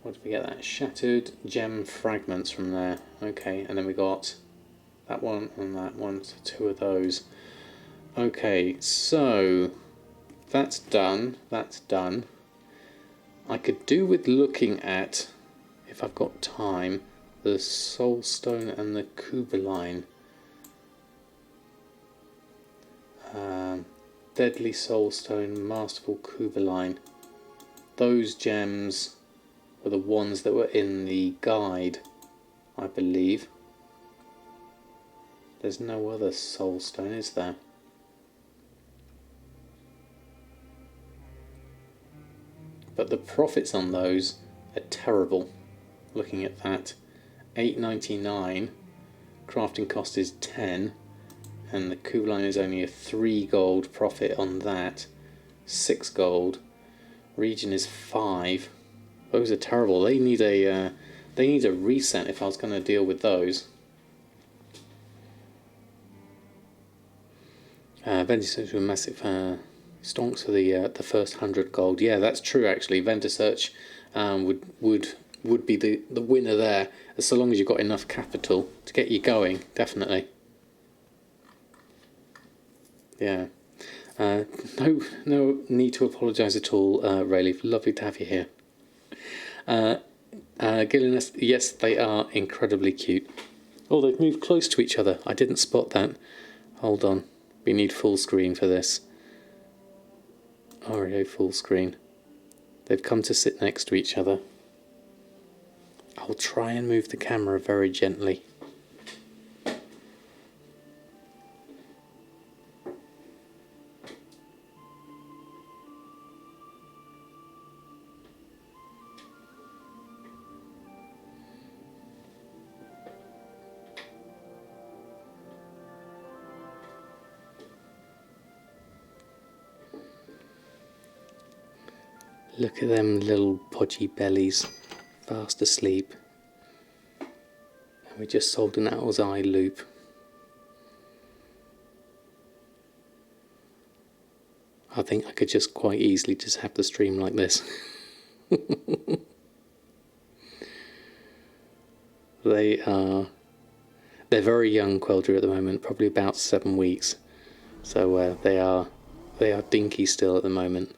Speaker 1: What did we get? That Shattered Gem Fragments from there. Okay, and then we got that one and that one. So 2 of those. Okay, so. That's done, that's done. I could do with looking at, if I've got time, the Soulstone and the Kubeline. Deadly Soulstone, Masterful Kubeline. Those gems were the ones that were in the guide I believe. There's no other soul stone, is there? But the profits on those are terrible. Looking at that, $8.99. Crafting cost is 10, and the coup line is only a 3 gold profit on that. 6 gold. Region is 5. Those are terrible. They need a reset if I was going to deal with those. Vendor search with massive stonks for the first 100 gold. Yeah, that's true actually. Vendor search would be the winner there, so long as you've got enough capital to get you going, definitely. Yeah. No need to apologise at all, Rayleigh. Lovely to have you here. Gillian, yes, they are incredibly cute. Oh, they've moved close to each other. I didn't spot that. Hold on. We need full screen for this. Oreo full screen. They've come to sit next to each other. I'll try and move the camera very gently. Look at them little podgy bellies, fast asleep. And we just sold an owl's eye loop. I think I could just quite easily just have the stream like this. They're very young, Queldra, at the moment, probably about 7 weeks. So they are dinky still at the moment.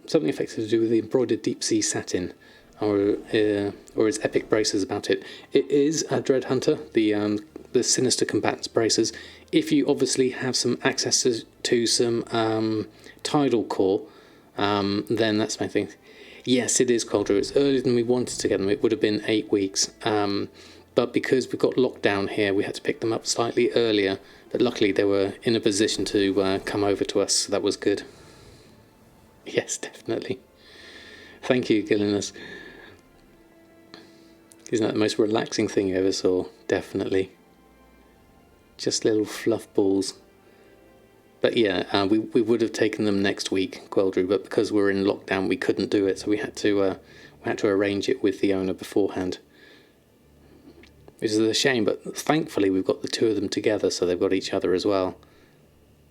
Speaker 1: Something effective to do with the embroidered deep sea satin, or its epic braces about it. It is a Dread Hunter, the sinister combatants braces. If you obviously have some access to some tidal core, then that's my thing. Yes, it is colder. It's earlier than we wanted to get them. It would have been 8 weeks, but because we got locked down here, we had to pick them up slightly earlier. But luckily, they were in a position to come over to us, so that was good. Yes, definitely. Thank you, Gillinus. Isn't that the most relaxing thing you ever saw? Definitely. Just little fluff balls. But yeah, we would have taken them next week, Queldru, but because we're in lockdown, we couldn't do it, so we had to arrange it with the owner beforehand. Which is a shame, but thankfully we've got the two of them together, so they've got each other as well.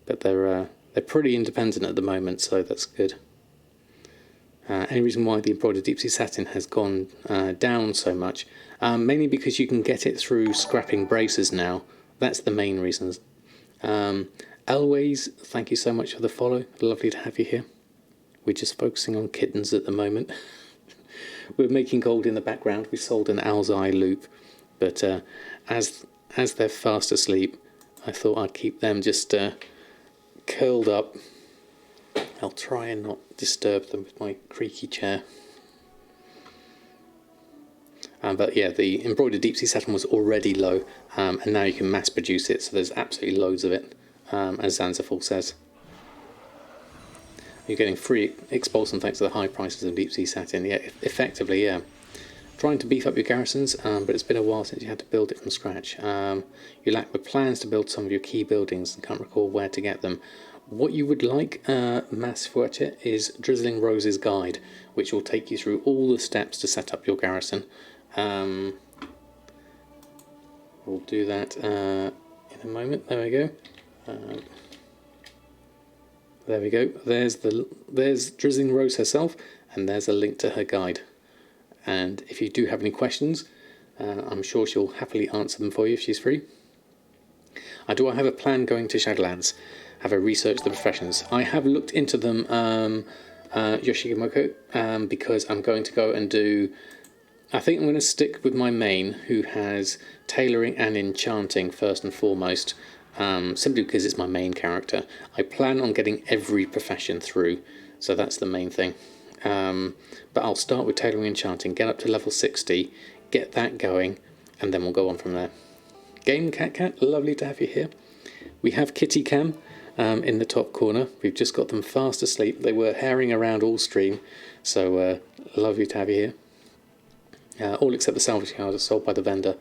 Speaker 1: But they're pretty independent at the moment, so that's good. Any reason why the embroidered deep sea satin has gone down so much? Mainly because you can get it through scrapping braces now. That's the main reasons. Elways, thank you so much for the follow. Lovely to have you here. We're just focusing on kittens at the moment. We're making gold in the background. We sold an owl's eye loop, but as they're fast asleep, I thought I'd keep them just curled up. I'll try and not disturb them with my creaky chair. But yeah, the embroidered deep sea satin was already low, and now you can mass produce it, so there's absolutely loads of it, as Zanzaful says. You're getting free expulsion thanks to the high prices of deep sea satin. Yeah, effectively, yeah. Trying to beef up your garrisons, but it's been a while since you had to build it from scratch. You lack the plans to build some of your key buildings and can't recall where to get them. What you would like, Mass Fuerte, is Drizzling Rose's Guide, which will take you through all the steps to set up your garrison. We'll do that in a moment. There we go. There we go. There's Drizzling Rose herself, and there's a link to her guide. And if you do have any questions, I'm sure she'll happily answer them for you if she's free. Do I have a plan going to Shadowlands? Have I researched the professions? I have looked into them, Yoshimoko, because I'm going to go and do... I think I'm going to stick with my main, who has tailoring and enchanting first and foremost, simply because it's my main character. I plan on getting every profession through, so that's the main thing. But I'll start with tailoring and enchanting, get up to level 60, get that going, and then we'll go on from there. Game Cat, lovely to have you here. We have Kitty Cam in the top corner. We've just got them fast asleep. They were herring around all stream, so lovely to have you here. All except the salvage cars are sold by the vendor.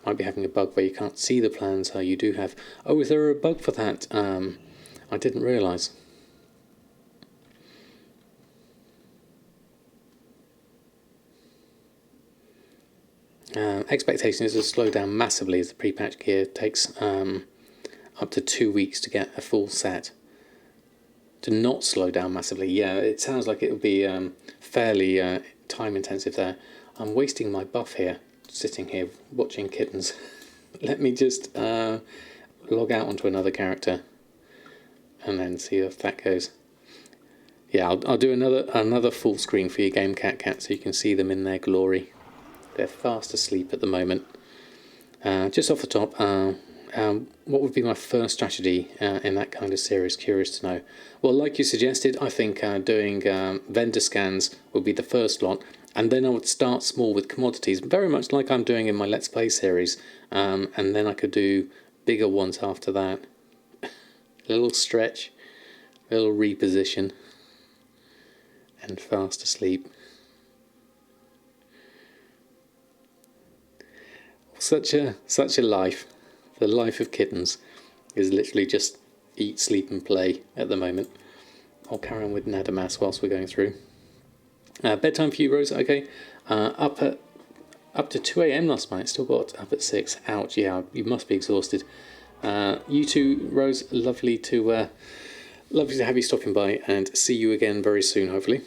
Speaker 1: Might be having a bug where you can't see the plans. You do have... Oh, is there a bug for that? I didn't realise. Expectation is to slow down massively as the pre-patch gear takes up to 2 weeks to get a full set. To not slow down massively, yeah, it sounds like it would be fairly time intensive there. I'm wasting my buff here, sitting here watching kittens. Let me just log out onto another character and then see if that goes. Yeah, I'll do another full screen for your Game Cat so you can see them in their glory. They're fast asleep at the moment. Just off the top, what would be my first strategy in that kind of series? Curious to know. Well, like you suggested, I think doing vendor scans would be the first lot, and then I would start small with commodities, very much like I'm doing in my Let's Play series, and then I could do bigger ones after that. A little stretch, a little reposition, and fast asleep. Such a life. The life of kittens is literally just eat, sleep and play at the moment. I'll carry on with Nadamas whilst we're going through. Bedtime for you, Rose. Okay. Up to 2 a.m. last night. Still got up at 6. Ouch. Yeah, you must be exhausted. You too, Rose. Lovely to have you stopping by, and see you again very soon, hopefully.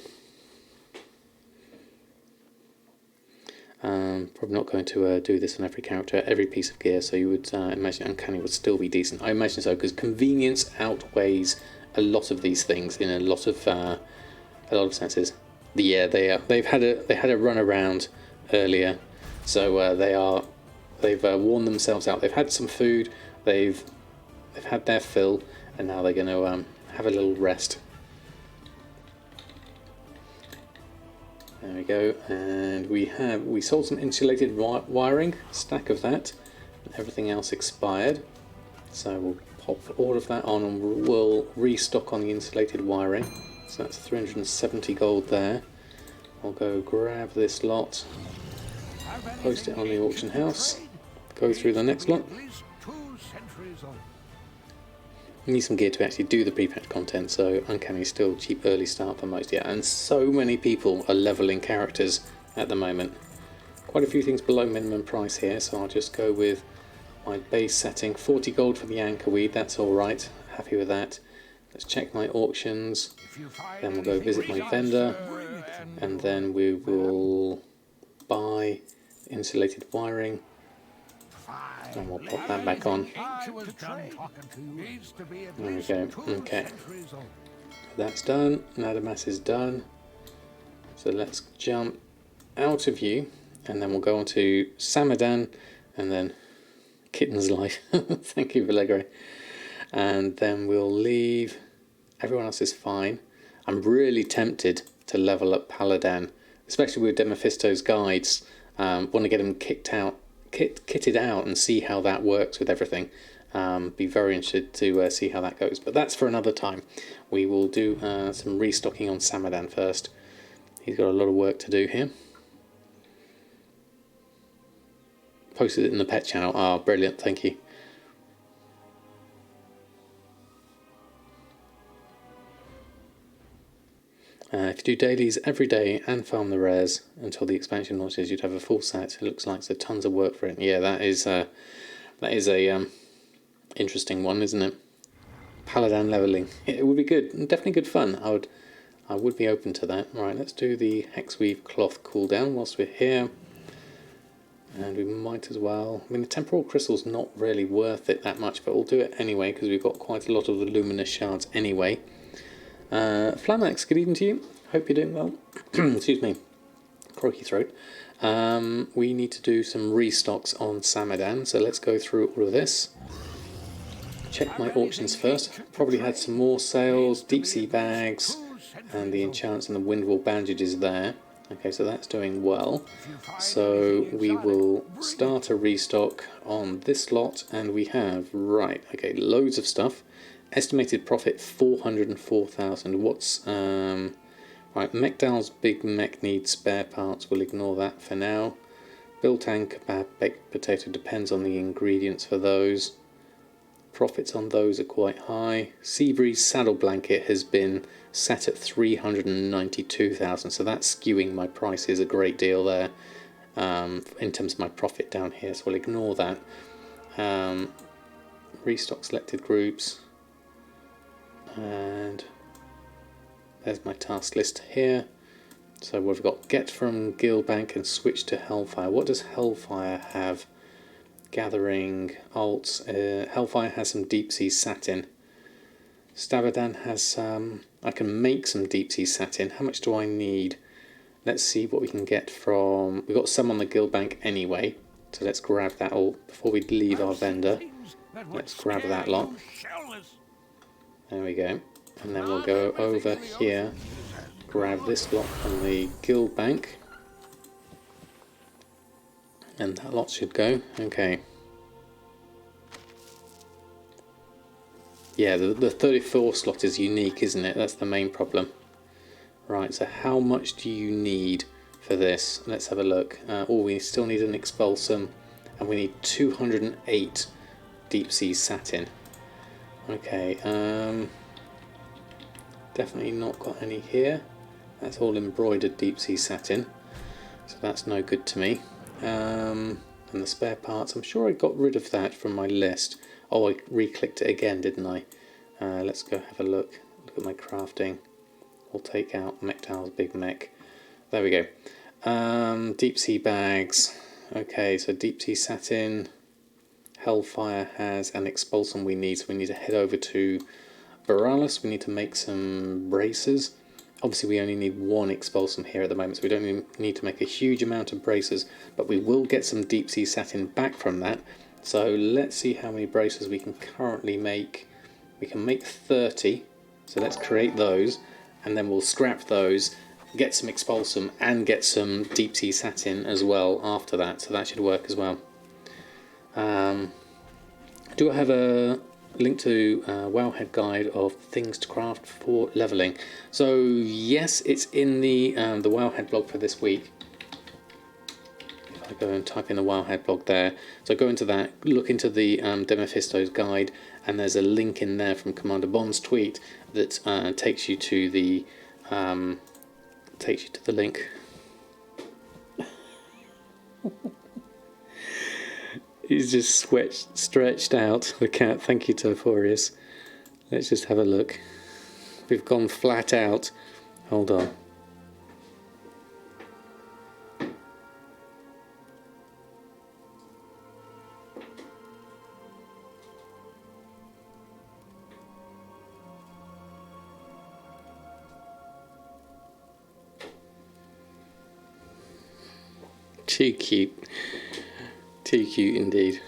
Speaker 1: Probably not going to do this on every character, every piece of gear, so you would imagine Uncanny would still be decent. I imagine so, because convenience outweighs a lot of these things in a lot of senses. Yeah, they had a run around earlier, so they've worn themselves out. They've had some food, they've had their fill, and now they're going to have a little rest. There we go, and we sold some insulated wiring, stack of that, and everything else expired. So we'll pop all of that on and we'll restock on the insulated wiring. So that's 370 gold there. I'll go grab this lot, post it on the auction house, go through the next lot. We need some gear to actually do the pre-patch content, so Uncanny is still cheap early start for most. Yeah, and so many people are leveling characters at the moment. Quite a few things below minimum price here, so I'll just go with my base setting. 40 gold for the anchor weed, that's alright. Happy with that. Let's check my auctions, then we'll go visit my vendor, and then we will buy insulated wiring. And we'll pop that back on. There we go. Okay. That's done. Nadamas is done. So let's jump out of you, and then we'll go on to Samadan, and then Kitten's Life. Thank you, Vallegre. And then we'll leave. Everyone else is fine. I'm really tempted to level up Paladin, especially with Demophisto's guides. Want to get him kitted out and see how that works with everything. Be very interested to see how that goes, but that's for another time. We will do some restocking on Samadan first. He's got a lot of work to do here. Posted it in the pet channel. Ah, brilliant, thank you. If you do dailies every day and farm the rares until the expansion launches, you'd have a full set. It looks like, so tons of work for it. Yeah, that is a interesting one, isn't it? Paladin leveling. It would be good, definitely good fun. I would be open to that. Right, let's do the Hexweave cloth cooldown whilst we're here, and we might as well. I mean, the temporal crystal's not really worth it that much, but we'll do it anyway because we've got quite a lot of the luminous shards anyway. Flamax, good evening to you. Hope you're doing well. Excuse me, croaky throat. We need to do some restocks on Samadan, so let's go through all of this. Check my auctions first. Probably had some more sales, deep sea bags, and the enchants and the windwall bandages there. Okay, so that's doing well. So we will start a restock on this lot, and we have, right, okay, loads of stuff. Estimated profit 404,000. What's right? Mekdal's big mech needs spare parts. We'll ignore that for now. Biltang kebab baked potato depends on the ingredients for those. Profits on those are quite high. Seabreeze saddle blanket has been set at 392,000, so that's skewing my prices a great deal there in terms of my profit down here, so we'll ignore that. Restock selected groups, and there's my task list here. So we've got get from Guildbank and switch to Hellfire. What does Hellfire have? Gathering alts. Hellfire has some deep sea satin. Samadan has some. I can make some deep sea satin. How much do I need? Let's see what we can get from. We've got some on the Guildbank anyway, so let's grab that all before we leave our vendor. Let's grab that lot. There we go. And then we'll go over here, grab this lot from the Guildbank. And that lot should go. Okay. Yeah, the 34 slot is unique, isn't it? That's the main problem. Right, so how much do you need for this? Let's have a look. Oh, we still need an expulsum, and we need 208 deep sea satin. Okay, definitely not got any here. That's all embroidered deep sea satin, so that's no good to me. And the spare parts, I'm sure I got rid of that from my list. Oh, I re-clicked it again, didn't I? Let's go have a look. Look at my crafting. We'll take out Mekdal's big mech. There we go. Deep sea bags. Okay, so deep sea satin. Hellfire has an expulsum we need, so we need to head over to Borealis. We need to make some bracers. Obviously we only need one expulsum here at the moment, so we don't even need to make a huge amount of bracers, but we will get some deep sea satin back from that. So let's see how many bracers we can currently make. We can make 30, so let's create those, and then we'll scrap those, get some expulsum, and get some deep sea satin as well after that, so that should work as well. Do I have a link to Wowhead guide of things to craft for leveling? So yes, it's in the Wowhead blog for this week. If I go and type in the Wowhead blog there, so go into that, look into the Demophisto's guide, and there's a link in there from Commander Bond's tweet that takes you to the link. He's just stretched out, the cat. Thank you, Toforius. Let's just have a look. We've gone flat out. Hold on. Too cute. Too cute indeed.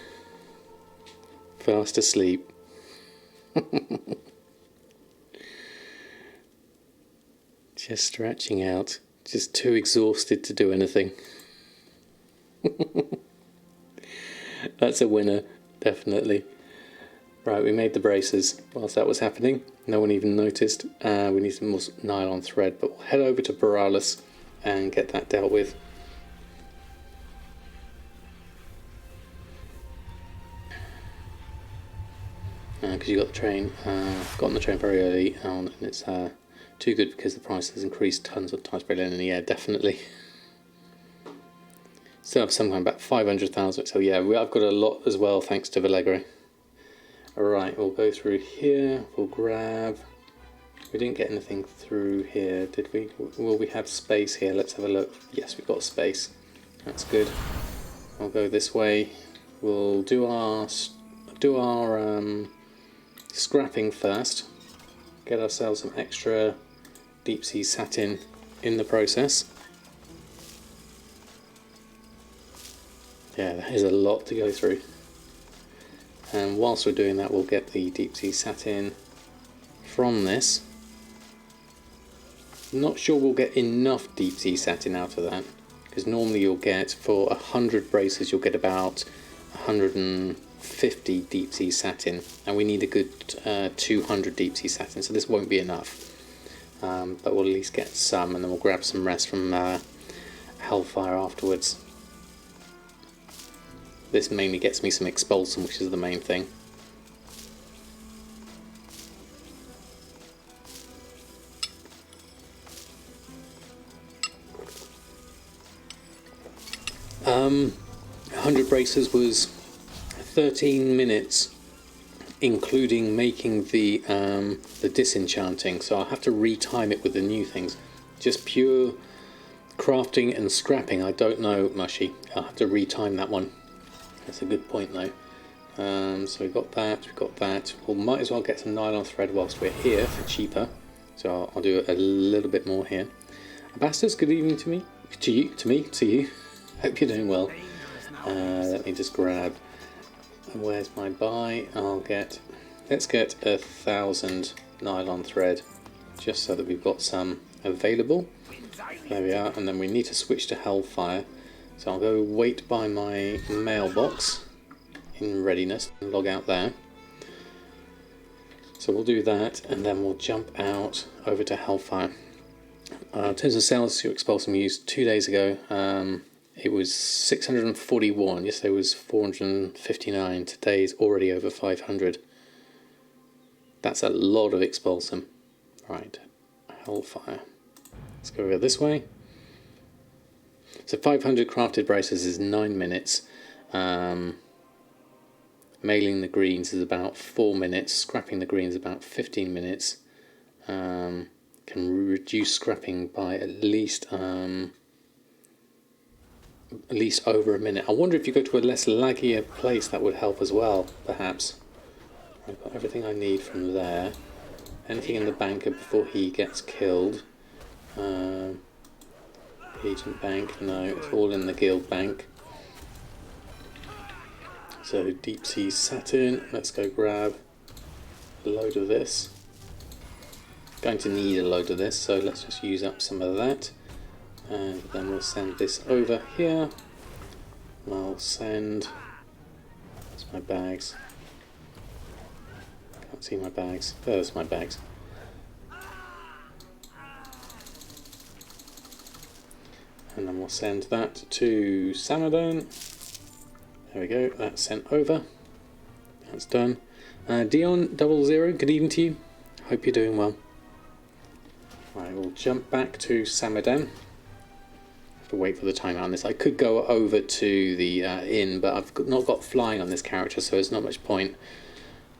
Speaker 1: Fast asleep. Just stretching out. Just too exhausted to do anything. That's a winner, definitely. Right, we made the braces whilst that was happening. No one even noticed. We need some more nylon thread, but we'll head over to Borealis and get that dealt with. Because you got the train, got on the train very early on, and it's too good because the price has increased tons of times per lane. Yeah, definitely. Still have something about 500,000. So yeah, I've got a lot as well, thanks to Vallegro. All right, we'll go through here. We'll grab. We didn't get anything through here, did we? Will we have space here? Let's have a look. Yes, we've got space. That's good. I'll go this way. We'll do our scrapping first, get ourselves some extra deep sea satin in the process. Yeah, that is a lot to go through. And whilst we're doing that, we'll get the deep sea satin from this. Not sure we'll get enough deep sea satin out of that, because normally you'll get, for 100 braces, you'll get about 150 deep sea satin, and we need a good 200 deep sea satin, so this won't be enough. But we'll at least get some, and then we'll grab some rest from Hellfire afterwards. This mainly gets me some expulsum, which is the main thing. Um, 100 braces was 13 minutes, including making the disenchanting, so I'll have to retime it with the new things. Just pure crafting and scrapping, I don't know, Mushy. I'll have to retime that one. That's a good point though. So we've got that. We'll might as well get some nylon thread whilst we're here for cheaper. So I'll do a little bit more here. Ambassadors, good evening to me. To you. Hope you're doing well. Let me just grab. Where's my buy? Let's get 1,000 nylon thread, just so that we've got some available. There we are, and then we need to switch to Hellfire. So I'll go wait by my mailbox in readiness and log out there. So we'll do that, and then we'll jump out over to Hellfire. In terms of sales to Expulsum used 2 days ago, it was 641. Yesterday was 459. Today's already over 500. That's a lot of Expulsum. Right, Hellfire. Let's go over this way. So 500 crafted braces is 9 minutes. Mailing the greens is about 4 minutes. Scrapping the greens about 15 minutes. Can reduce scrapping by at least over a minute. I wonder if you go to a less laggier place, that would help as well, perhaps. I've got everything I need from there. Anything in the banker before he gets killed. Agent bank, no, it's all in the guild bank. So deep sea satin, let's go grab a load of this. Going to need a load of this, so let's just use up some of that. And then we'll send this over here. I'll send, that's my bags. Can't see my bags. There's my bags. And then we'll send that to Samadan. There we go, that's sent over. That's done. Dion00, good evening to you. Hope you're doing well. Right, we'll jump back to Samadan. Have to wait for the timer on this. I could go over to the inn, but I've not got flying on this character, so there's not much point.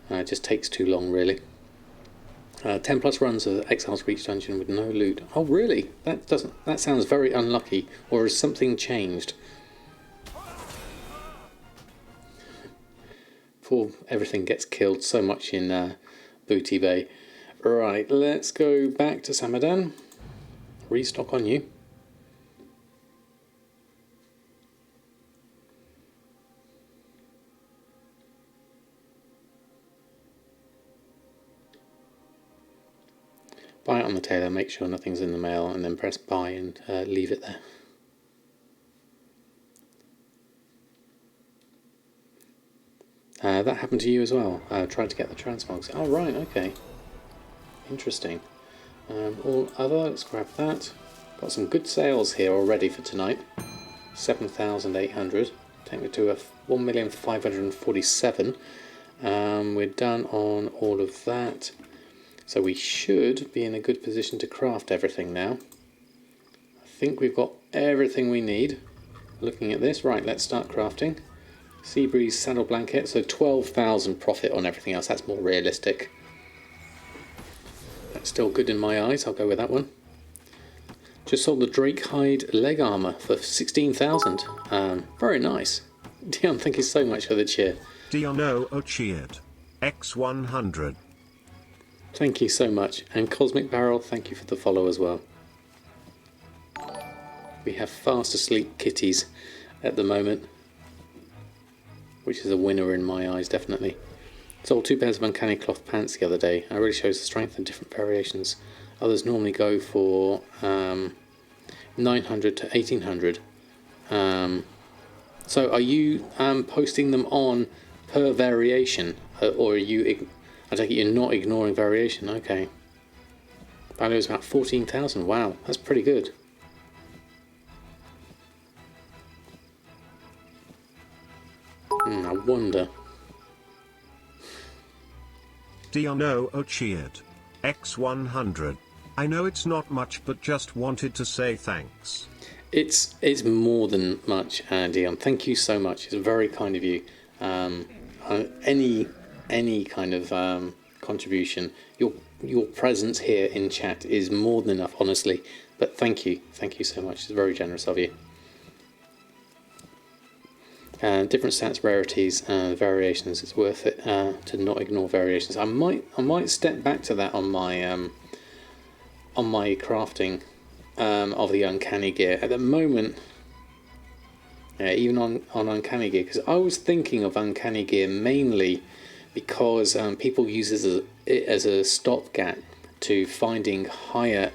Speaker 1: It just takes too long, really. 10 plus runs of Exile's Reach dungeon with no loot. Oh really? That sounds very unlucky. Or has something changed? Before everything gets killed so much in Booty Bay. Right, let's go back to Samadan. Restock on you. Buy it on the tailor, make sure nothing's in the mail, and then press buy and leave it there. That happened to you as well. Tried to get the transmogs. Oh right, okay. Interesting. All other, let's grab that. Got some good sales here already for tonight. 7,800. Take me to a 1,547,000. We're done on all of that. So we should be in a good position to craft everything now. I think we've got everything we need. Looking at this, right, let's start crafting. Seabreeze saddle blanket, so 12,000 profit on everything else. That's more realistic. That's still good in my eyes, I'll go with that one. Just sold the Drake hide leg armour for 16,000. Very nice. Dion, thank you so much for the cheer.
Speaker 2: Dion cheered. X100.
Speaker 1: Thank you so much. And Cosmic Barrel, thank you for the follow as well. We have fast asleep kitties at the moment, which is a winner in my eyes, definitely. Sold 2 pairs of uncanny cloth pants the other day. It really shows the strength and different variations Others normally go for 900 to 1800. So are you posting them on per variation, or are you? I take it you're not ignoring variation. Okay. Value is about 14,000. Wow, that's pretty good. I wonder.
Speaker 2: Diono cheered. X100. I know it's not much, but just wanted to say thanks.
Speaker 1: It's more than much, Dion. Thank you so much. It's very kind of you. Any kind of contribution, your presence here in chat is more than enough, honestly. But thank you so much. It's very generous of you. Different stats, rarities, variations. It's worth it to not ignore variations. I might step back to that on my crafting of the uncanny gear at the moment. Even on uncanny gear, because I was thinking of uncanny gear mainly because people use it as a stopgap to finding higher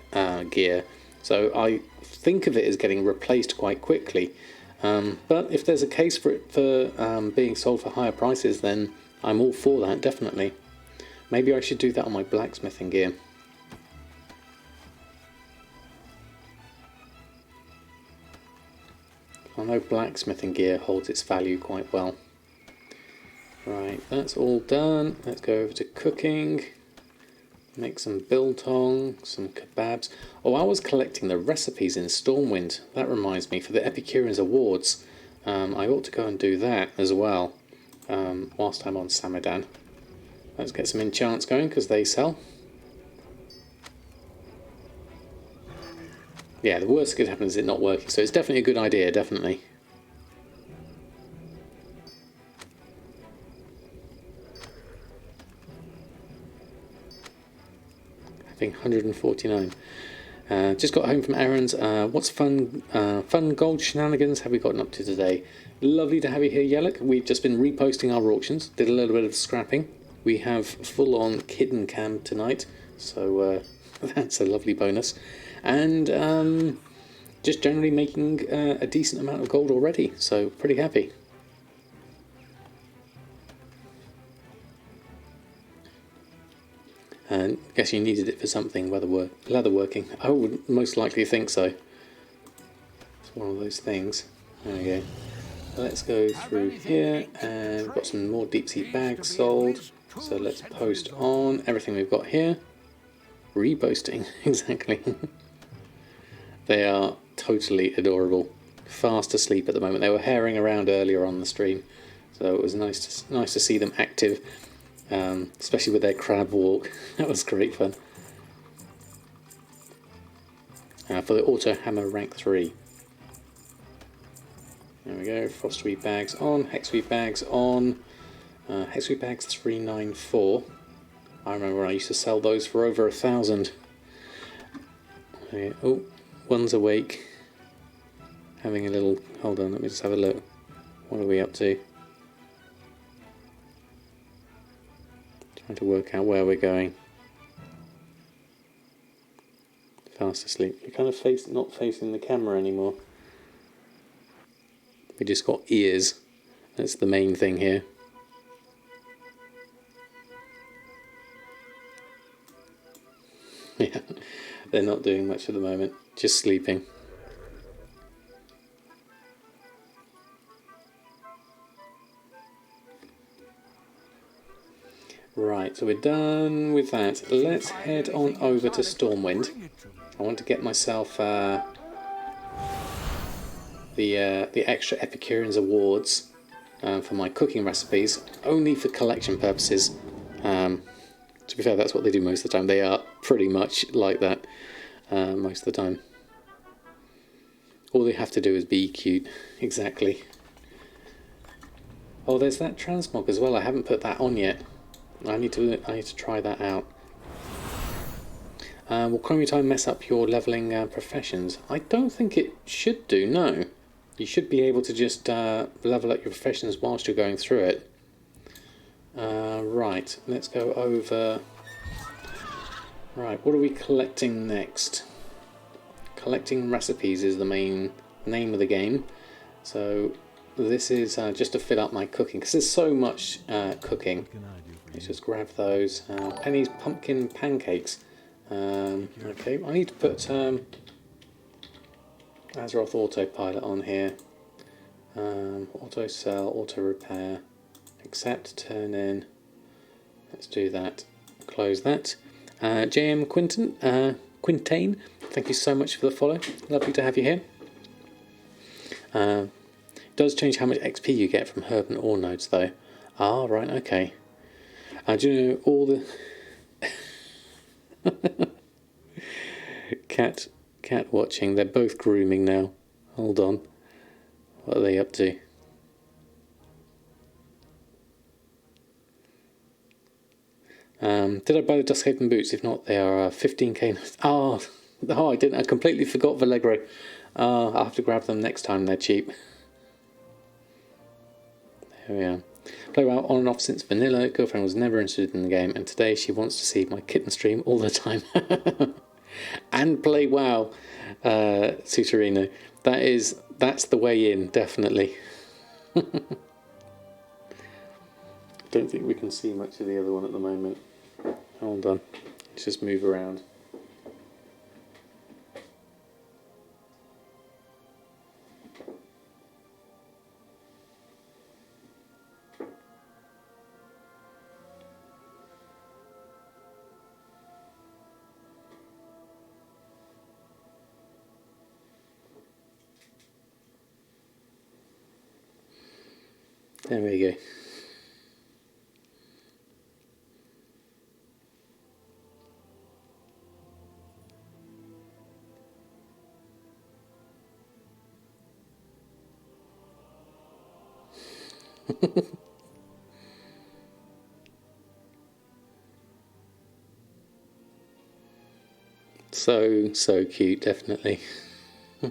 Speaker 1: gear. So I think of it as getting replaced quite quickly. But if there's a case for it for being sold for higher prices, then I'm all for that, definitely. Maybe I should do that on my blacksmithing gear. I know blacksmithing gear holds its value quite well. Right, that's all done. Let's go over to cooking. Make some biltong, some kebabs. Oh, I was collecting the recipes in Stormwind. That reminds me, for the Epicureans Awards, I ought to go and do that as well, whilst I'm on Samadan. Let's get some enchants going, because they sell. Yeah, the worst that could happen is it not working, so it's definitely a good idea, definitely. I think 149. Just got home from errands. What's fun gold shenanigans have we gotten up to today? Lovely to have you here, Yellock. We've just been reposting our auctions, did a little bit of scrapping. We have full-on kidden cam tonight, so that's a lovely bonus. And just generally making a decent amount of gold already, so pretty happy. And I guess you needed it for something, leatherworking. I would most likely think so. It's one of those things. There we go. Let's go through here, and we've got some more deep sea bags sold. So let's post on everything we've got here. Reposting, exactly. They are totally adorable. Fast asleep at the moment. They were herring around earlier on the stream, so it was nice to see them active, especially with their crab walk. That was great fun. For the auto hammer rank 3. There we go. Frostweed bags on. Hexweed bags on. Hexweed bags 394. I remember I used to sell those for over 1,000. Okay. Oh. One's awake, having a little, hold on, let me just have a look. What are we up to? Trying to work out where we're going. Fast asleep. You're kind of not facing the camera anymore. We just got ears. That's the main thing here. Yeah, they're not doing much at the moment. Just sleeping. Right, so we're done with that. Let's head on over to Stormwind. I want to get myself the extra Epicureans Awards for my cooking recipes, only for collection purposes. To be fair, that's what they do most of the time. They are pretty much like that most of the time. All they have to do is be cute. Exactly. Oh, there's that transmog as well. I haven't put that on yet. I need to try that out. Will Chromie Time mess up your leveling professions? I don't think it should do, no. You should be able to just level up your professions whilst you're going through it. Right, let's go over Right, what are we collecting next? Collecting recipes is the main name of the game. So this is just to fill up my cooking, because there's so much cooking. Let's just grab those. Penny's pumpkin pancakes. Okay, I need to put Azeroth autopilot on here. Auto sell, auto repair, accept, turn in. Let's do that. Close that. JM Quintain, thank you so much for the follow. Lovely to have you here. It does change how much XP you get from herb and ore nodes, though. Ah, right, okay. Do you know all the cat watching? They're both grooming now. Hold on. What are they up to? Did I buy the Duskhaven boots? If not, they are 15k. Oh, I didn't. I completely forgot Vallegro. I'll have to grab them next time. They're cheap. There we are. Play WoW on and off since vanilla. Girlfriend was never interested in the game, and today she wants to see my kitten stream all the time. And play WoW, Suterino. That's the way in, definitely. Don't think we can see much of the other one at the moment. Hold on, let's just move around. There we go. So cute, definitely. Oh,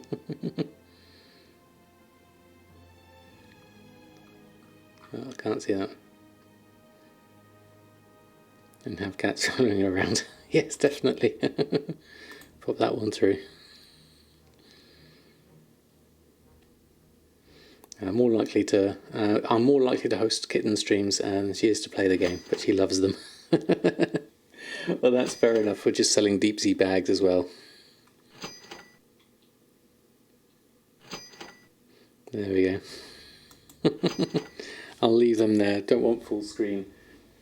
Speaker 1: I can't see that. And have cats running around. Yes, definitely. Pop that one through. I'm more likely to host kitten streams than she is to play the game, but she loves them. Well, that's fair enough. We're just selling deep sea bags as well. There we go. I'll leave them there. Don't want full screen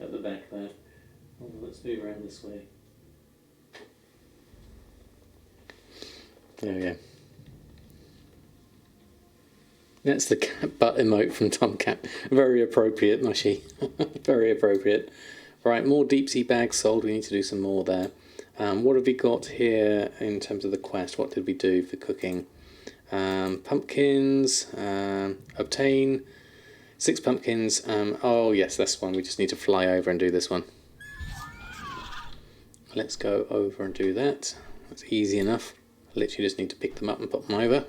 Speaker 1: at the back there. Oh, let's move around this way. There we go. That's the cat butt emote from Tomcat. Very appropriate, mushy. Very appropriate. Right, more deep sea bags sold. We need to do some more there. What have we got here in terms of the quest? What did we do for cooking? Pumpkins. Obtain 6 pumpkins. Oh yes, that's one. We just need to fly over and do this one. Let's go over and do that. That's easy enough. I literally just need to pick them up and put them over.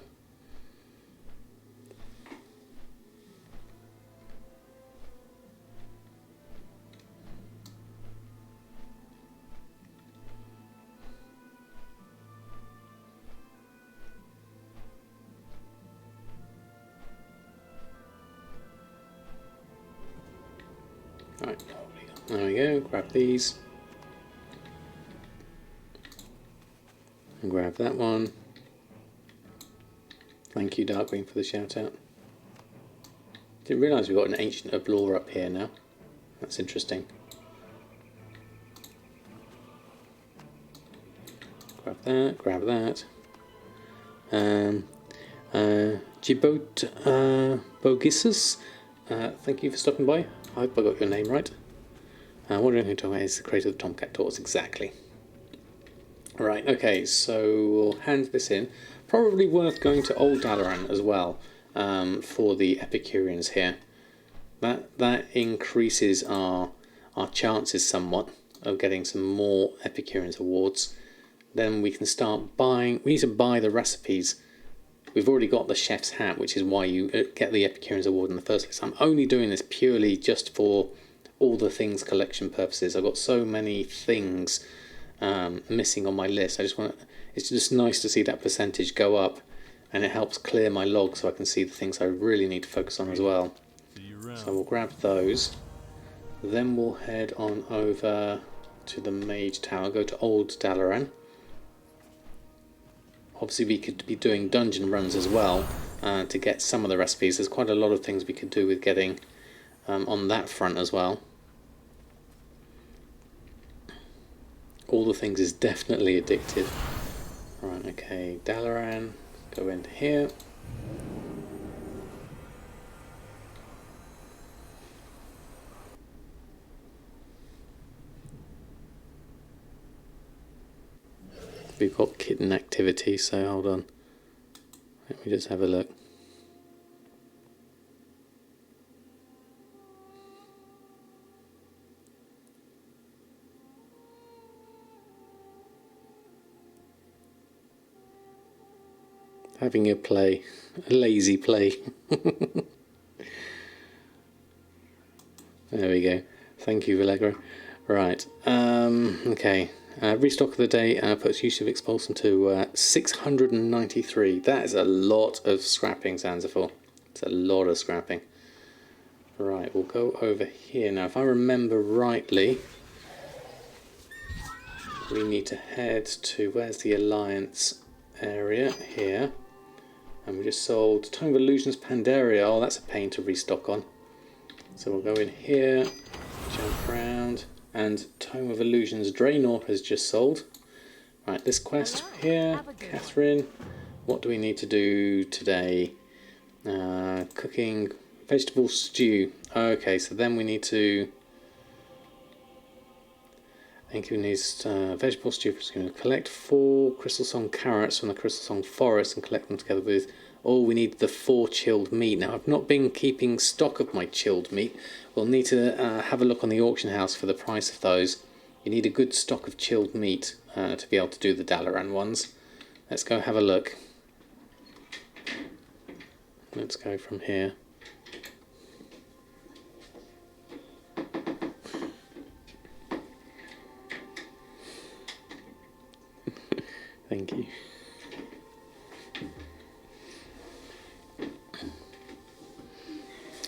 Speaker 1: Right, there we go, grab these. And grab that one. Thank you, Darkwing, for the shout out. Didn't realise we've got an Ancient of Lore up here now. That's interesting. Grab that, grab that. Bogisus, thank you for stopping by. I hope I got your name right. Wondering who Tom is, the creator of Tomcat Tours, exactly. Right, okay, so we'll hand this in. Probably worth going to Old Dalaran as well for the Epicureans here. That increases our chances somewhat of getting some more Epicureans awards. Then we can start buying. We need to buy the recipes. We've already got the chef's hat, which is why you get the Epicureans award in the first place. I'm only doing this purely just for all the things collection purposes. I've got so many things missing on my list. It's just nice to see that percentage go up, and it helps clear my log so I can see the things I really need to focus on as well. So we'll grab those. Then we'll head on over to the Mage Tower, go to Old Dalaran. Obviously we could be doing dungeon runs as well to get some of the recipes. There's quite a lot of things we could do with getting on that front as well. All the things is definitely addictive. Right, okay, Dalaran, go into here. We've got kitten activity, so hold on. Let me just have a look. Having a play, a lazy play. There we go. Thank you, Vallegro. Right, okay. Restock of the day puts use of expulsion to 693. That is a lot of scrapping, Zanzifor. It's a lot of scrapping. Right, we'll go over here now. If I remember rightly, we need to head to, where's the Alliance area? Here. And we just sold Tome of Illusions Pandaria. Oh, that's a pain to restock on. So we'll go in here, jump around, and Tome of Illusions Draenor has just sold. Right, this quest here, Catherine, what do we need to do today? Cooking vegetable stew. Okay, so then we need to... I think we need vegetable stew. We're going to collect 4 Crystal Song carrots from the Crystal Song forest and collect them together with... Oh, we need the 4 chilled meat. Now, I've not been keeping stock of my chilled meat. We'll need to have a look on the auction house for the price of those. You need a good stock of chilled meat to be able to do the Dalaran ones. Let's go have a look. Let's go from here. Thank you.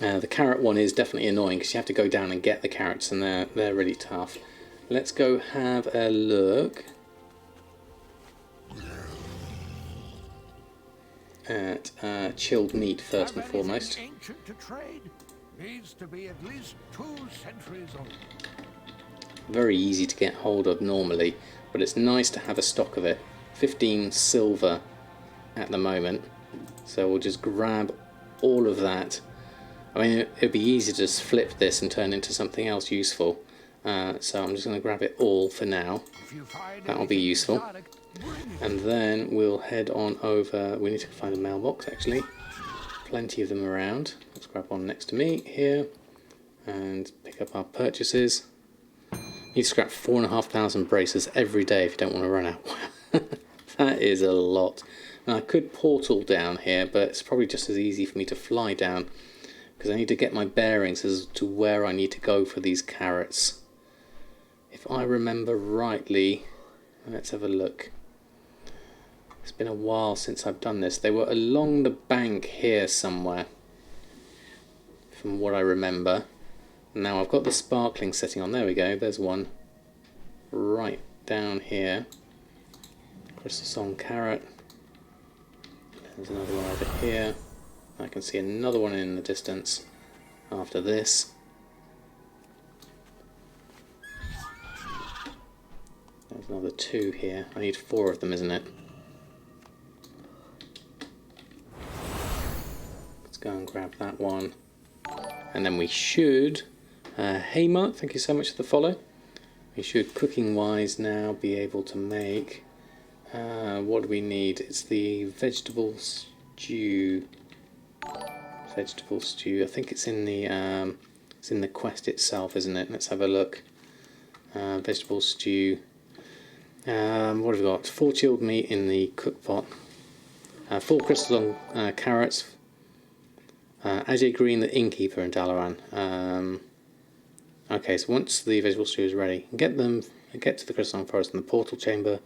Speaker 1: The carrot one is definitely annoying because you have to go down and get the carrots, and they're really tough. Let's go have a look at chilled meat first and foremost.
Speaker 3: Ancient to trade needs to be at least 2 centuries old.
Speaker 1: Very easy to get hold of normally, but it's nice to have a stock of it. 15 silver at the moment, so we'll just grab all of that. I mean, it'd be easy to just flip this and turn into something else useful, so I'm just going to grab it all for now. That'll be useful. And then we'll head on over. We need to find a mailbox, actually. Plenty of them around. Let's grab one next to me here and pick up our purchases. You need to scrap 4,500 braces every day if you don't want to run out. That is a lot. Now, I could portal down here, but it's probably just as easy for me to fly down because I need to get my bearings as to where I need to go for these carrots. If I remember rightly, let's have a look. It's been a while since I've done this. They were along the bank here somewhere, from what I remember. Now I've got the sparkling setting on. There we go. There's one right down here. Crystal Song carrot. There's another one over here. I can see another one in the distance after this. There's another 2 here. I need 4 of them, isn't it? Let's go and grab that one. And then we should... hey Mark, thank you so much for the follow. We should, cooking wise now, be able to make... what do we need? It's the vegetable stew. Vegetable stew. I think it's in the quest itself, isn't it? Let's have a look. Vegetable stew. What have we got? 4 chilled meat in the cook pot. 4 crystal carrots. Ajay Green, the innkeeper in Dalaran. Okay, so once the vegetable stew is ready, get them get to the crystalline forest and the portal chamber,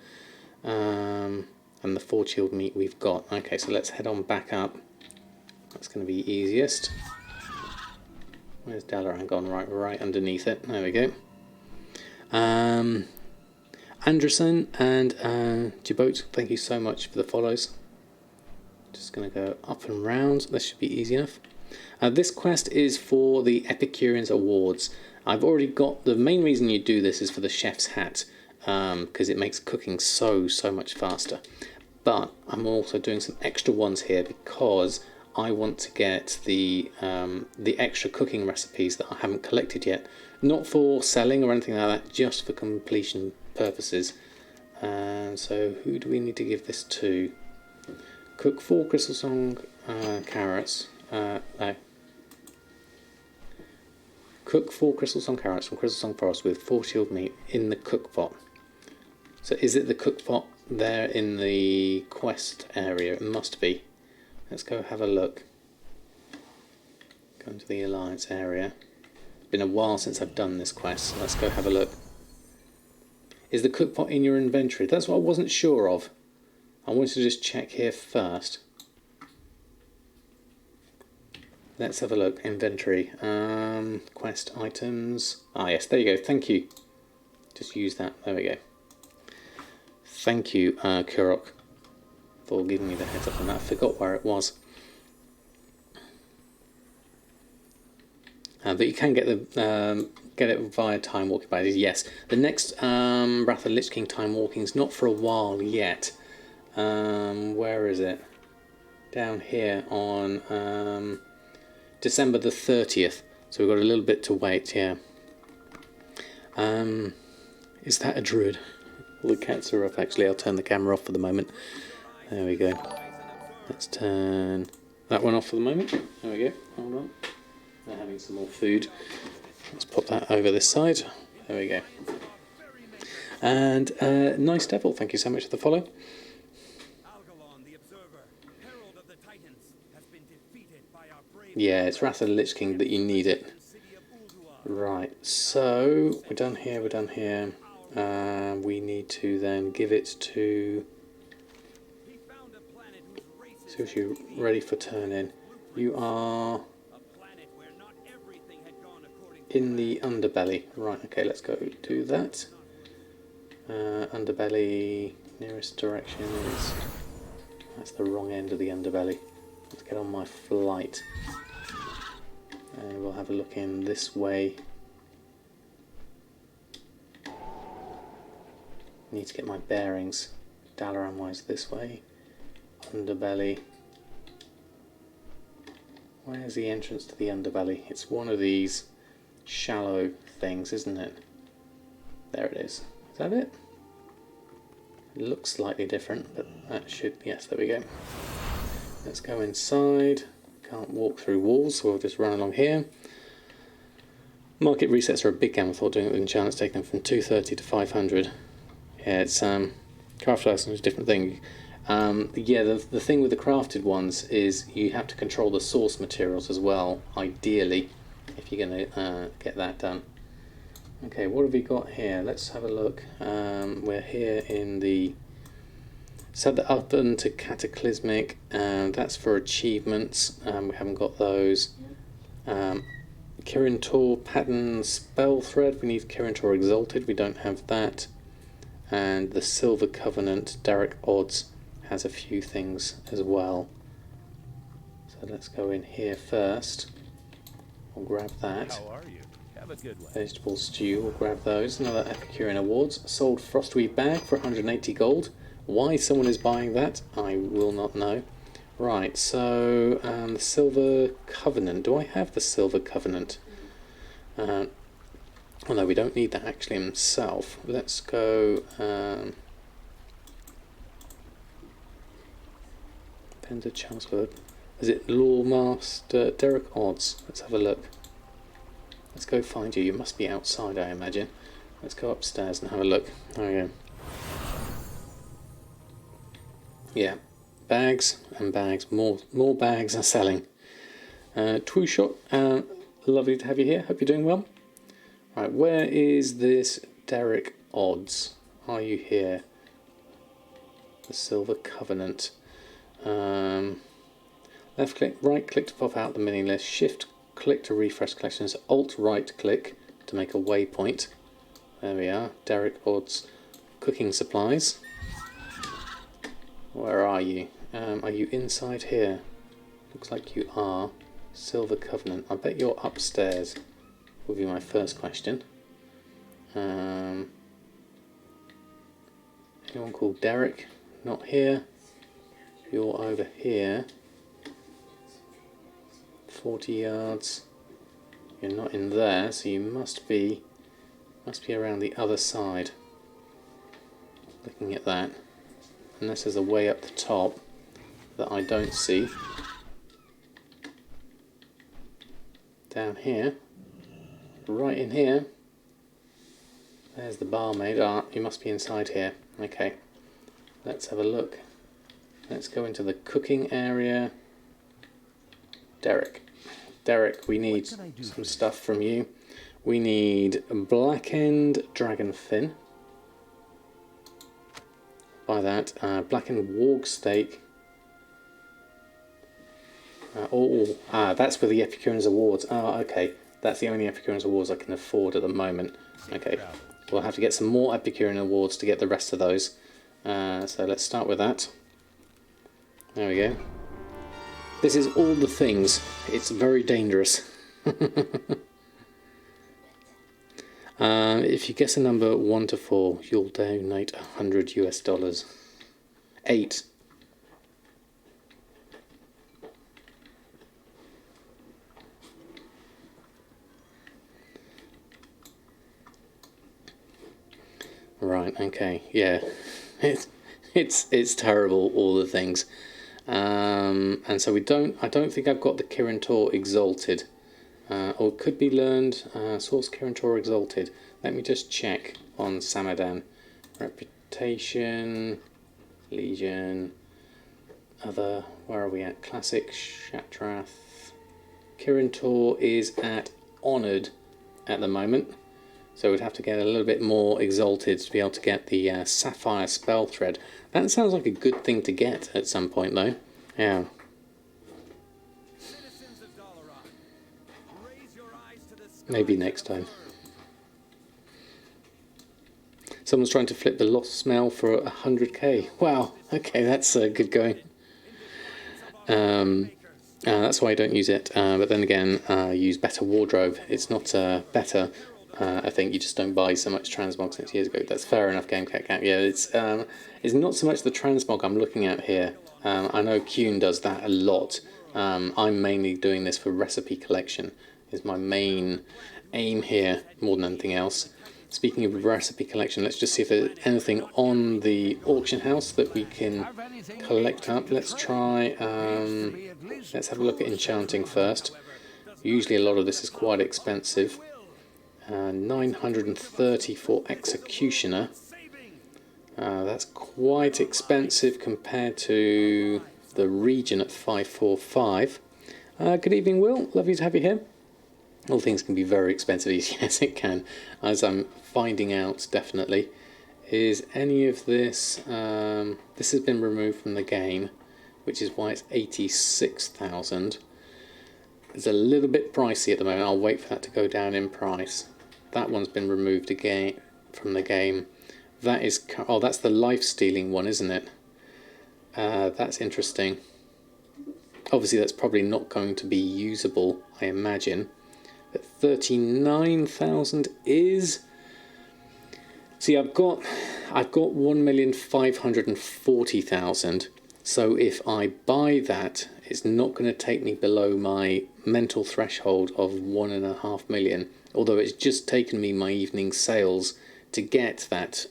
Speaker 1: and the 4 chilled meat we've got. Okay, so let's head on back up. That's going to be easiest. Where's Dalaran gone? Right underneath it. There we go. Anderson and Djibouti, thank you so much for the follows. Just going to go up and round. This should be easy enough. This quest is for the Epicureans Awards. I've already got, the main reason you do this is for the chef's hat, because it makes cooking so much faster. But I'm also doing some extra ones here because I want to get the extra cooking recipes that I haven't collected yet. Not for selling or anything like that, just for completion purposes. And so who do we need to give this to? Cook 4 Crystal Song carrots. No. Cook 4 Crystal Song carrots from Crystal Song Forest with 4 chilled meat in the cook pot. So is it the cook pot there in the quest area? It must be. Let's go have a look. Go into the Alliance area. It's been a while since I've done this quest, so let's go have a look. Is the cook pot in your inventory? That's what I wasn't sure of. I wanted to just check here first. Let's have a look. Inventory. Quest items. Ah, yes, there you go. Thank you. Just use that. There we go. Thank you, Kurok, for giving me the heads up on that. I forgot where it was. But you can get it via time walking by. Yes, the next Wrath of Lich King time walking is not for a while yet. Where is it? Down here on December the 30th. So we've got a little bit to wait. Yeah. Is that a druid? All the cats are off. Actually, I'll turn the camera off for the moment. There we go. Let's turn that one off for the moment. There we go. Hold on. They're having some more food. Let's pop that over this side. There we go. And Nice Devil, thank you so much for the follow. Yeah, it's Wrath of the Lich King that you need it. Right, so we're done here, we're done here. We need to then give it to... So if you're ready for turn in. You are in the underbelly. Right, okay, let's go do that. Underbelly, nearest direction is... That's the wrong end of the underbelly. Let's get on my flight. And we'll have a look in this way. Need to get my bearings. Dalaran wise this way. Underbelly. Where's the entrance to the underbelly? It's one of these shallow things, isn't it? There it is. Is that it? It looks slightly different, but that should... Yes, there we go. Let's go inside. Can't walk through walls, so we'll just run along here. Market resets are a big game. I thought doing it with enchantments taking them from 230 to 500. Yeah, it's craft license is a different thing. Yeah, the thing with the crafted ones is you have to control the source materials as well, ideally, if you're going to get that done. Okay, what have we got here? Let's have a look. We're here in the... Set the oven to Cataclysmic, that's for achievements. We haven't got those. Kirin Tor Pattern Spell Thread, we need Kirin Tor Exalted, we don't have that. And the Silver Covenant, Derek Odds, has a few things as well. So let's go in here first. We'll grab that.
Speaker 4: How are you? Have a good one.
Speaker 1: Vegetable stew, we'll grab those. Another Epicurean Awards. Sold Frostweed Bag for 180 gold. Why someone is buying that, I will not know. Right, so the Silver Covenant. Do I have the Silver Covenant? Oh no, we don't need that actually himself. Let's go... Pender Chelmsford. Is it Law Master Derek Odds? Let's have a look. Let's go find you. You must be outside, I imagine. Let's go upstairs and have a look. There we go. Yeah, bags and bags. More bags are selling. Twushot, lovely to have you here. Hope you're doing well. Right, where is this Derek odds. Are you here? The Silver Covenant. Left click, right click to pop out the mini list. Shift click to refresh collections. Alt right click to make a waypoint. There we are. Derek odds. Cooking supplies. Where are you? Are you inside here? Looks like you are. Silver Covenant. I bet you're upstairs. Will be my first question. Anyone called Derek? Not here. You're over here. 40 yards. You're not in there, so you must be around the other side. Looking at that. Unless there's a way up the top that I don't see. Down here. Right in here. There's the barmaid. Ah, you must be inside here. Okay. Let's have a look. Let's go into the cooking area. Derek. Derek, we need some stuff from you. We need blackened dragon fin. Buy that. Blackened warg steak. That's for the Epicureans Awards. Ah, okay. That's the only Epicureans Awards I can afford at the moment. Okay. We'll have to get some more Epicurean Awards to get the rest of those. So let's start with that. There we go. This is all the things. It's very dangerous. If you guess a number 1 to 4, you'll donate $100 US. 8. Right. Okay. Yeah. It's terrible. All the things. And so I don't think I've got the Kirin Tor Exalted. Or it could be learned. Source Kirin Tor Exalted. Let me just check on Samadan. Reputation, Legion, other. Where are we at? Classic, Shatrath. Kirin Tor is at Honoured at the moment. So we'd have to get a little bit more Exalted to be able to get the Sapphire Spell Thread. That sounds like a good thing to get at some point, though. Yeah. Maybe next time. Someone's trying to flip the Lost Smell for 100k. Wow. Okay, that's good going. That's why I don't use it. But then again, I use Better Wardrobe. It's not better. I think you just don't buy so much transmog since years ago. That's fair enough, Game Cat Cat. Yeah, it's not so much the transmog I'm looking at here. I know Kuhn does that a lot. I'm mainly doing this for recipe collection. Is my main aim here more than anything else. Speaking of recipe collection, let's just see if there's anything on the auction house that we can collect up. Let's try. Let's have a look at enchanting first. Usually a lot of this is quite expensive. 930 for Executioner. That's quite expensive compared to the Region at 545. Good evening, Will. Lovely to have you here. All things can be very expensive. Yes, it can. As I'm finding out, definitely. Is any of this... this has been removed from the game, which is why it's 86,000. It's a little bit pricey at the moment. I'll wait for that to go down in price. That one's been removed again from the game. That is... Oh, that's the life-stealing one, isn't it? That's interesting. Obviously, that's probably not going to be usable, I imagine. But 39,000 is... See, I've got 1,540,000. So if I buy that, it's not going to take me below my mental threshold of 1.5 million. Although it's just taken me my evening sales to get that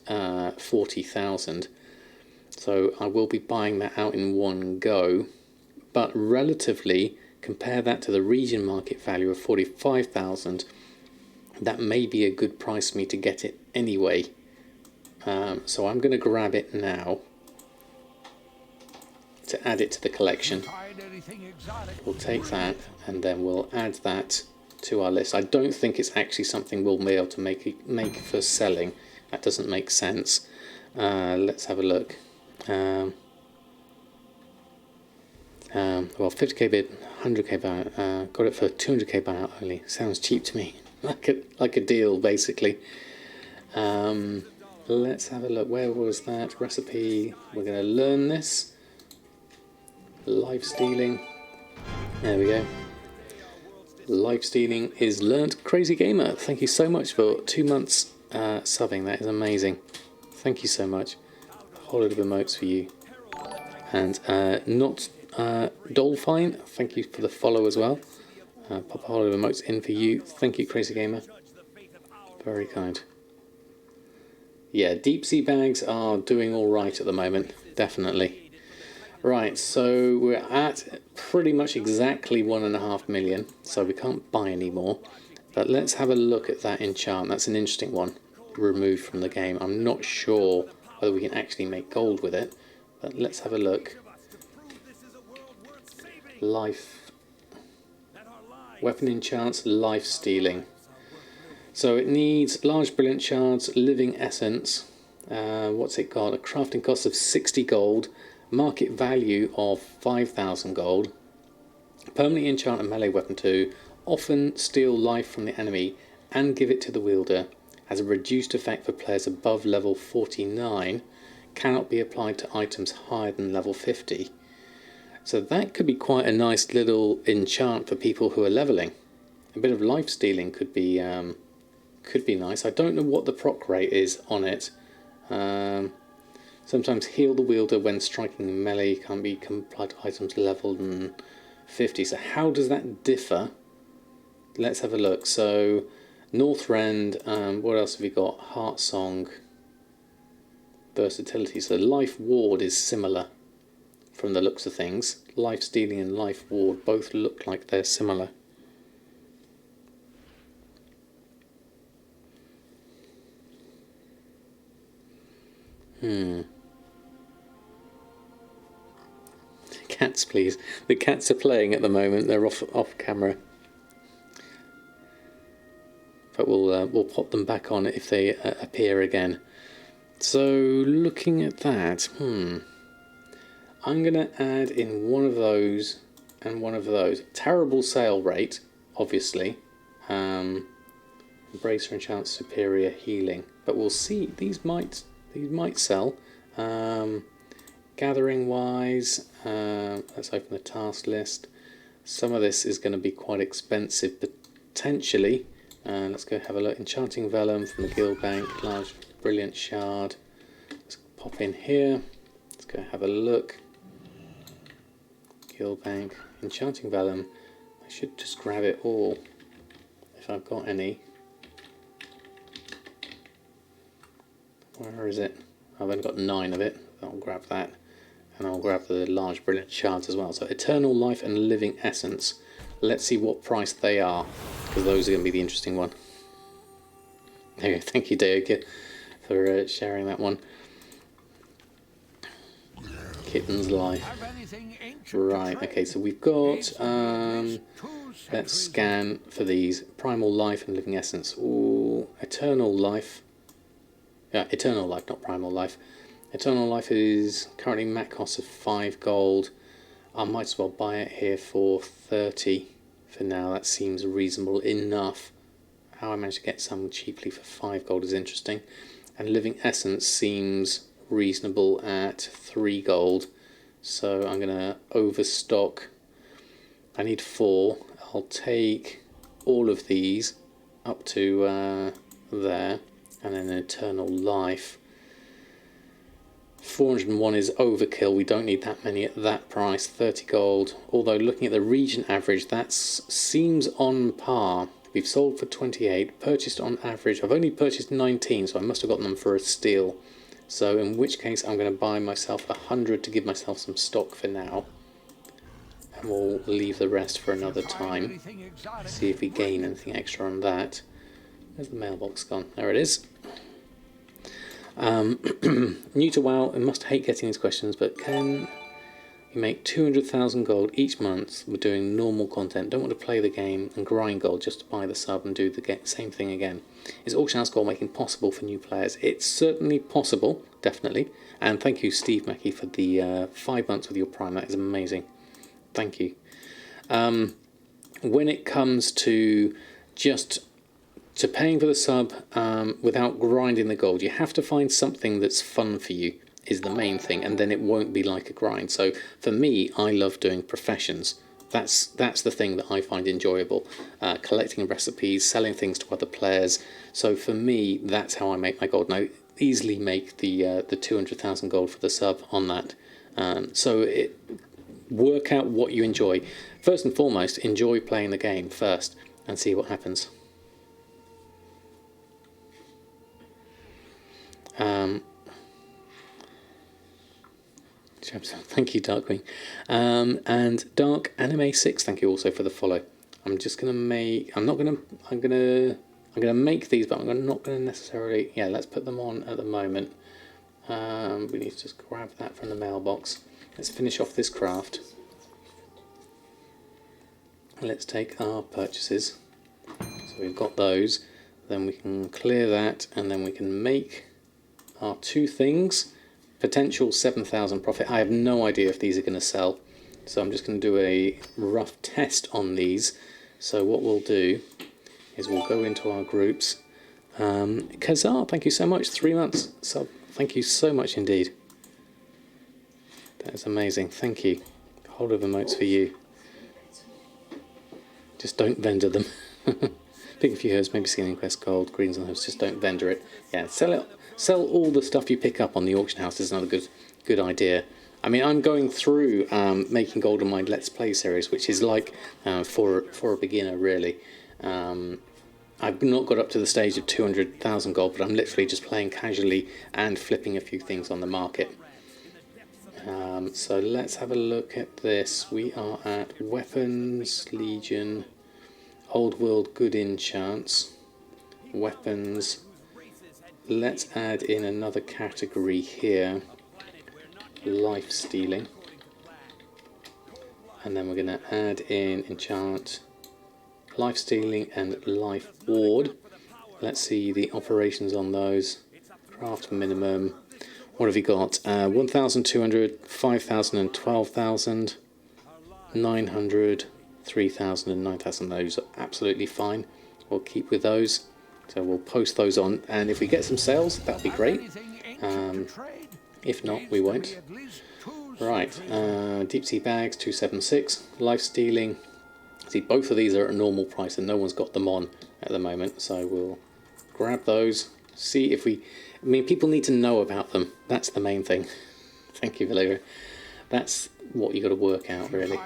Speaker 1: 40,000. So I will be buying that out in one go. But relatively, compare that to the region market value of 45,000. That may be a good price for me to get it anyway. So I'm going to grab it now to add it to the collection. We'll take that and then we'll add that to our list. I don't think it's actually something we'll be able to make for selling, That doesn't make sense. Let's have a look. Well, 50k bid, 100k buyout. Got it for 200k buyout only. Sounds cheap to me. like a deal, basically. Let's have a look. Where was that recipe? We're going to learn this. Life stealing. There we go. Life stealing is learnt. Crazy Gamer, thank you so much for 2 months subbing. That is amazing. Thank you so much. A whole lot of emotes for you. And not Dolphine, thank you for the follow as well. Pop a whole lot of emotes in for you. Thank you, Crazy Gamer. Very kind. Yeah, deep sea bags are doing all right at the moment, definitely. Right, so we're at pretty much exactly 1.5 million, so we can't buy any more. But let's have a look at that enchant. That's an interesting one, removed from the game. I'm not sure whether we can actually make gold with it, but let's have a look. Life, weapon enchants, life stealing. So it needs large brilliant shards, living essence. What's it got? A crafting cost of 60 gold, market value of 5,000 gold. Permanently enchant a melee weapon too. Often steal life from the enemy and give it to the wielder. Has a reduced effect for players above level 49. Cannot be applied to items higher than level 50. So that could be quite a nice little enchant for people who are leveling. A bit of life stealing could be nice. I don't know what the proc rate is on it. Sometimes heal the wielder when striking melee can't be applied to items leveled than 50. So how does that differ? Let's have a look. So Northrend, what else have we got? Heart Song, versatility. So life ward is similar from the looks of things. Life stealing and life ward both look like they're similar. Cats, please. The cats are playing at the moment. They're off camera, but we'll pop them back on if they appear again. So looking at that, I'm gonna add in one of those and one of those. Terrible sale rate, obviously. Bracer enchants superior healing, but we'll see. These might sell. Gathering wise, let's open the task list. Some of this is going to be quite expensive potentially. Let's go have a look. Enchanting Vellum from the Guild Bank, large brilliant shard. Let's pop in here. Let's go have a look. Guild Bank, Enchanting Vellum. I should just grab it all if I've got any. Where is it? I've only got 9 of it. I'll grab that. And I'll grab the large brilliant shards as well. So Eternal Life and Living Essence. Let's see what price they are, because those are going to be the interesting one. There you go. Thank you, Deoka, for sharing that one. Kitten's Life. Right, okay, so we've got... let's scan for these. Primal Life and Living Essence. Ooh, Eternal Life. Yeah, Eternal Life, not Primal Life. Eternal Life is currently mat cost of 5 gold. I might as well buy it here for 30 for now. That seems reasonable enough. How I managed to get some cheaply for 5 gold is interesting. And Living Essence seems reasonable at 3 gold. So I'm going to overstock. I need 4. I'll take all of these up to there. And then Eternal Life. 401 is overkill. We don't need that many at that price. 30 gold. Although looking at the region average, that seems on par. We've sold for 28, purchased on average. I've only purchased 19, so I must have gotten them for a steal. So in which case I'm going to buy myself 100 to give myself some stock for now. And we'll leave the rest for another time. See if we gain anything extra on that. Where's the mailbox gone? There it is. New to WoW, I must hate getting these questions, but can You make 200,000 gold each month with doing normal content. Don't want to play the game and grind gold just to buy the sub and do the same thing again. Is auction house gold making possible for new players? It's certainly possible, definitely. And thank you, Steve Mackey, for the 5 months with your Prime. That is amazing. Thank you. When it comes to just paying for the sub without grinding the gold, you have to find something that's fun for you, is the main thing, and then it won't be like a grind. So for me, I love doing professions. That's the thing that I find enjoyable. Collecting recipes, selling things to other players. So for me, that's how I make my gold. Now, easily make the 200,000 gold for the sub on that. Work out what you enjoy. First and foremost, enjoy playing the game first and see what happens. Thank you, Darkwing. And Dark Anime 6, thank you also for the follow. I'm gonna make these, but I'm not gonna necessarily, yeah, let's put them on at the moment. We need to just grab that from the mailbox. Let's finish off this craft. Let's take our purchases. So we've got those. Then we can clear that, and then we can make our 2 things. Potential 7,000 profit. I have no idea if these are going to sell, so I'm just going to do a rough test on these. So what we'll do is we'll go into our groups. Kazar, thank you so much. 3 months. So thank you so much indeed. That is amazing. Thank you. Hold of emotes for you. Just don't vendor them. Pick a few herbs, maybe Skinning Quest Gold, greens and herbs. Just don't vendor it. Yeah, sell it. Sell all the stuff you pick up on the auction house is another good idea. I mean, I'm going through making gold on my Let's Play series, which is like for a beginner, really. I've not got up to the stage of 200,000 gold, but I'm literally just playing casually and flipping a few things on the market. So let's have a look at this. We are at Weapons, Legion, Old World Good Enchants, Weapons. Let's add in another category here, life stealing, and then we're going to add in enchant, life stealing and life ward. Let's see the operations on those. Craft minimum. What have you got? 1,200, 5,000 and 12,000, 900, 3,000 and 9,000. Those are absolutely fine. We'll keep with those. So we'll post those on, and if we get some sales, that'll be great. If not, we won't. Right, deep sea bags 276, life stealing. See, both of these are at a normal price, and no one's got them on at the moment. So we'll grab those. See if we. I mean, people need to know about them. That's the main thing. Thank you, Valeria. That's what you got to work out, really.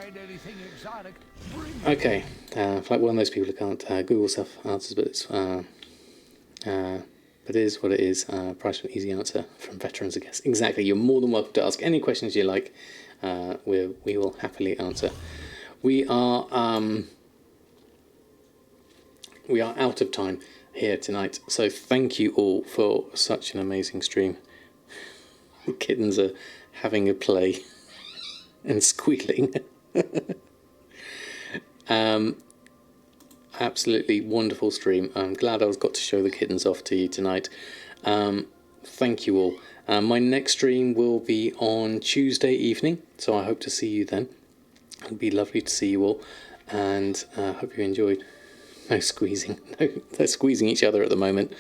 Speaker 1: Okay, like one of those people who can't Google stuff answers, but it's. But it is what it is. Price for an easy answer from veterans, I guess. Exactly. You're more than welcome to ask any questions you like. We will happily answer. We are out of time here tonight. So thank you all for such an amazing stream. The kittens are having a play and squealing. Absolutely wonderful stream. I'm glad I got to show the kittens off to you tonight. Thank you all. My next stream will be on Tuesday evening, so I hope to see you then. It'd be lovely to see you all, and hope you enjoyed. No squeezing. No, they're squeezing each other at the moment.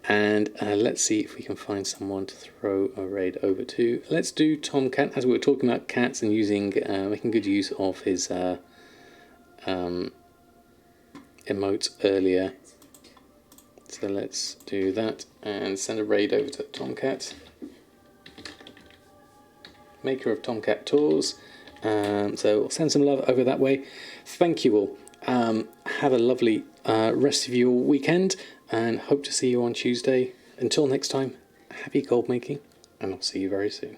Speaker 1: And let's see if we can find someone to throw a raid over to. Let's do Tomcat, as we were talking about cats and using, making good use of his emotes earlier. So let's do that and send a raid over to Tomcat, maker of Tomcat Tours. So we'll send some love over that way. Thank you all. Have a lovely rest of your weekend, and hope to see you on Tuesday. Until next time, happy gold making, and I'll see you very soon.